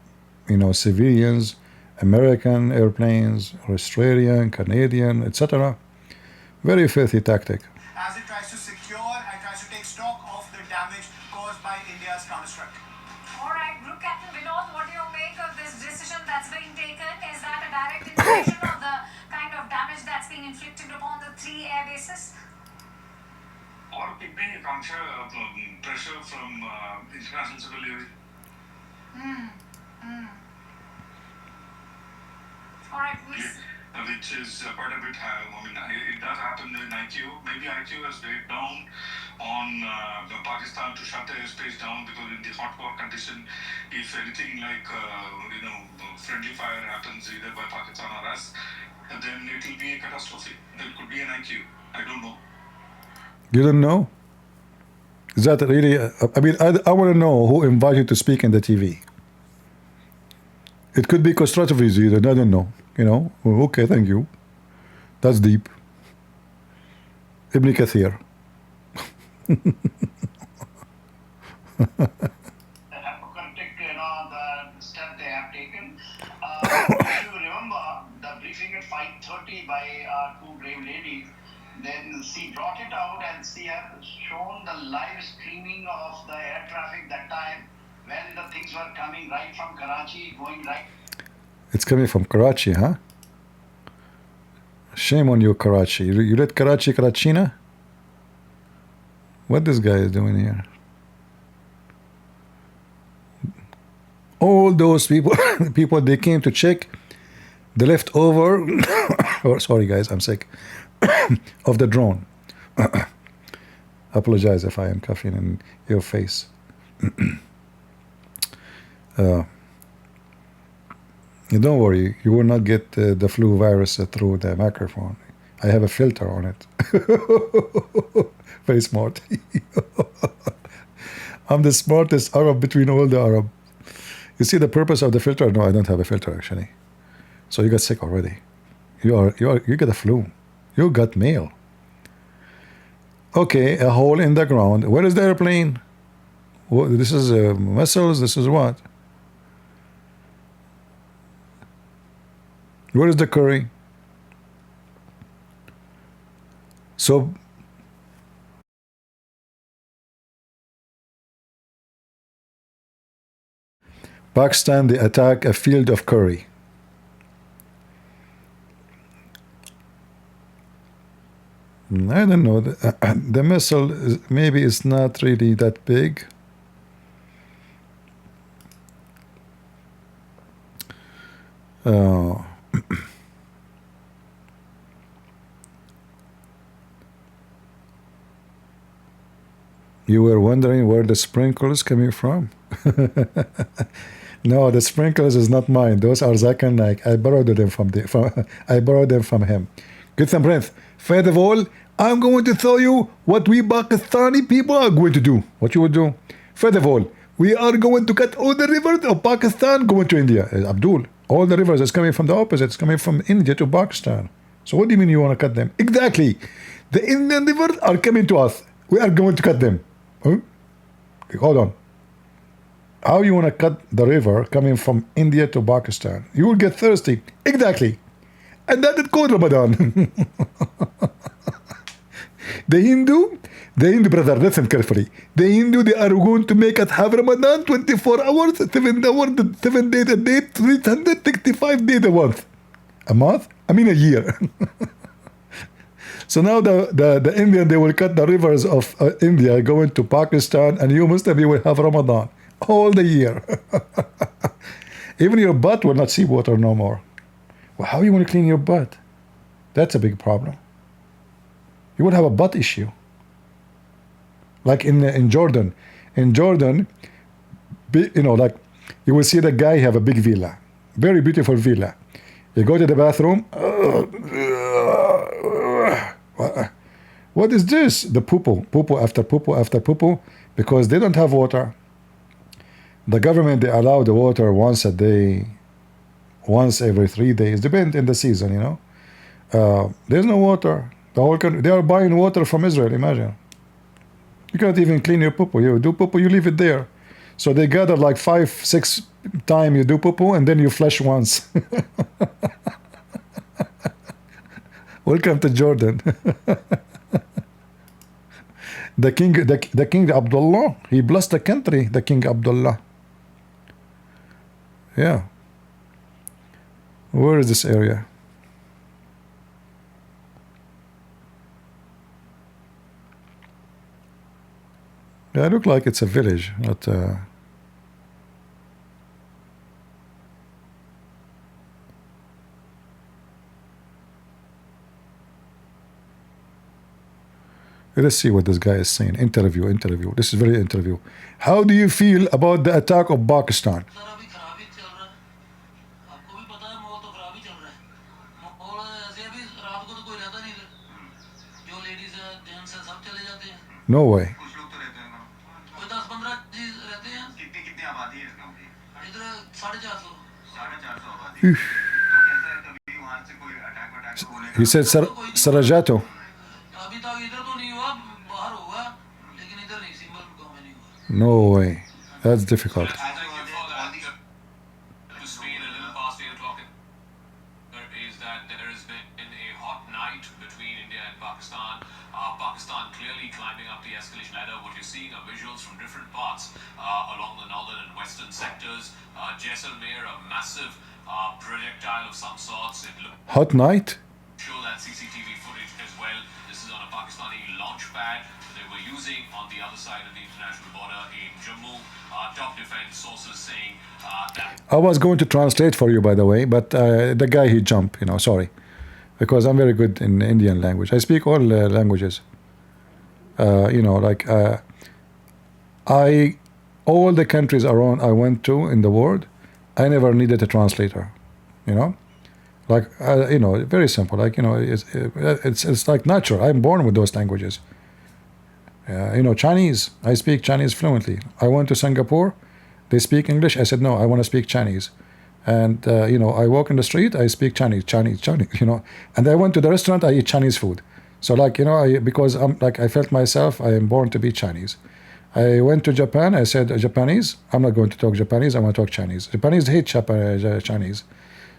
you know, civilians, American airplanes, Australian, Canadian, etc. Very filthy tactic. As it tries to secure and tries to take stock of the damage caused by India's counter-strike. All right, Group Captain Vinod, what do you make of this decision that's being taken? Is that a direct indication of the kind of damage that's being inflicted upon the 3 air bases? Or it may Akanksha, pressure from international civil aviation. All right, Which is quite a bit high. I mean, it does happen in IQ. Maybe IQ has weighed down on Pakistan to shut the airspace down because in the hot war condition, if anything like friendly fire happens either by Pakistan or us, then it will be a catastrophe. It could be an IQ. I don't know. You don't know? Is that really? I mean, I want to know who invited you to speak in the TV. It could be constructive reason. I don't know. You know? Okay, thank you. That's deep. Ibn Kathir. Apocalyptic, the step they have taken. If you remember the briefing at 5:30 by 2 brave ladies, then she brought it out and she has shown the live streaming of the air traffic that time when the things were coming right from Karachi, going right. It's coming from Karachi, huh? Shame on you, Karachi. You let Karachi, Karachina? What this guy is doing here? All those people, people they came to check the leftover. Oh, sorry, guys, I'm sick. Of the drone. Apologize if I am coughing in your face. Don't worry, you will not get the flu virus through the microphone. I have a filter on it. Very smart. I'm the smartest Arab between all the Arab. You see the purpose of the filter? No, I don't have a filter actually. So you got sick already. You got a flu. You got mail. Okay, a hole in the ground. Where is the airplane? This is missiles. This is what? Where is the curry? So Pakistan, they attack a field of curry. I don't know. The missile maybe is not really that big. You were wondering where the sprinkles coming from? No, the sprinkles is not mine. Those are Zakir Naik. I borrowed them from him. Get some breath. First of all, I'm going to tell you what we Pakistani people are going to do. What you would do? First of all, we are going to cut all the rivers of Pakistan going to India. Abdul, all the rivers is coming from the opposite. It's coming from India to Pakistan. So what do you mean you want to cut them? Exactly. The Indian rivers are coming to us. We are going to cut them. Huh? Hold on. How you want to cut the river coming from India to Pakistan? You will get thirsty. Exactly. And that is called Ramadan. The Hindu, brother, listen carefully. The Hindu, they are going to make us have Ramadan 24 hours, 7 hours, 7 days a day, 365 days a month. A month? I mean a year. So now the Indian, they will cut the rivers of India going to Pakistan, and you Muslim, will have Ramadan all the year. Even your butt will not see water no more. Well, how you want to clean your butt? That's a big problem. You will have a butt issue. Like in Jordan. In Jordan, you know, like you will see the guy have a big villa, very beautiful villa. You go to the bathroom. What is this? The poo after poo after poo, because they don't have water. The government, they allow the water once a day, once every 3 days, depend in the season, you know. There's no water. The whole country, they are buying water from Israel. Imagine. You cannot even clean your poo. You do poo, you leave it there. So they gather like 5-6 times you do poo, and then you flush once. Welcome to Jordan. The king Abdullah, he blessed the country, the King Abdullah. Yeah. Where is this area? Yeah, it look like it's a village, not let's see what this guy is saying. Interview. This is very interview. How do you feel about the attack of Pakistan? No way. He said Sarajato. No way. That's difficult. Is that there has been a hot night between India and Pakistan. Pakistan clearly climbing up the escalation ladder. What you're seeing are visuals from different parts along the northern and western sectors. Jaisalmer, a massive projectile of some sorts. It Hot night? Show that CCTV footage as well. This is on a Pakistani launch pad they were using on the other side of the international border in Jammu. Top defense sources saying that. I was going to translate for you, by the way, but the guy, he jumped, you know, sorry. Because I'm very good in Indian language. I speak all languages. You know, like all the countries around I went to in the world, I never needed a translator, you know. Like, you know, very simple. Like, you know, it's like natural. I'm born with those languages. You know, Chinese. I speak Chinese fluently. I went to Singapore. They speak English. I said, no, I want to speak Chinese. And, you know, I walk in the street. I speak Chinese, you know. And I went to the restaurant. I eat Chinese food. So, like, you know, because I'm like, I felt myself, I am born to be Chinese. I went to Japan. I said, Japanese. I'm not going to talk Japanese. I want to talk Chinese. Japanese hate Chinese.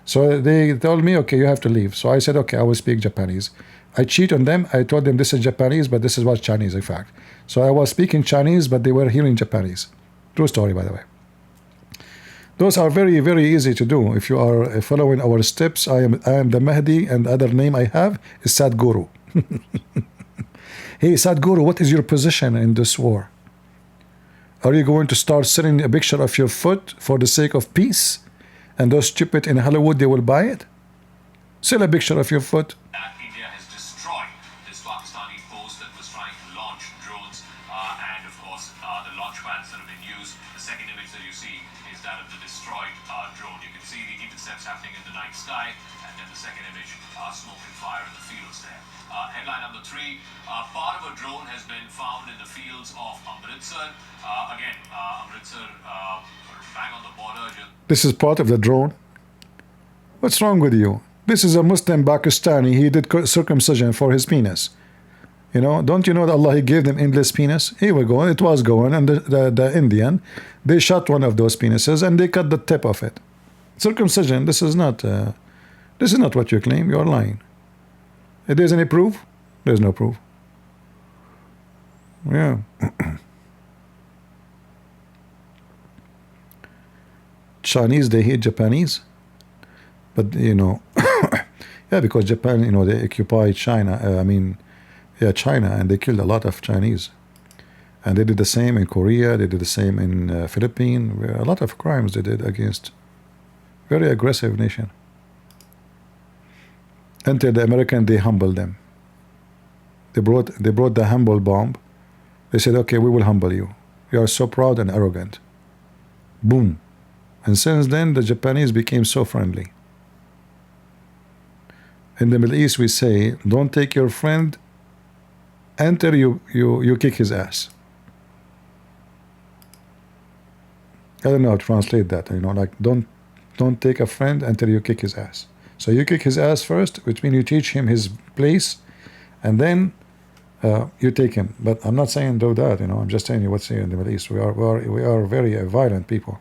So they told me, okay, you have to leave. So I said, okay, I will speak Japanese. I cheat on them. I told them this is Japanese, but this is what Chinese, in fact. So I was speaking Chinese, but they were hearing Japanese. True story, by the way. Those are very, very easy to do. If you are following our steps, I am the Mahdi, and the other name I have is Sadhguru. Hey, Sadhguru, what is your position in this war? Are you going to start selling a picture of your foot for the sake of peace? And those stupid in Hollywood, they will buy it? Sell a picture of your foot. India has destroyed this Pakistani post that was trying to launch drones, and of course the launch pads that have been used. The second image that you see is that of the destroyed drone. You can see the intercepts happening in the night sky, and then the second image, smoke and fire in the fields there. Headline number 3, part of a drone has been found in the fields of Amritsar. Amritsar, bang on the border. This is part of the drone? What's wrong with you? This is a Muslim Pakistani. He did circumcision for his penis. You know, don't you know that Allah, He gave them endless penis? Here we go. It was going, and the Indian, they shot one of those penises and they cut the tip of it. Circumcision. This is not what you claim. You are lying. If there's any proof, there's no proof. Yeah. Chinese, they hate Japanese, but you know, yeah, because Japan, you know, they occupied China. China, and they killed a lot of Chinese, and they did the same in Korea. They did the same in Philippines. A lot of crimes they did against very aggressive nation. Until the American, they humbled them. They brought the humble bomb. They said, okay, we will humble you. You are so proud and arrogant. Boom. And since then, the Japanese became so friendly. In the Middle East, we say, don't take your friend until you kick his ass. I don't know how to translate that. You know, like don't take a friend until you kick his ass. So you kick his ass first, which means you teach him his place, and then you take him. But I'm not saying do that. You know, I'm just telling you what's here in the Middle East. We are very violent people.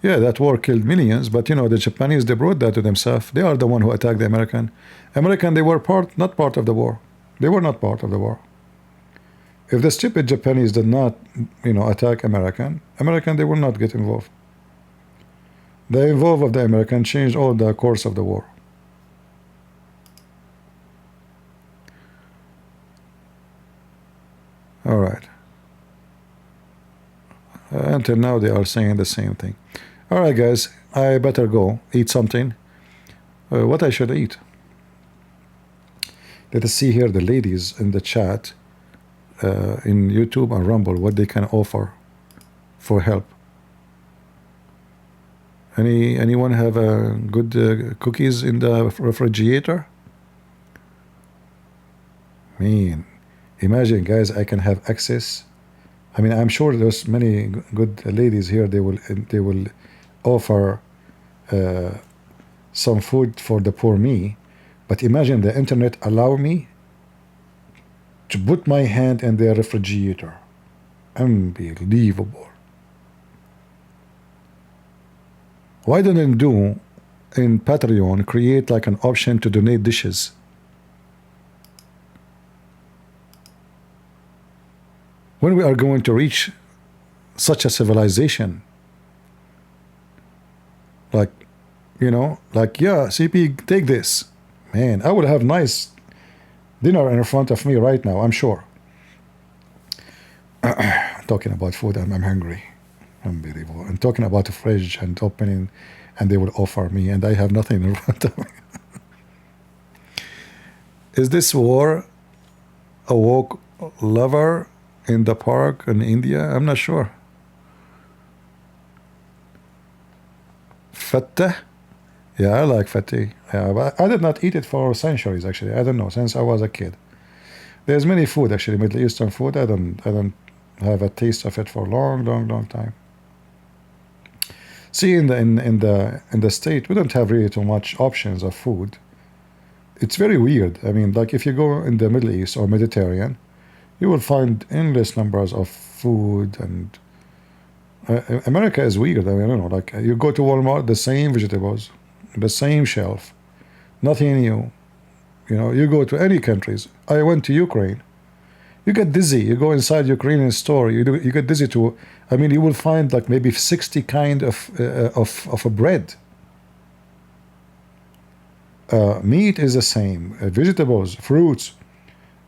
Yeah, that war killed millions, but you know, the Japanese, they brought that to themselves. They are the one who attacked the American. They were not part of the war. They were not part of the war. If the stupid Japanese did not, you know, attack American, they will not get involved. The involvement of the American changed all the course of the war. All right. Until now, they are saying the same thing. All right, guys, I better go eat something. What I should eat? Let us see here the ladies in the chat in YouTube and Rumble, what they can offer for help. Anyone have good cookies in the refrigerator? Man, imagine, guys, I can have access. I mean, I'm sure there's many good ladies here. They will offer some food for the poor me. But imagine the internet allow me to put my hand in the refrigerator. Unbelievable. Why didn't do in Patreon create like an option to donate dishes? When we are going to reach such a civilization, like, you know, like, yeah, CP, take this. Man, I would have nice dinner in front of me right now, I'm sure. Talking about food, I'm hungry. Unbelievable. And talking about the fridge and opening, and they will offer me, and I have nothing in front of me. Is this war a woke lover in the park in India? I'm not sure. Fattah? Yeah, I like fatty. Yeah, but I did not eat it for centuries, actually. I don't know, since I was a kid. There's many food, actually, Middle Eastern food. I don't have a taste of it for a long time. See, in the state, we don't have really too much options of food. It's very weird. I mean, like if you go in the Middle East or Mediterranean, you will find endless numbers of food, and America is weird. I mean, I don't know, like you go to Walmart, the same vegetables, the same shelf, nothing new. You know, you go to any countries. I went to Ukraine. You get dizzy. You go inside Ukrainian store. You get dizzy too. I mean, you will find like maybe 60 kind of a bread. Meat is the same. Vegetables, fruits.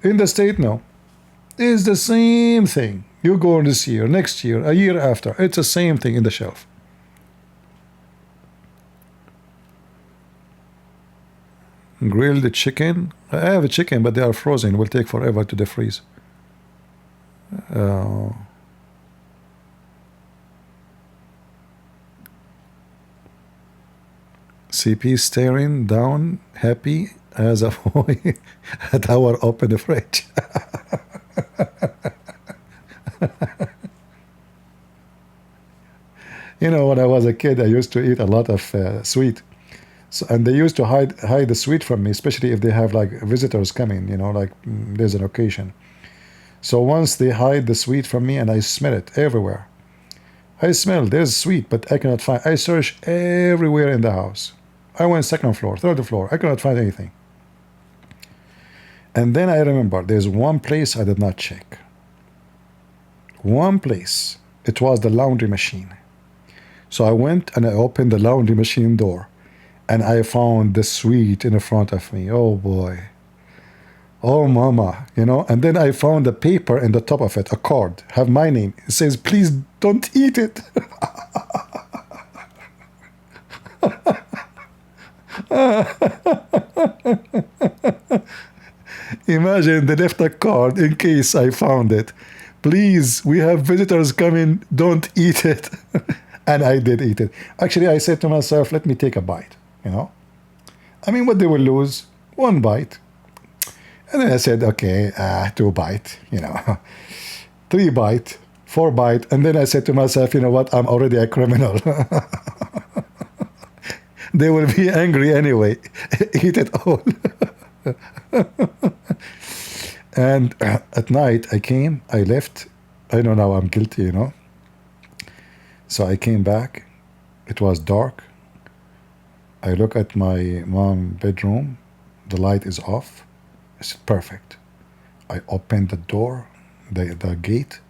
In the state, no. It's the same thing. You go this year, next year, a year after. It's the same thing in the shelf. Grilled chicken. I have a chicken, but they are frozen. It will take forever to defreeze. CP staring down, happy as a boy at our open fridge. You know, when I was a kid, I used to eat a lot of sweet. So, and they used to hide the sweet from me, especially if they have like visitors coming, you know, like there's an occasion. So once they hide the sweet from me, and I smell it everywhere. I smell there's sweet, but I cannot find. I search everywhere in the house. I went second floor, third floor. I cannot find anything. And then I remember there's one place I did not check. One place. It was the laundry machine. So I went and I opened the laundry machine door, and I found the sweet in front of me. Oh boy. Oh mama, you know. And then I found a paper in the top of it, a card, have my name. It says, please don't eat it. Imagine they left a card in case I found it. Please, we have visitors coming, don't eat it. And I did eat it. Actually, I said to myself, let me take a bite, you know? I mean, what they will lose? One bite. And then I said, okay, 2 bite, you know, 3 bite, 4 bite. And then I said to myself, you know what? I'm already a criminal. They will be angry anyway. Eat it all. And at night, I left. I know now I'm guilty, you know. So I came back. It was dark. I look at my mom's bedroom. The light is off. I said, perfect. I opened the door, the gate.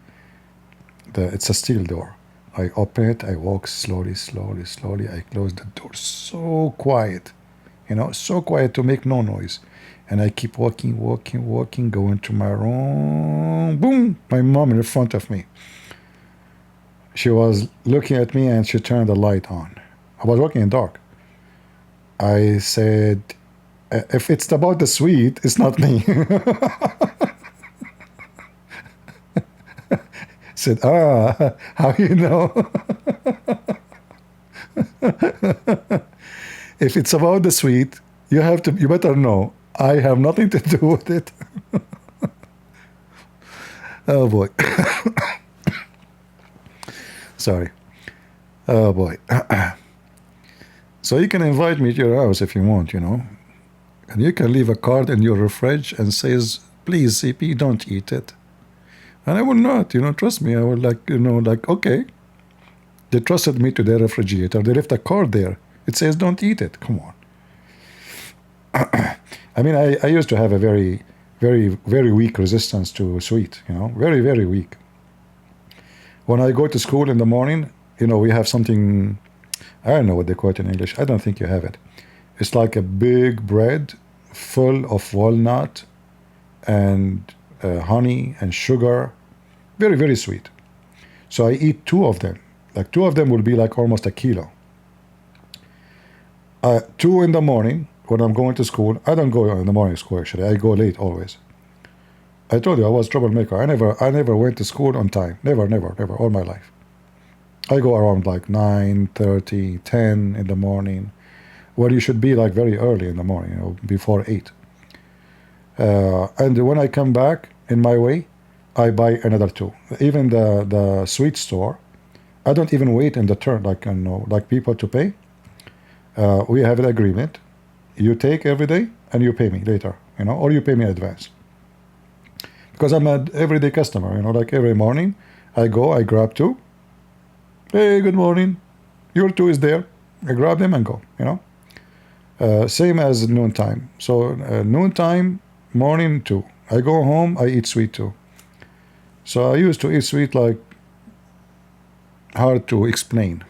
It's a steel door. I open it. I walk slowly. I close the door. So quiet, you know, so quiet to make no noise. And I keep walking, going to my room. Boom! My mom in front of me. She was looking at me and she turned the light on. I was walking in dark. I said, if it's about the sweet, it's not me. Said, how you know? If it's about the sweet, you better know. I have nothing to do with it. Oh boy. Sorry. Oh boy. So you can invite me to your house if you want, you know. And you can leave a card in your fridge and says, please, CP, don't eat it. And I will not, you know, trust me. I will okay. They trusted me to their refrigerator. They left a card there. It says, don't eat it. Come on. I mean, I used to have a very, very weak resistance to sweet, you know, very, very weak. When I go to school in the morning, you know, we have something, I don't know what they call it in English. I don't think you have it. It's like a big bread full of walnut and honey and sugar. Very, very sweet. So I eat 2 of them. Like 2 of them will be like almost a kilo. 2 in the morning when I'm going to school. I don't go in the morning school actually. I go late always. I told you I was a troublemaker. I never went to school on time. Never, all my life. I go around like 9:30, 10 in the morning, where you should be like very early in the morning, you know, before 8. And when I come back in my way, I buy another 2. Even the sweet store, I don't even wait in the turn like, you know, like people to pay. We have an agreement. You take every day and you pay me later, you know, or you pay me in advance. Because I'm an everyday customer, you know, like every morning I go, I grab 2. Hey, good morning. Your 2 is there. I grab them and go, you know. Same as noontime. So noontime, morning 2. I go home, I eat sweet too. So I used to eat sweet like hard to explain.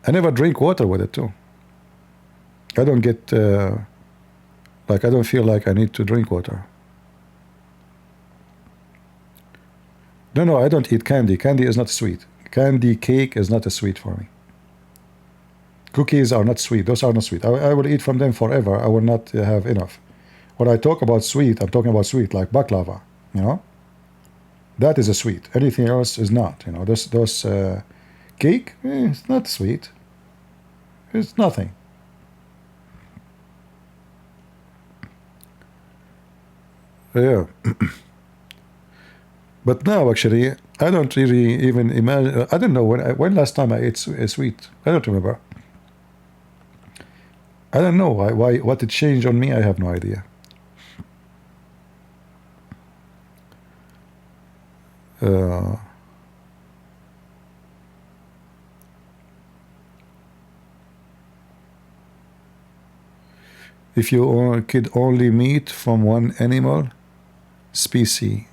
I never drink water with it too. I don't get, like I don't feel like I need to drink water. No, I don't eat candy. Candy is not sweet. Candy cake is not a sweet for me. Cookies are not sweet. Those are not sweet. I will eat from them forever. I will not have enough. When I talk about sweet, I'm talking about sweet like baklava, you know? That is a sweet. Anything else is not, you know. Those cake, it's not sweet. It's nothing. Yeah. But now, actually, I don't really even imagine. I don't know when last time I ate sweet. I don't remember. I don't know why what it changed on me. I have no idea. If you could only meat from one animal species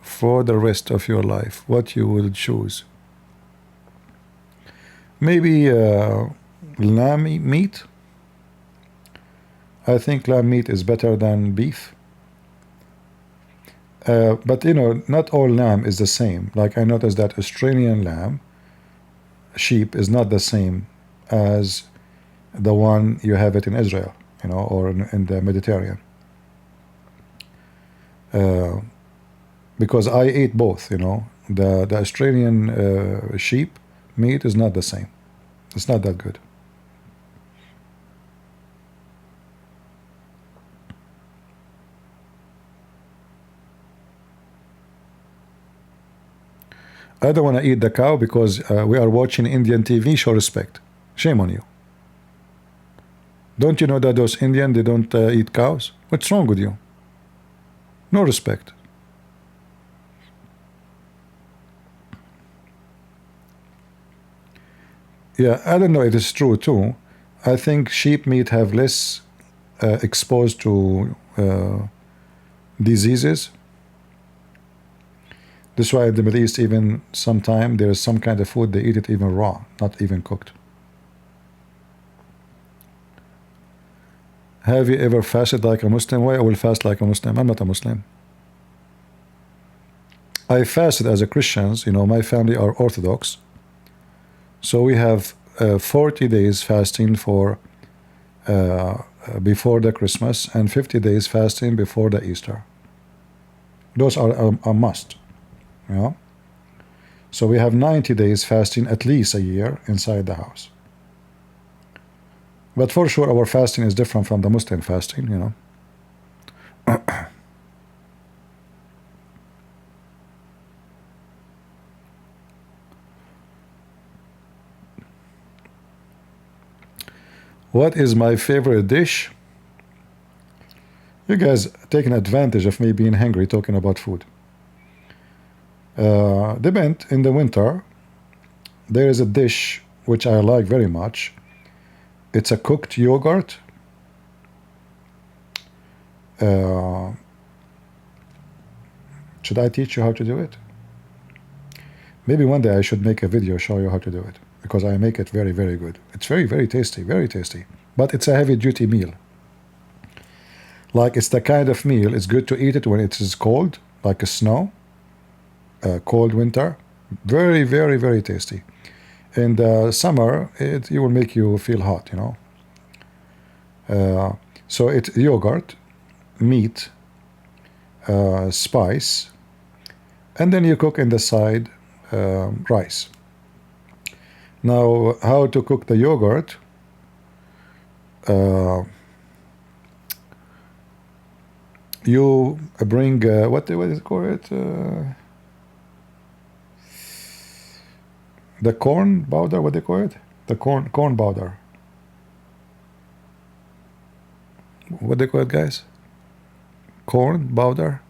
for the rest of your life, what you would choose? Maybe lamb meat. I think lamb meat is better than beef. But you know, not all lamb is the same. Like I noticed that Australian lamb, sheep, is not the same as the one you have it in Israel, you know, or in the Mediterranean. Because I ate both, you know. The Australian sheep meat is not the same. It's not that good. I don't want to eat the cow because we are watching Indian TV. Show respect. Shame on you. Don't you know that those Indian, they don't eat cows? What's wrong with you? No respect. Yeah, I don't know. It is true too. I think sheep meat have less exposed to diseases. That's why in the Middle East, even sometime there is some kind of food they eat it even raw, not even cooked. Have you ever fasted like a Muslim? Why I will fast like a Muslim? I'm not a Muslim. I fasted as a Christians. You know, my family are Orthodox, so we have 40 days fasting for before the Christmas and 50 days fasting before the Easter. Those are a must. Yeah. So we have 90 days fasting at least a year inside the house. But for sure our fasting is different from the Muslim fasting, you know. What is my favorite dish? You guys taking advantage of me being hungry talking about food. Depend, in the winter there is a dish which I like very much. It's a cooked yogurt. Should I teach you how to do it? Maybe one day I should make a video show you how to do it, because I make it very, very good. It's very, very tasty, very tasty. But it's a heavy duty meal. Like, it's the kind of meal, it's good to eat it when it is cold, like a snow, cold winter. Very, very, very tasty. In the summer, it will make you feel hot, you know. So it's yogurt, meat, spice, and then you cook in the side rice. Now, how to cook the yogurt? You bring what is it called? The corn powder. What they call it? The corn powder. What they call it, guys? Corn powder.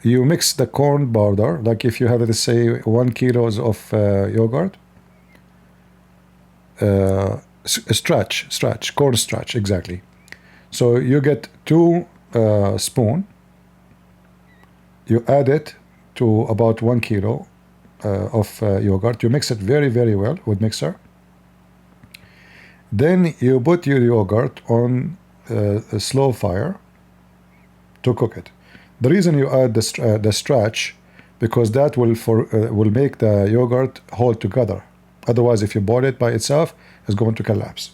You mix the corn powder, like if you have, let's say, 1 kilo of yogurt. Corn starch, exactly. So you get 2 spoon. You add it to about 1 kilo of yogurt. You mix it very, very well with mixer. Then you put your yogurt on a slow fire to cook it. The reason you add the starch, because that will make the yogurt hold together. Otherwise, if you boil it by itself, it's going to collapse.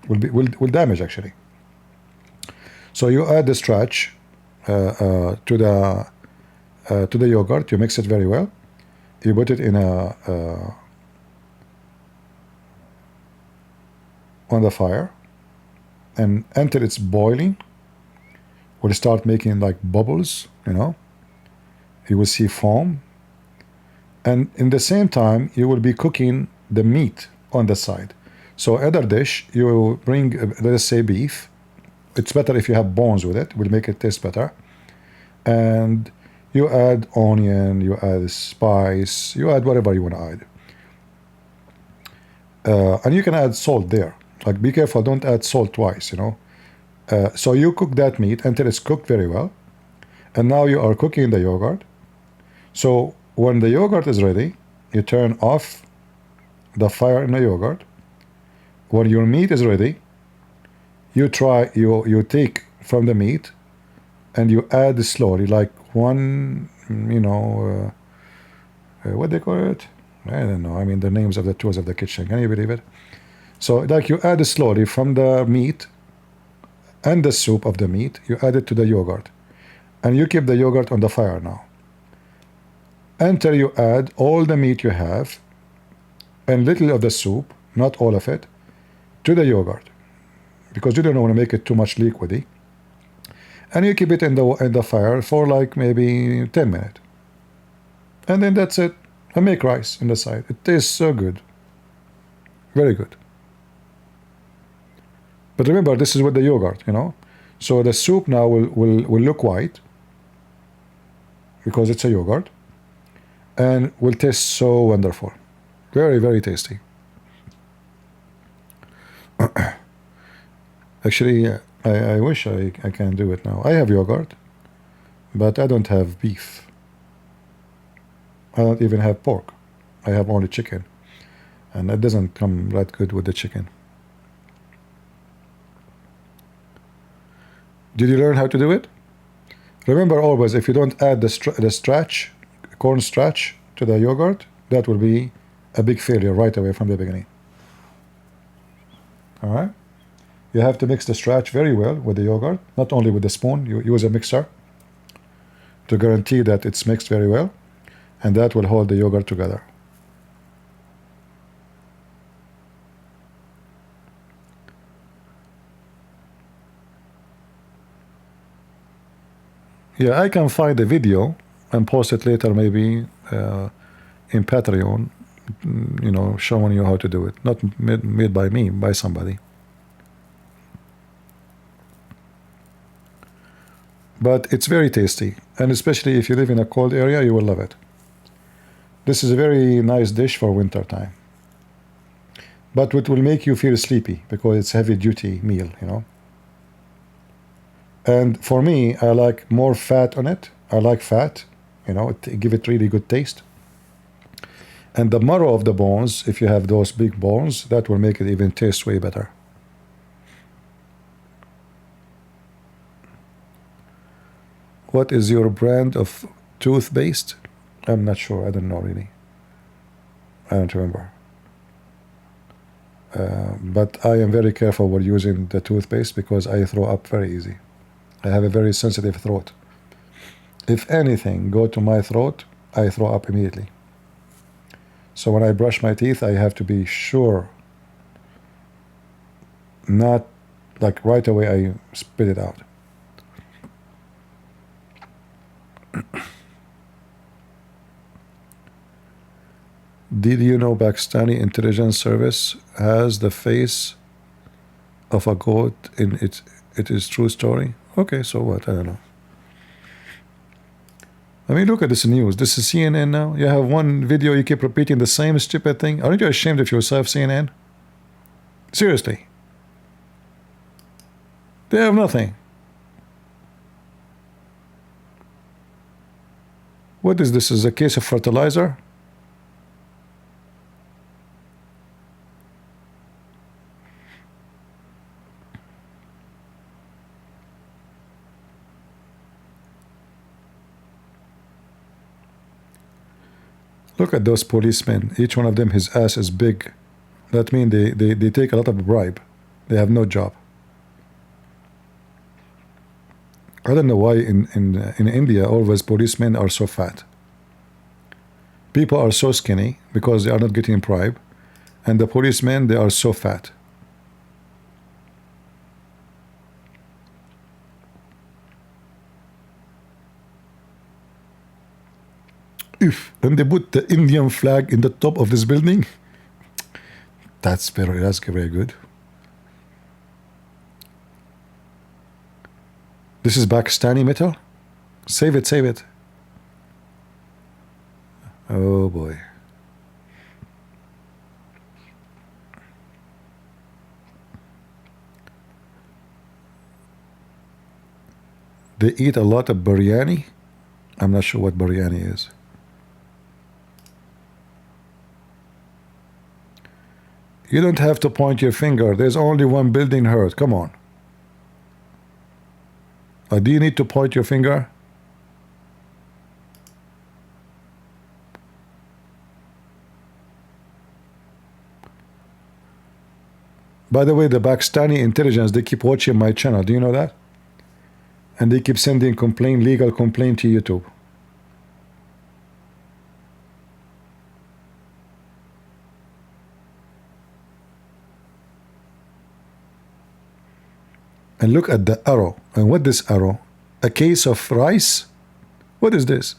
Will damage, actually. So you add the starch to the yogurt. You mix it very well. You put it in on the fire, and until it's boiling, will start making like bubbles, you know. You will see foam, and in the same time you will be cooking the meat on the side. So other dish, you bring let us say beef. It's better if you have bones with it. Will make it taste better. And you add onion, you add spice, you add whatever you want to add. And you can add salt there. Like, be careful, don't add salt twice, you know. So you cook that meat until it's cooked very well. And now you are cooking the yogurt. So when the yogurt is ready, you turn off the fire in the yogurt. When your meat is ready, you take from the meat and you add slowly, like 1 you know, what they call it? I don't know. I mean, the names of the tools of the kitchen. Can you believe it? So, like, you add it slowly from the meat and the soup of the meat. You add it to the yogurt, and you keep the yogurt on the fire now until you add all the meat you have and little of the soup, not all of it, to the yogurt, because you don't want to make it too much liquidy. And you keep it in the fire for like maybe 10 minutes, and then that's it. And make rice on the side. It tastes so good, very good. But remember, this is with the yogurt, you know. So the soup now will look white because it's a yogurt, and will taste so wonderful, very, very tasty. Actually, I wish I can do it now. I have yogurt, but I don't have beef. I don't even have pork. I have only chicken, and it doesn't come that good with the chicken. Did you learn how to do it? Remember always, if you don't add the corn starch to the yogurt, that will be a big failure right away from the beginning. All right? You have to mix the starch very well with the yogurt, not only with the spoon. You use a mixer to guarantee that it's mixed very well, and that will hold the yogurt together. Yeah, I can find the video and post it later, maybe in Patreon, you know, showing you how to do it. Not made by me, by somebody. But it's very tasty, and especially if you live in a cold area, you will love it. This is a very nice dish for winter time. But it will make you feel sleepy because it's a heavy-duty meal, you know. And for me, I like more fat on it. I like fat, you know, give it really good taste. And the marrow of the bones, if you have those big bones, that will make it even taste way better. What is your brand of toothpaste? I'm not sure. I don't know really. I don't remember. But I am very careful when using the toothpaste because I throw up very easy. I have a very sensitive throat. If anything go to my throat, I throw up immediately. So when I brush my teeth, I have to be sure, not like right away I spit it out. Did you know Pakistani intelligence service has the face of a goat in it? It is true story. Okay, so what? I don't know. I mean, look at this news. This is CNN now. You have one video, you keep repeating the same stupid thing. Aren't you ashamed of yourself, CNN? Seriously. They have nothing. What is this? Is a case of fertilizer? Look at those policemen. Each one of them, his ass is big. That means they take a lot of bribe. They have no job. I don't know why in India always policemen are so fat. People are so skinny because they are not getting bribe, and the policemen, they are so fat. And they put the Indian flag in the top of this building. That's very good. This is Pakistani metal. Save it, save it. Oh boy. They eat a lot of biryani. I'm not sure what biryani is. You don't have to point your finger. There's only one building hurt. Come on. Do you need to point your finger? By the way, the Pakistani intelligence, they keep watching my channel. Do you know that? And they keep sending legal complaint to YouTube. And look at the arrow. And what this arrow? A case of rice? What is this?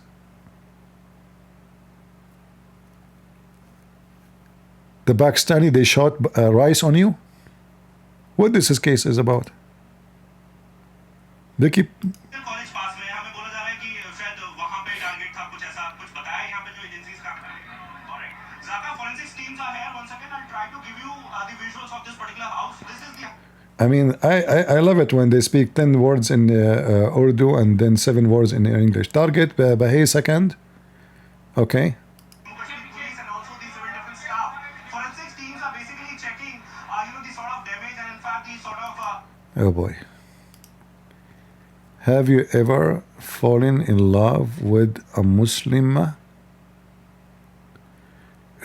The Pakistani, they shot rice on you? What this case is about? They keep... college pass में हमें बोला जा रहा है कि शायद वहां पे टारगेट था, कुछ ऐसा कुछ बताया यहाँ पे जो एजेंसीज का। Alright, Zaka forensics teams are here. Once again, I'll try to give you the visuals of this particular house. This is the... I mean, I love it when they speak 10 words in Urdu and then 7 words in English. Target, Bahay second. Okay. Police and also the civil defense staff. Forensics teams are basically checking, the sort of damage and in fact the sort of... Oh boy. Have you ever fallen in love with a Muslima?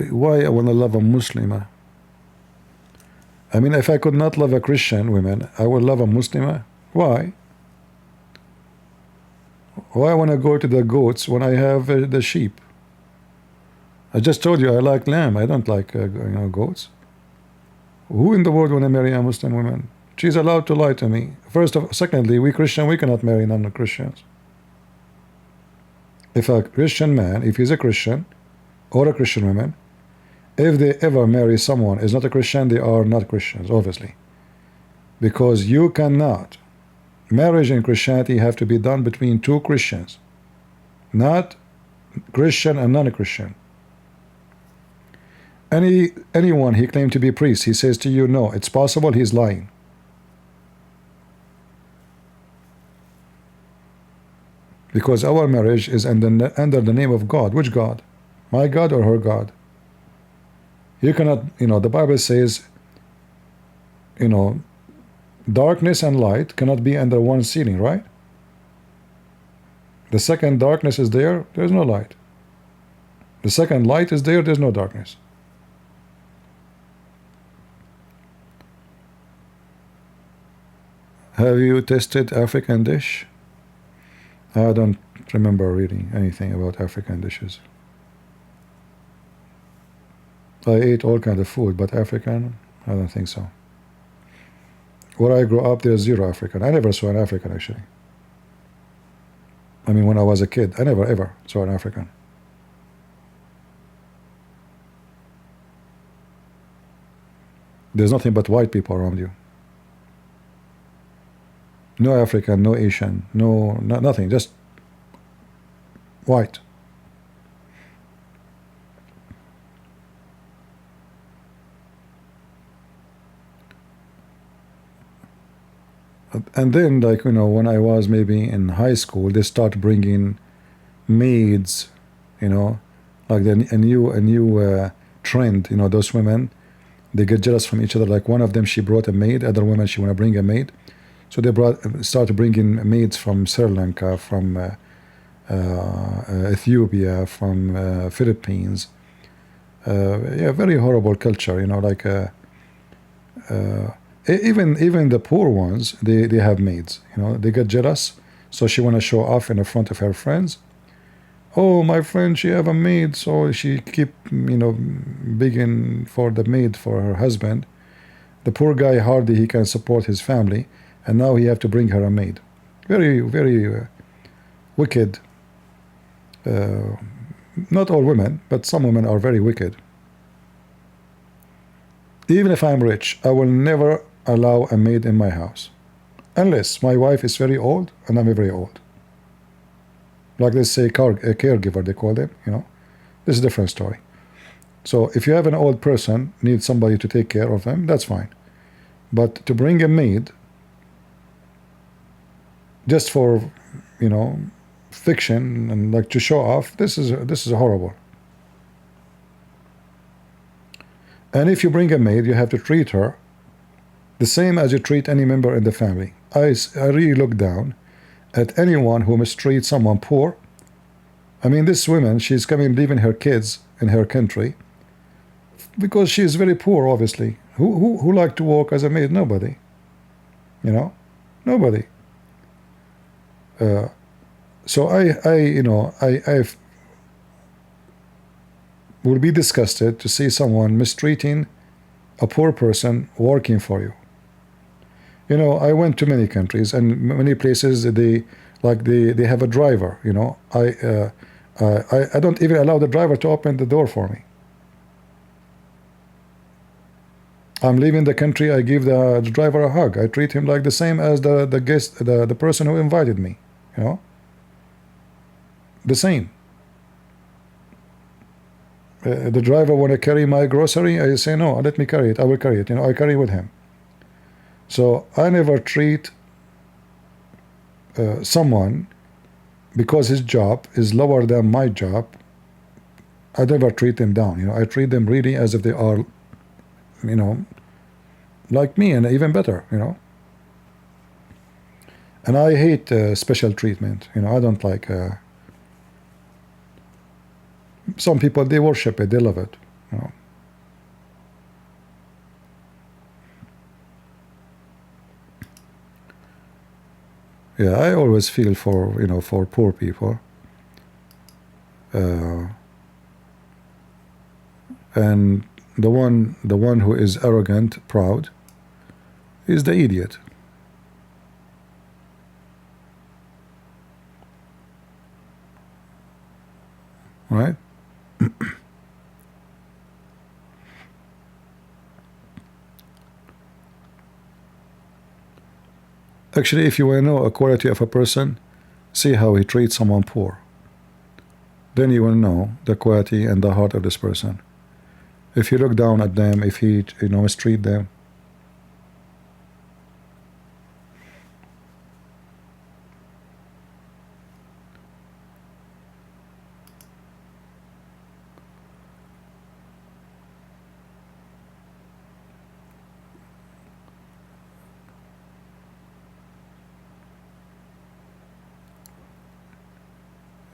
Why I want to love a Muslima? I mean, if I could not love a Christian woman, I would love a Muslima. Why? Why I want to go to the goats when I have the sheep? I just told you I like lamb. I don't like goats. Who in the world want to marry a Muslim woman? She's allowed to lie to me. Secondly, we Christian, we cannot marry non-Christians. If a Christian man, if he's a Christian or a Christian woman, if they ever marry someone is not a Christian, they are not Christians, obviously. Because you cannot. Marriage in Christianity have to be done between two Christians, not Christian and non-Christian. Anyone he claimed to be priest, he says to you, no, it's possible, he's lying. Because our marriage is under the name of God. Which God? My God or her God? You cannot, the Bible says, darkness and light cannot be under one ceiling, right? The second darkness is there, there's no light. The second light is there, there's no darkness. Have you tasted African dish? I don't remember reading anything about African dishes. I ate all kinds of food, but African, I don't think so. Where I grew up, there's zero African. I never saw an African, actually. I mean, when I was a kid, I never ever saw an African. There's nothing but white people around you. No African, no Asian, nothing, just white. And then, like, when I was maybe in high school, they start bringing maids, like a new trend. Those women, they get jealous from each other. Like one of them, she brought a maid. Other women, she want to bring a maid. So they started bringing maids from Sri Lanka, from Ethiopia, from Philippines. Yeah, very horrible culture. Like even the poor ones, they have maids. They get jealous, so she want to show off in the front of her friends. Oh, my friend, she have a maid, so she keep begging for the maid for her husband. The poor guy hardly he can support his family, and now he have to bring her a maid. Very, very wicked. Not all women, but some women are very wicked. Even if I'm rich, I will never allow a maid in my house, unless my wife is very old and I'm very old. Like let's say a caregiver, they call them. This is a different story. So if you have an old person, need somebody to take care of them, that's fine. But to bring a maid just for fiction and like to show off, this is horrible. And if you bring a maid, you have to treat her the same as you treat any member in the family. I really look down at anyone who mistreats someone poor. I mean, this woman, she's coming leaving her kids in her country because she is very poor, obviously. Who like to work as a maid? Nobody. You know, nobody. So I will be disgusted to see someone mistreating a poor person working for you. You know, I went to many countries and many places they have a driver. You know, I don't even allow the driver to open the door for me. I'm leaving the country, I give the driver a hug. I treat him like the same as the guest, the person who invited me. You know, the same. The driver want to carry my grocery, I say no, let me carry it. I will carry it. You know, I carry with him. So I never treat someone because his job is lower than my job. I never treat them down. You know, I treat them really as if they are, you know, like me and even better. You know, and I hate special treatment. You know, I don't like. Some people, they worship it, they love it. You know. Yeah, I always feel for, you know, for poor people. And the one who is arrogant, proud, is the idiot. Right? Actually, if you want to know a quality of a person, see how he treats someone poor. Then you will know the quality and the heart of this person. If you look down at them, if he, you know, mistreat them.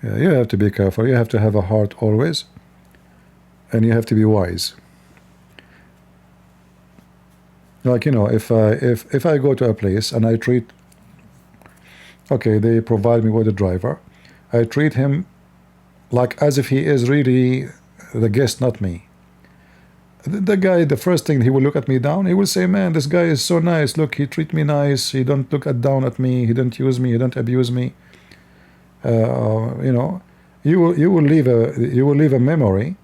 Yeah, you have to be careful. You have to have a heart always, and you have to be wise. Like, you know, if I go to a place and I treat, okay, they provide me with a driver, I treat him like as if he is really the guest, not me. The guy, the first thing he will look at me down, he will say, man, this guy is so nice. Look, he treat me nice. He don't look down at me. He don't use me. He don't abuse me. You know, you will leave a memory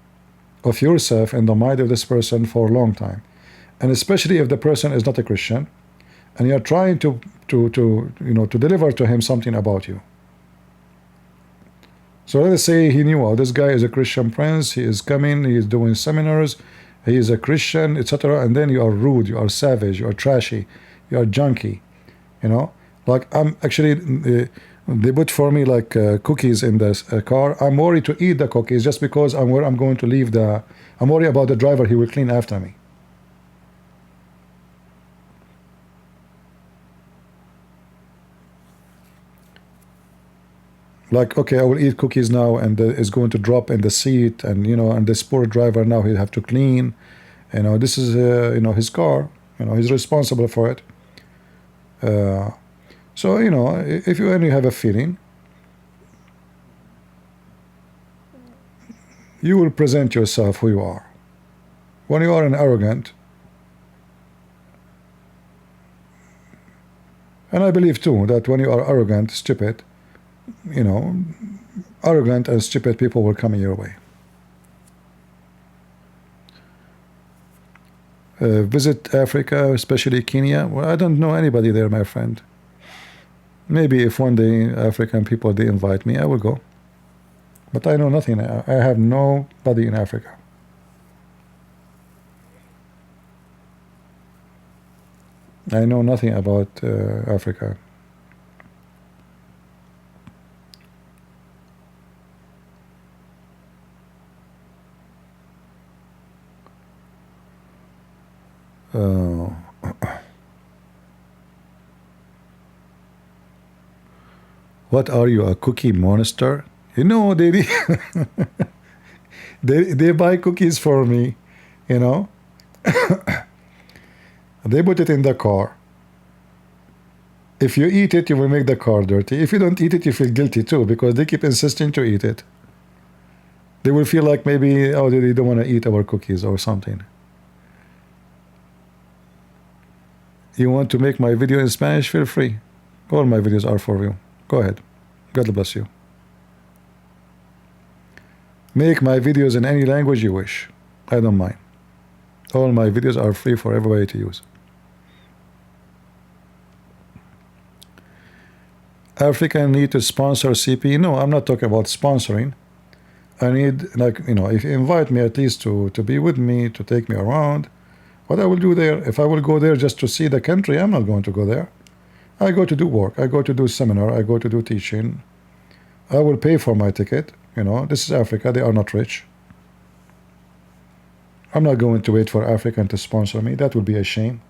of yourself in the mind of this person for a long time, and especially if the person is not a Christian, and you are trying to you know, to deliver to him something about you. So let us say he knew, oh, this guy is a Christian prince. He is coming. He is doing seminars. He is a Christian, etc. And then you are rude. You are savage. You are trashy. You are junky. You know, like I'm actually. They put for me like cookies in the car. I'm worried to eat the cookies just because I'm going to leave the. I'm worried about the driver. He will clean after me. Like, okay, I will eat cookies now, and it's going to drop in the seat, and you know, and this poor driver now he'll have to clean. You know, this is you know, his car. You know, he's responsible for it. So, you know, if you only have a feeling, you will present yourself who you are. When you are an arrogant, and I believe too that when you are arrogant, stupid, you know, arrogant and stupid people will come in your way. Visit Africa, especially Kenya. Well, I don't know anybody there, my friend. Maybe if one day African people, they invite me, I will go. But I know nothing. I have nobody in Africa. I know nothing about Africa. What are you, a cookie monster? You know, they they buy cookies for me, you know. They put it in the car. If you eat it, you will make the car dirty. If you don't eat it, you feel guilty too, because they keep insisting to eat it. They will feel like maybe, oh, they don't want to eat our cookies or something. You want to make my video in Spanish? Feel free. All my videos are for you. Go ahead. God bless you. Make my videos in any language you wish. I don't mind. All my videos are free for everybody to use. Africa need to sponsor CP. No, I'm not talking about sponsoring. I need, like, you know, if you invite me at least to be with me, to take me around, what I will do there, if I will go there just to see the country, I'm not going to go there. I go to do work. I go to do seminar. I go to do teaching. I will pay for my ticket. You know, this is Africa. They are not rich. I'm not going to wait for African to sponsor me. That would be a shame.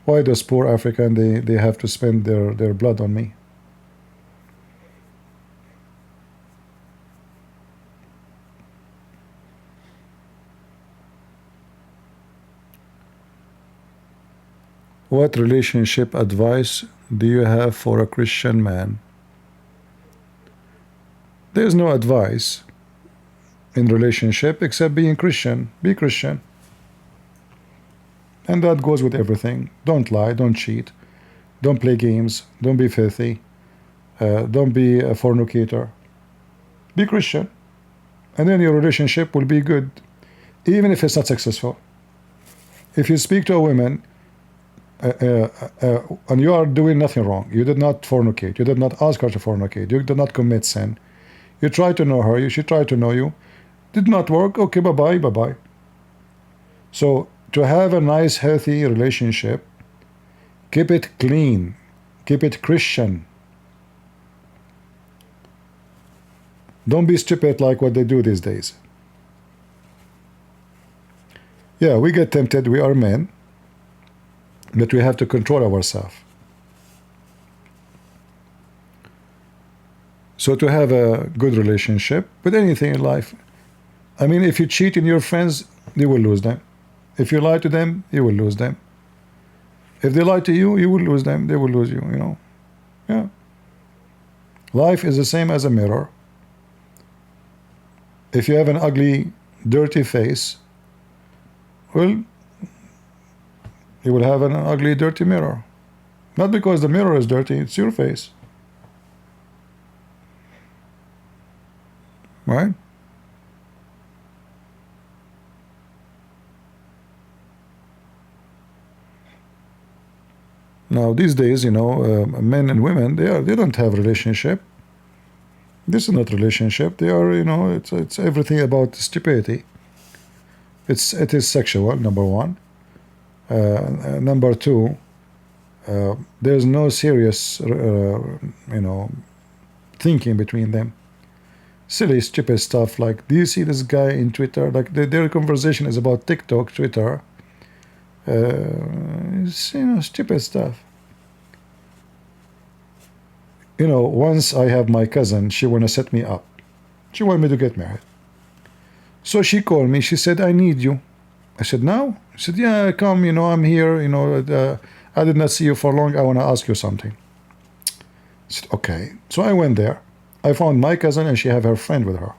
Why does poor African, they have to spend their blood on me? What relationship advice do you have for a Christian man? There's no advice in relationship except being Christian. Be Christian. And that goes with everything. Don't lie, don't cheat, don't play games, don't be filthy, don't be a fornicator. Be Christian. And then your relationship will be good, even if it's not successful. If you speak to a woman, and you are doing nothing wrong, you did not fornicate, you did not ask her to fornicate, you did not commit sin, you try to know her, she tried to know you, did not work, okay, bye-bye, bye-bye. So to have a nice, healthy relationship, keep it clean, keep it Christian. Don't be stupid like what they do these days. Yeah, we get tempted, we are men, but we have to control ourselves. So to have a good relationship with anything in life, I mean, if you cheat in your friends, you will lose them. If you lie to them, you will lose them. If they lie to you, you will lose them. They will lose you, you know. Yeah. Life is the same as a mirror. If you have an ugly, dirty face, well, you will have an ugly, dirty mirror. Not because the mirror is dirty, it's your face. Right? Now these days, you know, men and women, they don't have relationship. This is not relationship. They are, you know, it's everything about stupidity. It is sexual, number one. Number two, there's no serious, you know, thinking between them. Silly, stupid stuff like, do you see this guy in Twitter? Like their conversation is about TikTok, Twitter. It's, you know, stupid stuff. You know, once I have my cousin, she wanna set me up. She wanted me to get married. So she called me, she said, I need you. I said, now? She said, yeah, come, you know, I'm here, you know, I did not see you for long, I wanna ask you something. I said, okay. So I went there. I found my cousin and she have her friend with her.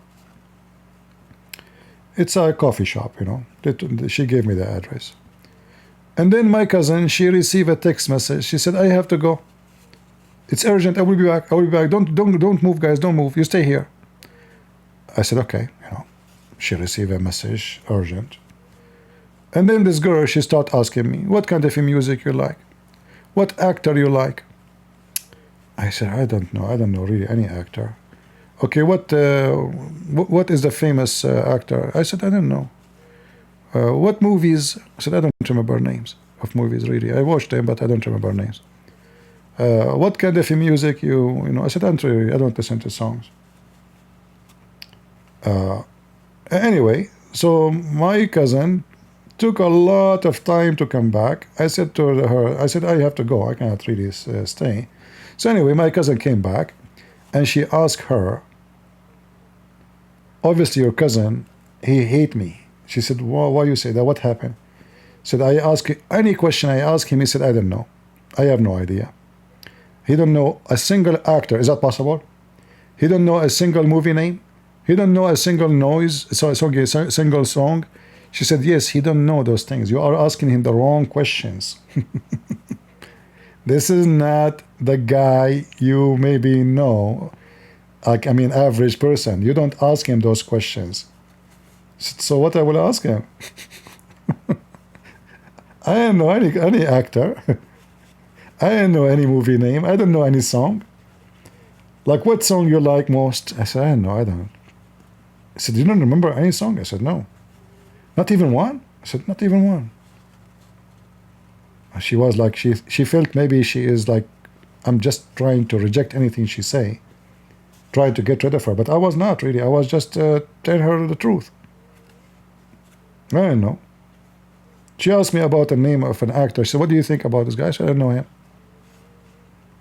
It's a coffee shop, you know. She gave me the address. And then my cousin, she received a text message. She said, I have to go. It's urgent. I will be back. I will be back. Don't move, guys. Don't move. You stay here. I said, okay. You know, she received a message, urgent. And then this girl, she started asking me, what kind of music you like? What actor you like? I said, I don't know. I don't know really any actor. Okay, what is the famous actor? I said, I don't know. What movies? I said, I don't remember names of movies, really. I watched them, but I don't remember names. What kind of music you know? I said, I don't listen to songs. Anyway, so my cousin took a lot of time to come back. I said to her, I said, I have to go. I cannot really stay. So anyway, my cousin came back, and she asked her, obviously your cousin, he hate me. She said, why you say that? What happened? Said I ask any question I ask him, he said I don't know. I have no idea. He don't know a single actor. Is that possible? He don't know a single movie name. He don't know a single noise. Single song. She said yes. He don't know those things. You are asking him the wrong questions. This is not the guy you maybe know. Like, I mean, average person. You don't ask him those questions. So what I will ask him? I don't know any actor. I don't know any movie name. I don't know any song. Like, what song you like most? I said, I don't know. I don't. He said, you don't remember any song? I said, no. Not even one? I said, not even one. She was like, she felt maybe she is like, I'm just trying to reject anything she say. Trying to get rid of her. But I was not really. I was just telling her the truth. I don't know. She asked me about the name of an actor. She said, what do you think about this guy? I said, I don't know him.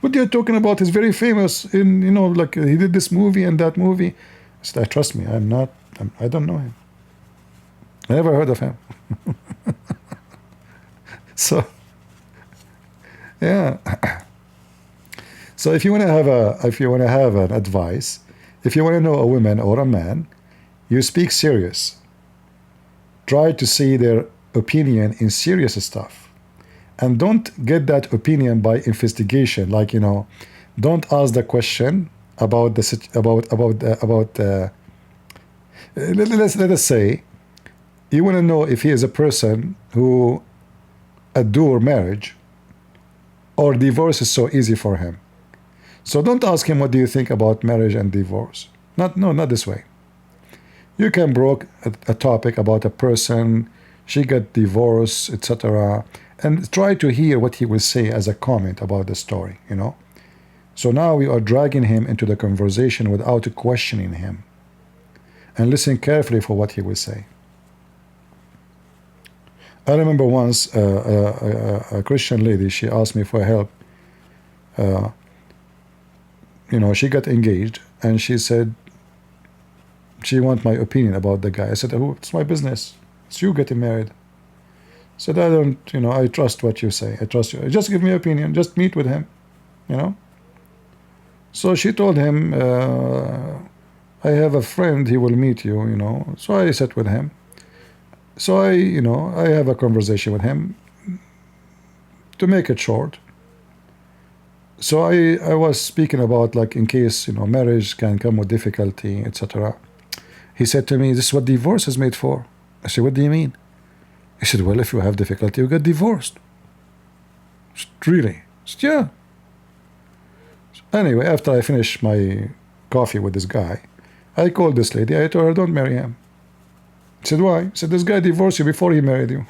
What you're talking about? He's very famous in, you know, like he did this movie and that movie. I said, trust me, I don't know him. I never heard of him. So, yeah. So if you want to have an advice, if you want to know a woman or a man, you speak serious. Try to see their opinion in serious stuff, and don't get that opinion by investigation. Like, you know, don't ask the question about let us say you want to know if he is a person who adore marriage or divorce is so easy for him. So don't ask him what do you think about marriage and divorce. Not this way. You can broach a topic about a person, she got divorced, etc., and try to hear what he will say as a comment about the story, you know. So now we are dragging him into the conversation without questioning him, and listen carefully for what he will say. I remember once a Christian lady, she asked me for help. You know, she got engaged and she said she want my opinion about the guy. I said, oh, it's my business. It's you getting married. I said, I don't, you know, I trust what you say. I trust you. Just give me opinion. Just meet with him, you know. So she told him, I have a friend, he will meet you, you know. So I sat with him. So I have a conversation with him. To make it short, so I was speaking about, like, in case, you know, marriage can come with difficulty, etc. He said to me, this is what divorce is made for. I said, what do you mean? He said, well, if you have difficulty, you get divorced. I said, really? I said, yeah. So anyway, after I finished my coffee with this guy, I called this lady. I told her, don't marry him. He said, why? He said, this guy divorced you before he married you.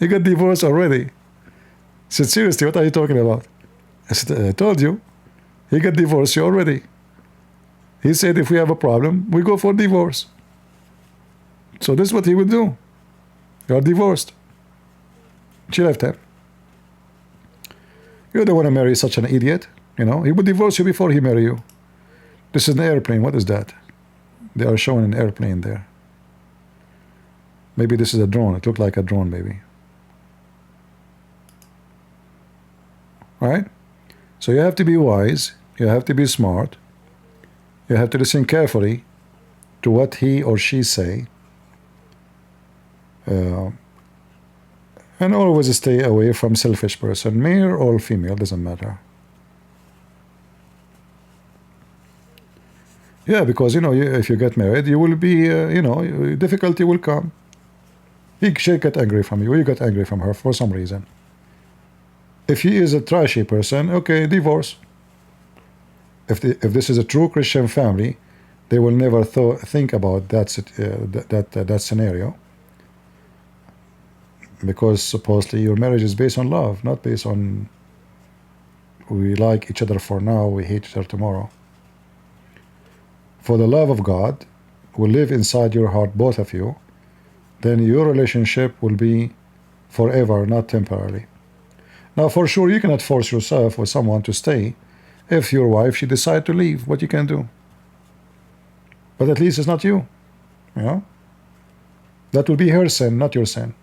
He got divorced already. I said, seriously, what are you talking about? I said, I told you. He got divorced you already. He said, if we have a problem, we go for divorce. So this is what he would do. You are divorced. She left him. You don't want to marry such an idiot. You know, he would divorce you before he marry you. This is an airplane. What is that? They are showing an airplane there. Maybe this is a drone. It looked like a drone, maybe. Right? So you have to be wise. You have to be smart. You have to listen carefully to what he or she say. And always stay away from selfish person, male or female, doesn't matter. Yeah, because, you know, if you get married, you will be, you know, difficulty will come. She get angry from you, you get angry from her for some reason. If he is a trashy person, okay, divorce. If this is a true Christian family, they will never think about that scenario, because supposedly your marriage is based on love, not based on we like each other for now, we hate each other tomorrow. For the love of God will live inside your heart, both of you, then your relationship will be forever, not temporarily. Now, for sure, you cannot force yourself or someone to stay. If your wife, she decide to leave, what you can do? But at least it's not you, you know? That will be her sin, not your sin.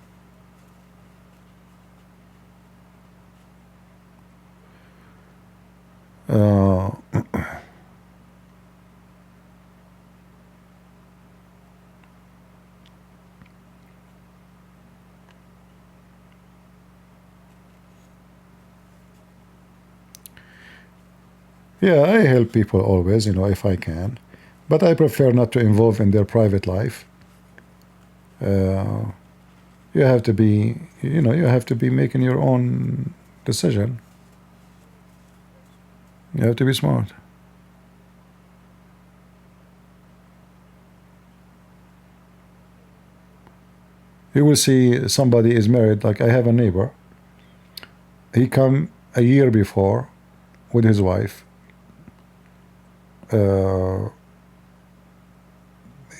Yeah, I help people always, if I can, but I prefer not to involve in their private life. You have to be, you have to be making your own decision. You have to be smart. You will see somebody is married. Like I have a neighbor. He come a year before with his wife.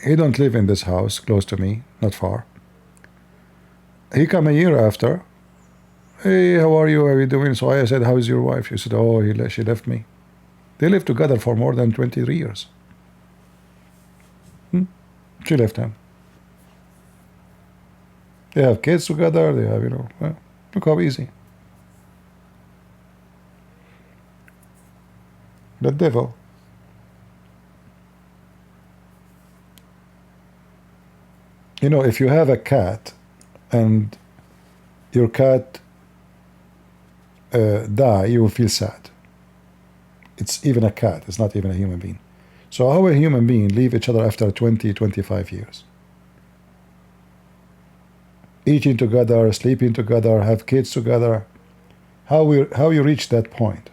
He don't live in this house close to me, not far. He come a year after. Hey, how are you? How are you doing? So I said, how is your wife? She said, oh, she left me. They lived together for more than 23 years. She left him. They have kids together. They have, look how easy. The devil. If you have a cat and your cat die, you will feel sad. It's even a cat. It's not even a human being. So how a human being leave each other after 20, 25 years? Eating together, sleeping together, have kids together. How you reach that point,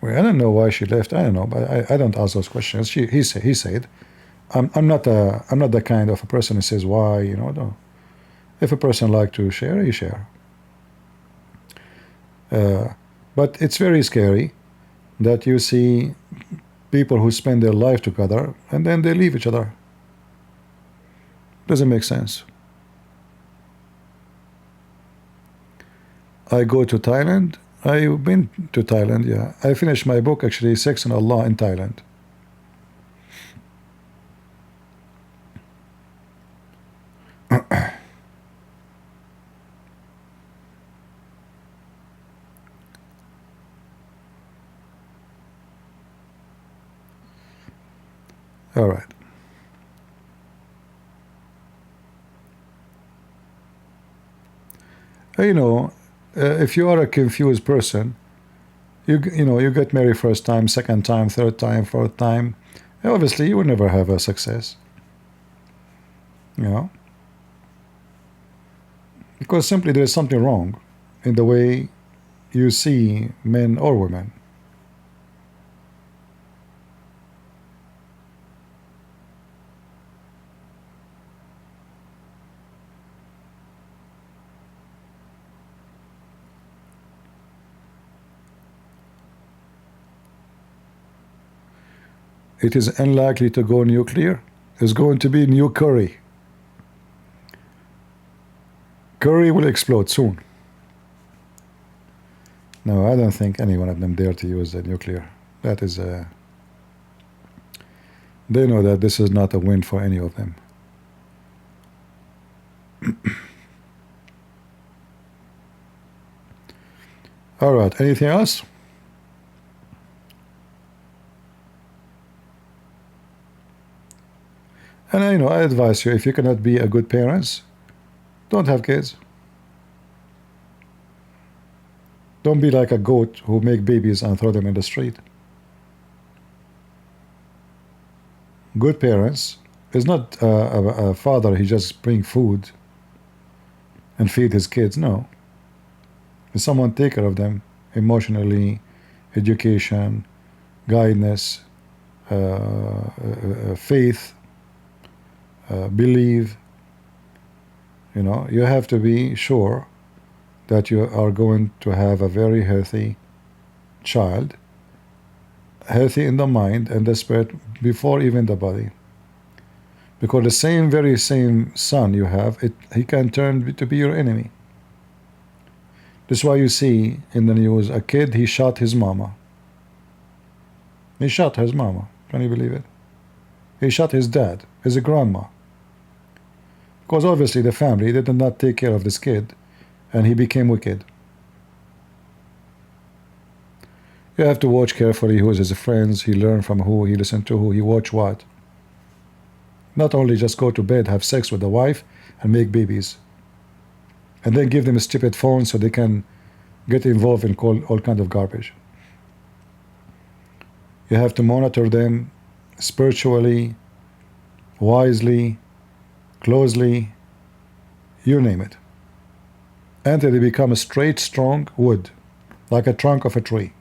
Well, I don't know why she left. I don't know, but I don't ask those questions. He said, I'm not the kind of a person who says why. No. If a person like to share, he share. But it's very scary that you see people who spend their life together and then they leave each other. Doesn't make sense. I go to Thailand. I've been to Thailand, yeah. I finished my book, actually, Sex and Allah in Thailand. All right. If you are a confused person, you get married first time, second time, third time, fourth time. Obviously, you will never have a success. Because simply there is something wrong in the way you see men or women. It is unlikely to go nuclear. It's going to be new Curry. Curry will explode soon. No, I don't think any one of them dare to use the nuclear. That is they know that this is not a win for any of them. All right, anything else? And I advise you, if you cannot be a good parents, don't have kids. Don't be like a goat who make babies and throw them in the street. Good parents is not a father, he just bring food and feed his kids. No. It's someone take care of them emotionally, education, guidance, faith, believe. You have to be sure that you are going to have a very healthy child, healthy in the mind and the spirit before even the body. Because the very same son you have, he can turn to be your enemy. That's why you see in the news a kid, he shot his mama. He shot his mama. Can you believe it? He shot his dad, his grandma. Because obviously the family did not take care of this kid, and he became wicked. You have to watch carefully who is his friends, he learned from who, he listened to who, he watch what. Not only just go to bed, have sex with the wife, and make babies. And then give them a stupid phone so they can get involved in all kind of garbage. You have to monitor them spiritually, wisely, closely, you name it, until they become a straight, strong wood, like a trunk of a tree.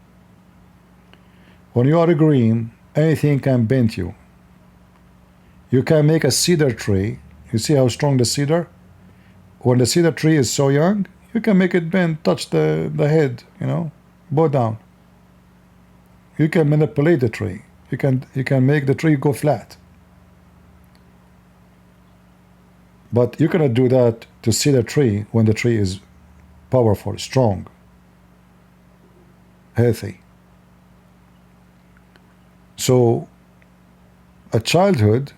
When you are green, anything can bend you. You can make a cedar tree. You see how strong the cedar? When the cedar tree is so young, you can make it bend, touch the head, bow down. You can manipulate the tree. You can make the tree go flat. But you cannot do that to cedar tree when the tree is powerful, strong, healthy. So, a childhood,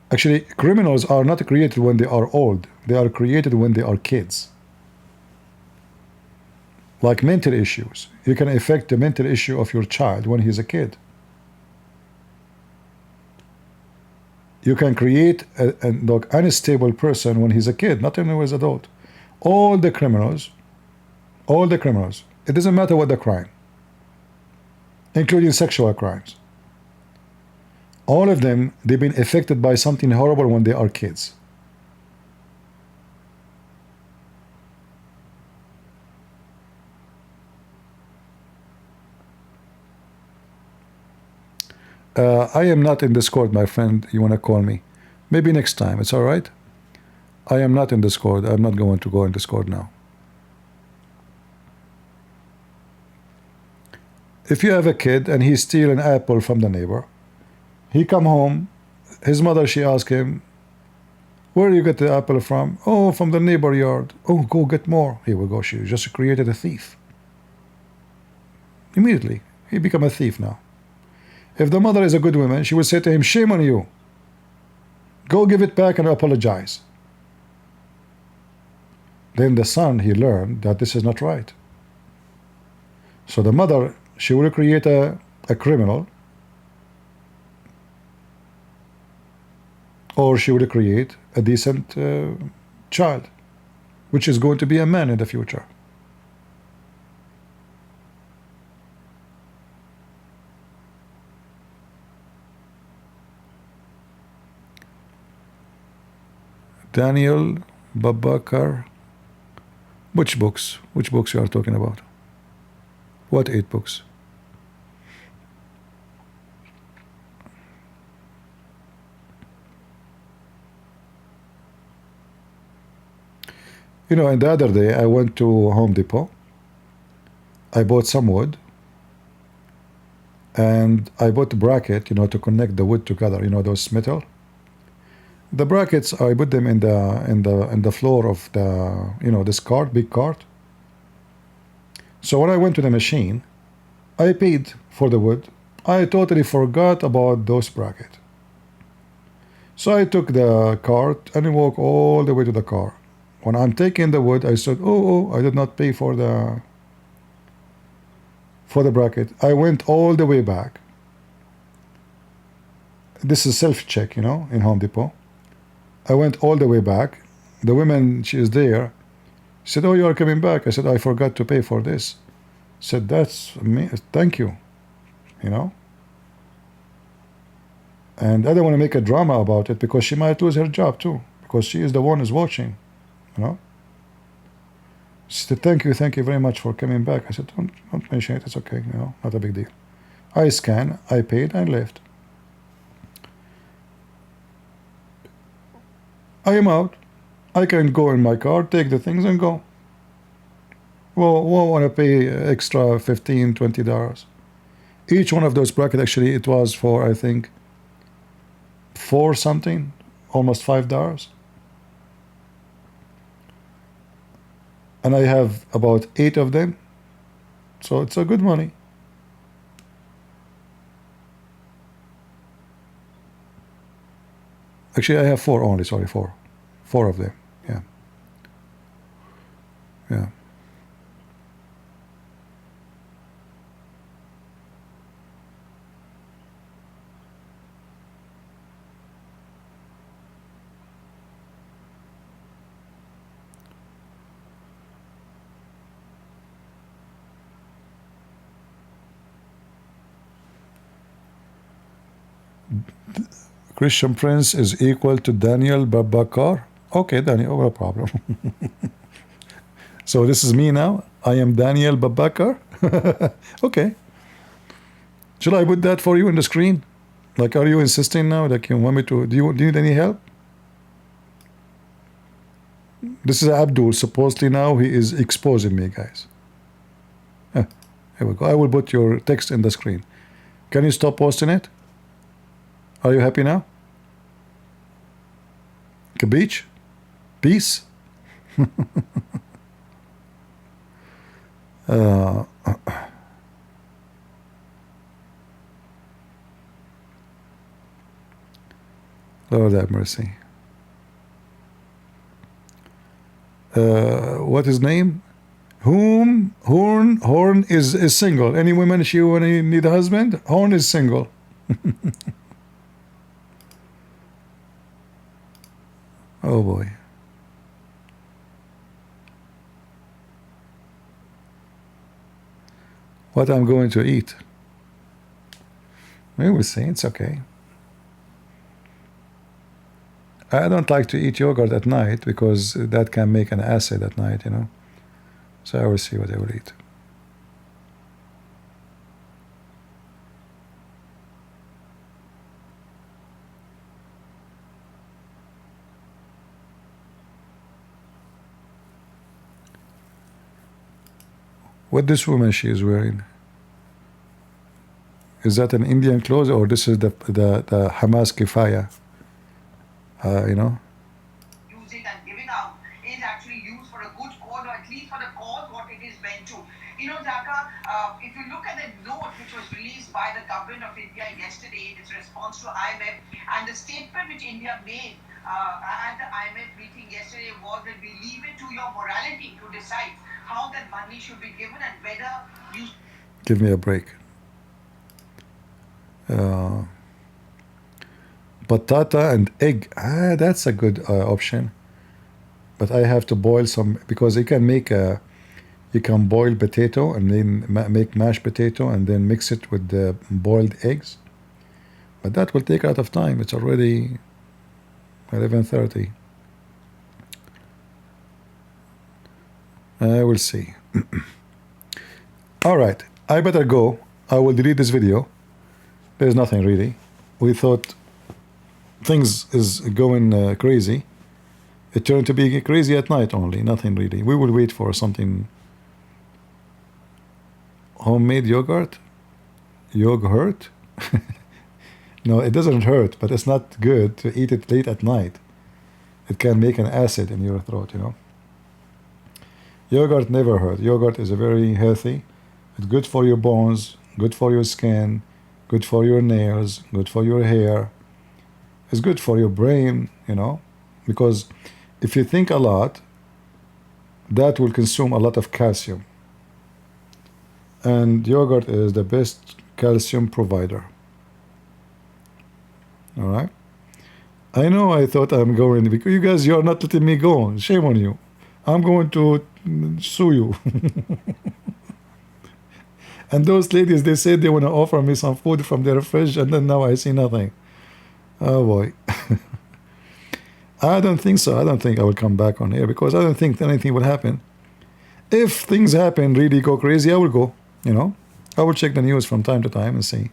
actually, criminals are not created when they are old. They are created when they are kids. Like mental issues. You can affect the mental issue of your child when he's a kid. You can create an unstable person when he's a kid, not even when he's an adult. All the criminals, it doesn't matter what the crime, including sexual crimes. All of them, they've been affected by something horrible when they are kids. I am not in Discord, my friend. You want to call me? Maybe next time. It's all right. I am not in Discord. I'm not going to go in Discord now. If you have a kid and he steal an apple from the neighbor, he come home, his mother, she ask him, where do you get the apple from? Oh, from the neighbor yard. Oh, go get more. Here we go. She just created a thief. Immediately, he become a thief now. If the mother is a good woman, she would say to him, shame on you. Go give it back and apologize. Then the son, he learned that this is not right. So the mother, she will create a criminal, or she will create a decent child, which is going to be a man in the future. Daniel Babakar. Which books? Which books you are talking about? What 8 books? And the other day I went to Home Depot. I bought some wood, and I bought a bracket, to connect the wood together. Those metal. The brackets, I put them in the floor of the this cart, big cart. So when I went to the machine, I paid for the wood. I totally forgot about those brackets. So I took the cart and walked all the way to the car. When I'm taking the wood, I said, oh, I did not pay for the bracket. I went all the way back. This is self-check, in Home Depot. I went all the way back. The woman, she is there. She said, oh, you are coming back. I said, I forgot to pay for this. She said, that's me. Thank you. And I don't want to make a drama about it because she might lose her job too, because she is the one who's watching. She said, thank you very much for coming back. I said, don't mention it. It's okay. Not a big deal. I scanned, I paid, and left. I am out. I can go in my car, take the things, and go. Well, won't want to pay extra $15, $20. Each one of those brackets, actually, it was for, I think, $4 something, almost $5. and I have about 8 of them, so it's a good money. Actually, I have 4 only. Sorry, 4 of them. Yeah, yeah. Christian Prince is equal to Daniel Babakar. Okay, Daniel, no problem. So this is me now. I am Daniel Babakar. Okay. Should I put that for you on the screen? Like, are you insisting now? Like, you want me to? Do you need any help? This is Abdul. Supposedly now he is exposing me, guys. Here we go. I will put your text in the screen. Can you stop posting it? Are you happy now? Beach? Peace? Lord have mercy. What is name? Horn is single. Any woman she need a husband? Horn is single. Oh boy. What I'm going to eat? We will see. It's okay. I don't like to eat yogurt at night because that can make an acid at night, you know. So I will see what I will eat. What this woman she is wearing? Is that an Indian clothes or this is the Hamas kifaya? You know. Use it and giving out is actually used for a good cause, or at least for the cause what it is meant to. You know, Zaka, if you look at the note which was released by the government of India yesterday in its response to IMF, and the statement which India made at the IMF meeting yesterday was that we leave it to your morality to decide how that money should be given and whether you... Give me a break. Patata and egg. That's a good option. But I have to boil some, because you can make a, you can boil potato and then make mashed potato and then mix it with the boiled eggs. But that will take a lot of time. It's already 11:30. I will see. All right, I better go. I will delete this video. There's nothing really. We thought things is going crazy. It turned to be crazy at night only. Nothing really. We will wait for something. Homemade yogurt? Yogurt? No, it doesn't hurt, but it's not good to eat it late at night. It can make an acid in your throat, you know. Yogurt never hurt. Yogurt is a very healthy. It's good for your bones, good for your skin, good for your nails, good for your hair. It's good for your brain, you know, because if you think a lot, that will consume a lot of calcium. And yogurt is the best calcium provider. All right. I know I thought I'm going, because you guys, you're not letting me go. Shame on you. I'm going to sue you. And those ladies, they said they want to offer me some food from their fridge, and then now I see nothing. Oh boy. I don't think so. I don't think I will come back on here because I don't think anything will happen. If things happen, really go crazy, I will go, you know. I will check the news from time to time and see.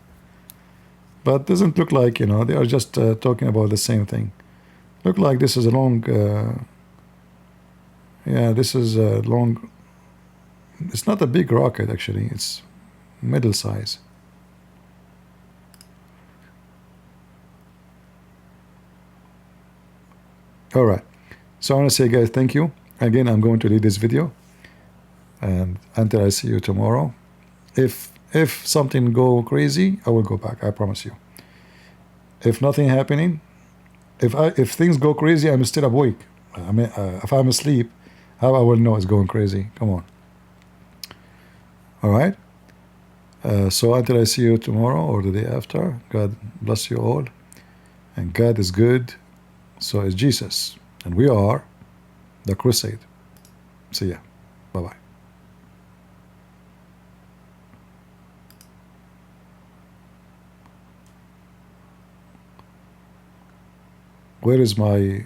But doesn't look like, you know, they are just talking about the same thing. Look like this is a long, yeah, this is a long, it's not a big rocket actually, it's middle size. All right, so I want to say guys, thank you. Again, I'm going to leave this video. And until I see you tomorrow, if something go crazy, I will go back. I promise you. If nothing happening, if things go crazy, I'm still awake. I mean, if I'm asleep, how I will know it's going crazy? Come on. All right. So until I see you tomorrow or the day after, God bless you all. And God is good, so is Jesus. And we are the crusade. See ya. Bye-bye. Where is my...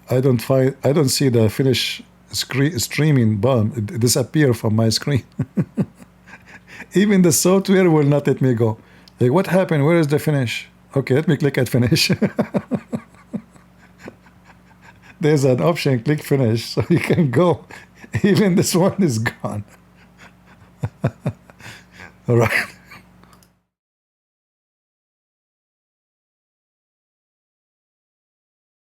I don't see the finish streaming button. It disappeared from my screen. Even the software will not let me go. Like, what happened? Where is the finish? Okay, let me click at finish. There's an option, click finish, so you can go. Even this one is gone. All right.